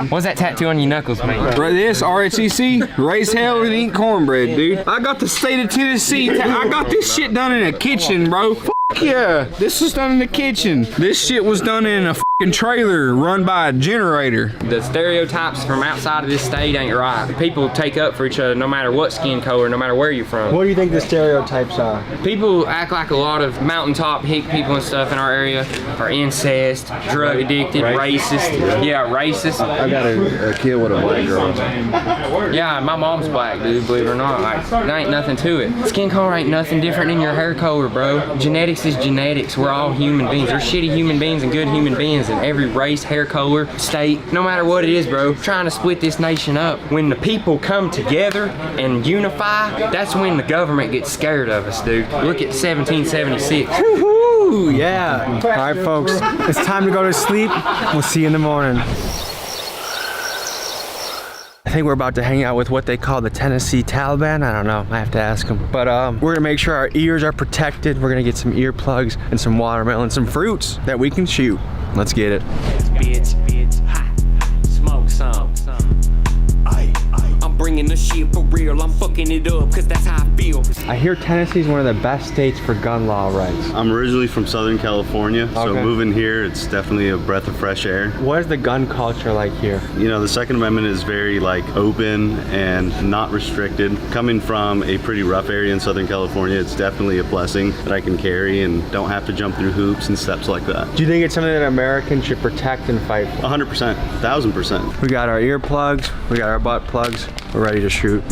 What's that tattoo on your knuckles, man? Right, this RHEC, raise hell and eat cornbread, dude. I got the state of Tennessee. I got this shit done in a kitchen, bro. Fuck yeah, this was done in the kitchen. This shit was done in a fucking trailer run by a generator. The stereotypes from outside of this state ain't right. People take up for each other no matter what skin color, no matter where you're from. What do you think the stereotypes are? People act like a lot of mountaintop hick people and stuff in our area are incest, drug addicted, racist. Yeah, racist. I got a kid with a black girl. Yeah, my mom's black, dude, believe it or not. Like, there ain't nothing to it. Skin color ain't nothing different than your hair color, bro. Genetics is genetics. We're all human beings. There's shitty human beings and good human beings in every race, hair color, state, no matter what it is, bro. Trying to split this nation up. When the people come together and unify, that's when the government gets scared of us, dude. Look at 1776. Woohoo! Yeah. All right, folks. It's time to go to sleep. We'll see you in the morning. I think we're about to hang out with what they call the Tennessee Taliban. I don't know, I have to ask them. But we're gonna make sure our ears are protected. We're gonna get some earplugs and some watermelon, some fruits that we can shoot. Let's get it. Bitch, hot. Smoke some. I'm bringing the shit for real. I'm fucking it up, cause that's how I feel. I hear Tennessee is one of the best states for gun law rights. I'm originally from Southern California, so Okay. moving here, it's definitely a breath of fresh air. What is the gun culture like here? You know, the Second Amendment is very open and not restricted. Coming from a pretty rough area in Southern California, it's definitely a blessing that I can carry and don't have to jump through hoops and steps like that. Do you think it's something that Americans should protect and fight for? 100%, 1000%. We got our earplugs, we got our butt plugs, we're ready to shoot.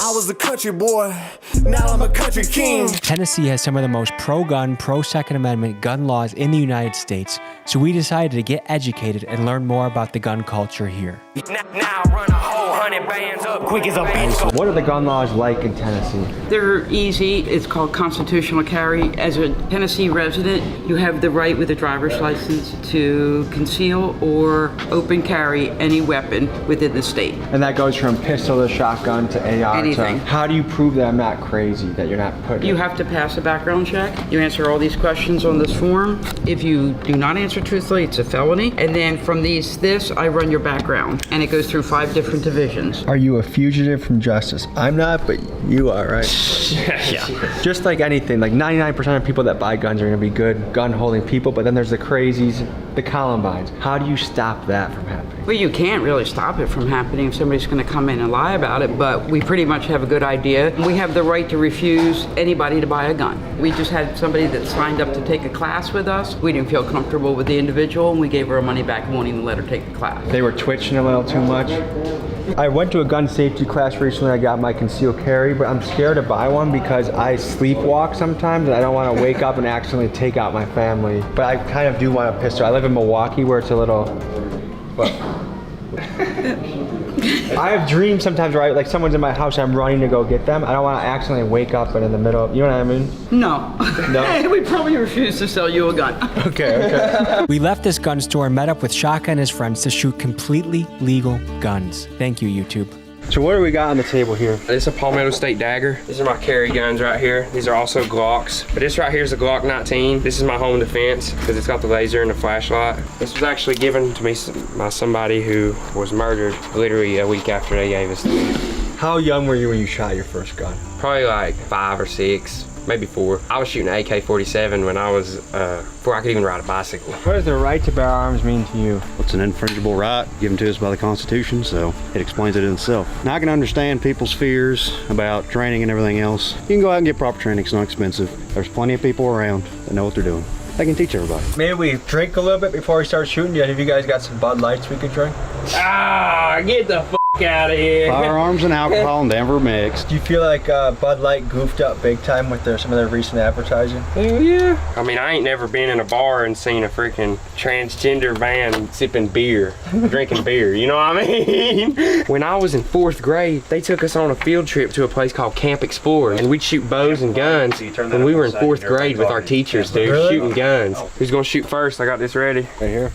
I was a country boy, now I'm a country king. Tennessee has some of the most pro-gun, pro-Second Amendment gun laws in the United States, so we decided to get educated and learn more about the gun culture here. Now run a whole 100 bands up quick as a bitch. What are the gun laws like in Tennessee? They're easy. It's called constitutional carry. As a Tennessee resident, you have the right with a driver's license to conceal or open carry any weapon within the state. And that goes from pistol to shotgun to AR Anything. to... How do you prove that I'm not crazy, that you're not putting... You have to pass a background check. You answer all these questions on this form. If you do not answer truthfully, it's a felony. And then from this, I run your background. And it goes through 5 different divisions. Are you a fugitive from justice. I'm not, but you are, right? Yeah. Just like anything, like 99% of people that buy guns are gonna be good gun-holding people, but then there's the crazies, the Columbines. How do you stop that from happening? Well, you can't really stop it from happening if somebody's going to come in and lie about it, but we pretty much have a good idea. We have the right to refuse anybody to buy a gun. We just had somebody that signed up to take a class with us. We didn't feel comfortable with the individual, and we gave her her money back and won't even let her take the class. They were twitching a little too much. I went to a gun safety class recently. I got my concealed carry, but I'm scared to buy one because I sleepwalk sometimes and I don't want to wake up and accidentally take out my family. But I kind of do want a pistol. I live in Milwaukee where it's a little, but I have dreams sometimes where like someone's in my house and I'm running to go get them. I don't want to accidentally wake up and in the middle, you know what I mean? No. No? We probably refuse to sell you a gun. Okay. We left this gun store and met up with Shaka and his friends to shoot completely legal guns. Thank you, YouTube. So what do we got on the table here? This is a Palmetto State dagger. These are my carry guns right here. These are also Glocks. But this right here is a Glock 19. This is my home defense because it's got the laser and the flashlight. This was actually given to me by somebody who was murdered literally a week after they gave us to me. How young were you when you shot your first gun? Probably like 5 or 6. Maybe 4. I was shooting an AK-47 when I was, before I could even ride a bicycle. What does the right to bear arms mean to you? It's an infringible right given to us by the Constitution, so it explains it in itself. Now I can understand people's fears about training and everything else. You can go out and get proper training, it's not expensive. There's plenty of people around that know what they're doing. They can teach everybody. Maybe we drink a little bit before we start shooting. Have you guys got some Bud Lights we could drink? Ah, get the f out of here. Firearms and alcohol never mixed. Do you feel like Bud Light goofed up big time with some of their recent advertising? Hell yeah. I mean, I ain't never been in a bar and seen a freaking transgender man sipping beer, drinking beer, you know what I mean? When I was in 4th grade, they took us on a field trip to a place called Camp Explorer, and we'd shoot bows and guns when we were in 4th grade with our teachers, dude, shooting guns. Who's gonna shoot first? I got this ready. Right here.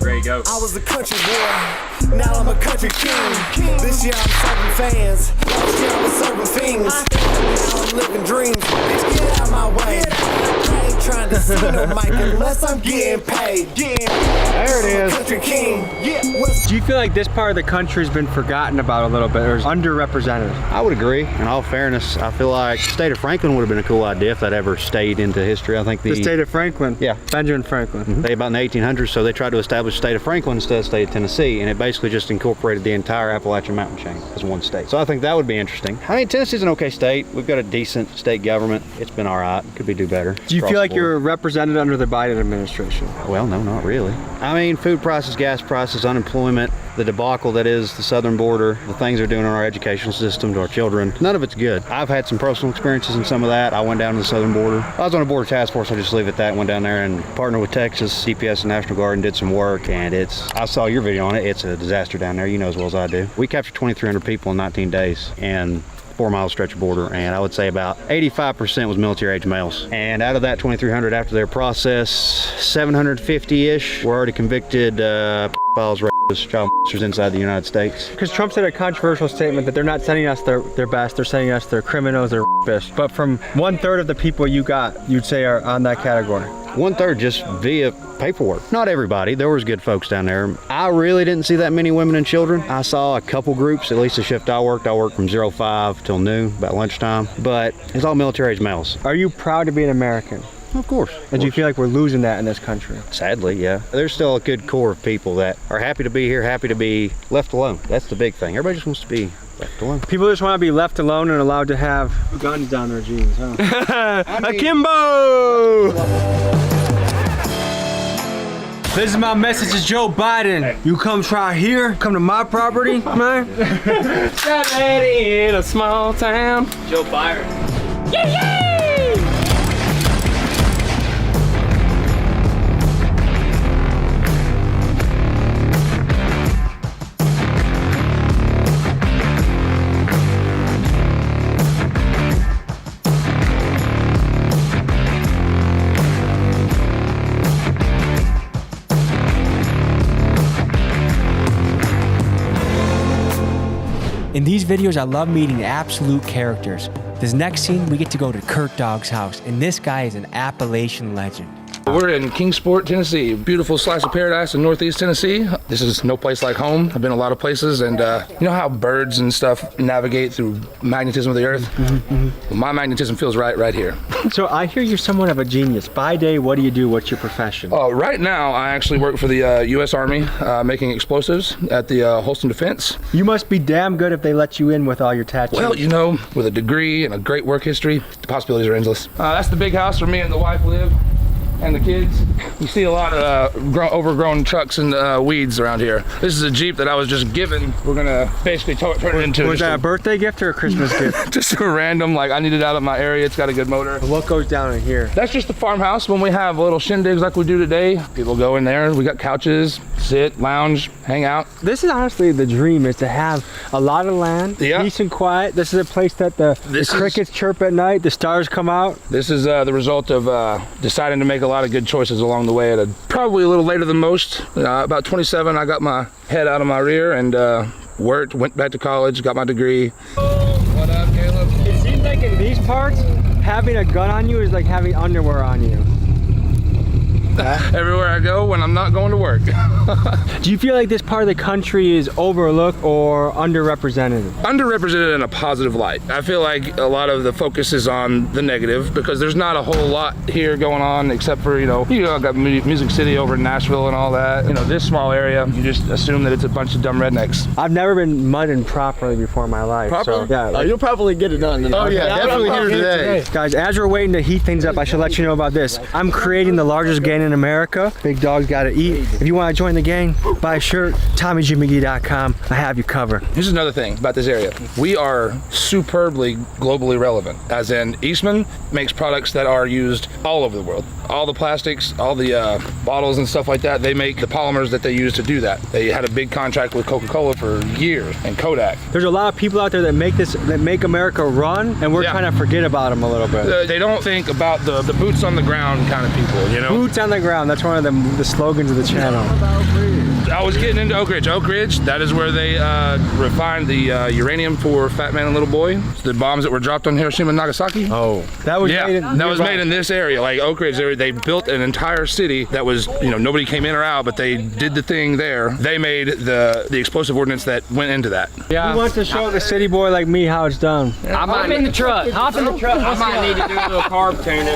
Ready to go. I was a country boy, now I'm a country king. This year I'm serving fans, last year I was serving fiends. Now I'm living dreams, bitch get out my way. I ain't trying to see no mic unless I'm getting paid. There it is. Country king. Do you feel like this part of the country's been forgotten about a little bit or is underrepresented? I would agree. In all fairness, I feel like the state of Franklin would have been a cool idea if that ever stayed into history. I think the state of Franklin? Yeah. Benjamin Franklin. Mm-hmm. They about in the 1800s, so they tried to establish the state of Franklin instead of the state of Tennessee, and it basically just incorporated the entire Appalachian mountain chain as one state. So I think that would be interesting. I mean, Tennessee's an okay state. We've got a decent state government. It's been all right. Could be do better. Do you feel like you're represented under the Biden administration? Well, no, not really. I mean, food prices, gas prices, unemployment, the debacle that is the southern border, the things they're doing in our educational system to our children, none of it's good. I've had some personal experiences in some of that. I went down to the southern border. I was on a border task force, I'll just leave it at that. Went down there and partnered with Texas, DPS and National Guard and did some work, and I saw your video on it. It's a disaster down there, you know as well as I do. We captured 2,300 people in 19 days and 4-mile stretch of border, and I would say about 85% was military-age males. And out of that 2,300 after their process, 750-ish were already convicted pedophiles, rapists, child molesters inside the United States. Because Trump said a controversial statement that they're not sending us their best, they're sending us their criminals, their rapists. But from 1/3 of the people you got, you'd say are on that category. 1/3 just via paperwork. Not everybody, there was good folks down there. I really didn't see that many women and children. I saw a couple groups, at least the shift I worked from 05 till noon, about lunchtime, but it's all military age males. Are you proud to be an American? Of course. And do you feel like we're losing that in this country? Sadly, yeah. There's still a good core of people that are happy to be here, happy to be left alone. That's the big thing. Everybody just wants to be left alone. People just want to be left alone and allowed to have guns down their jeans, huh? Akimbo! This is my message to Joe Biden. You come try here, come to my property, man. That lady in a small town. Joe Biden. Yeah! In these videos, I love meeting absolute characters. This next scene, we get to go to Kurt Dogg's house, and this guy is an Appalachian legend. We're in Kingsport, Tennessee. Beautiful slice of paradise in Northeast Tennessee. This is no place like home. I've been a lot of places, and you know how birds and stuff navigate through magnetism of the earth? Well, my magnetism feels right here. So I hear you're somewhat of a genius. By day, what do you do? What's your profession? Right now, I actually work for the U.S. Army, making explosives at the Holston Defense. You must be damn good if they let you in with all your tattoos. Well, you know, with a degree and a great work history, the possibilities are endless. That's the big house where me and the wife live, and the kids. You see a lot of overgrown trucks and weeds around here. This is a Jeep that I was just given. We're gonna basically turn it into. Was that a birthday gift or a Christmas gift? Just a random, like I need it out of my area. It's got a good motor. What goes down in here? That's just the farmhouse. When we have little shindigs like we do today, people go in there. We got couches, sit, lounge, hang out. This is honestly the dream, is to have a lot of land, peace and quiet. This is a place that the crickets chirp at night, the stars come out. This is the result of deciding to make a lot of good choices along the way. Probably a little later than most. About 27, I got my head out of my rear and worked, went back to college, got my degree. What up, Caleb? It seems like in these parts, having a gun on you is like having underwear on you. Everywhere I go when I'm not going to work. Do you feel like this part of the country is overlooked or underrepresented? Underrepresented in a positive light. I feel like a lot of the focus is on the negative because there's not a whole lot here going on except for, you know, got Music City over in Nashville and all that. You know, this small area, you just assume that it's a bunch of dumb rednecks. I've never been mudded properly before in my life. Properly? So, yeah, You'll probably get it done today. Oh yeah, definitely here today. Guys, as we're waiting to heat things up, I should let you know about this. I'm creating the largest gang in America. Big dogs gotta eat. If you want to join the gang, buy a shirt, TommyGMcGee.com. I have you covered. Here's another thing about this area. We are superbly globally relevant, as in Eastman makes products that are used all over the world. All the plastics, all the bottles and stuff like that, they make the polymers that they use to do that. They had a big contract with Coca-Cola for years and Kodak. There's a lot of people out there that make this, that make America run, and we're trying to forget about them a little bit. They don't think about the boots on the ground kind of people, you know? Boots on the ground, that's one of the slogans of the channel. I was getting into Oak Ridge. Oak Ridge, that is where they refined the uranium for Fat Man and Little Boy. It's the bombs that were dropped on Hiroshima and Nagasaki. Oh, that was made in this area. Like Oak Ridge, they built an entire city that was, you know, nobody came in or out, but they did the thing there. They made the explosive ordnance that went into that. Yeah. Who wants to show the city boy like me how it's done? Hop in the truck. Hop in the truck. I might need to do a little carb tuning.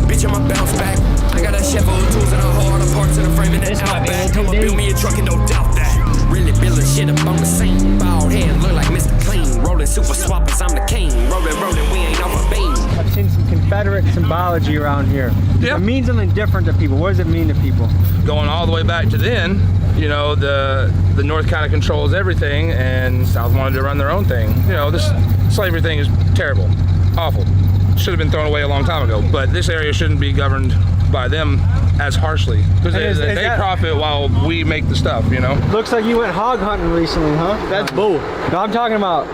Bitch, I'ma bounce back. I got a chef full of tools and a whole lot of parts in the frame and it's out back. I'ma build me a truck and no doubt that. Really building shit up on the scene. Bald head, look like Mr. Clean. Rolling super swappers, I'm the king. Rolling, we ain't off a beam. I've seen some Confederate symbology around here. It means something different to people. What does it mean to people? Going all the way back to then, you know, the North kind of controls everything and South wanted to run their own thing. You know, this slavery thing is terrible, awful. Should have been thrown away a long time ago, but this area shouldn't be governed by them as harshly because they profit while we make the stuff, you know. Looks like you went hog hunting recently, huh? That's bull. No, I'm talking about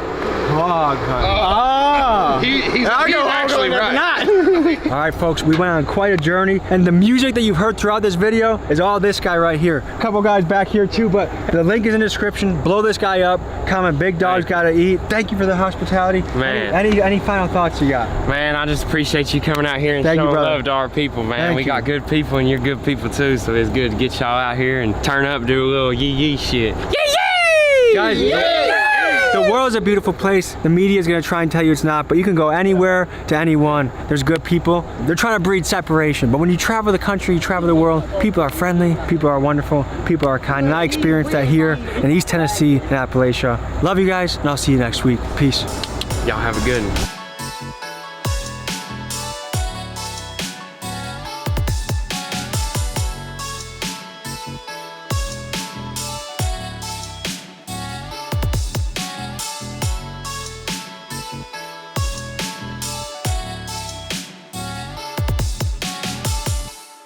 hog hunting. He's actually right. All right, folks, we went on quite a journey, and the music that you've heard throughout this video is all this guy right here. A couple guys back here too, but the link is in the description. Blow this guy up. Comment, big dogs gotta eat. Thank you for the hospitality. Man. Any final thoughts you got? Man, I just appreciate you coming out here and showing love to our people, man. We got good people and you're good people too, so it's good to get y'all out here and turn up, do a little yee shit. Yee! Guys, the world's a beautiful place. The media is gonna try and tell you it's not, but you can go anywhere to anyone. There's good people. They're trying to breed separation, but when you travel the country, you travel the world, people are friendly, people are wonderful, people are kind, and I experienced that here in East Tennessee and Appalachia. Love you guys, and I'll see you next week. Peace. Y'all have a good one.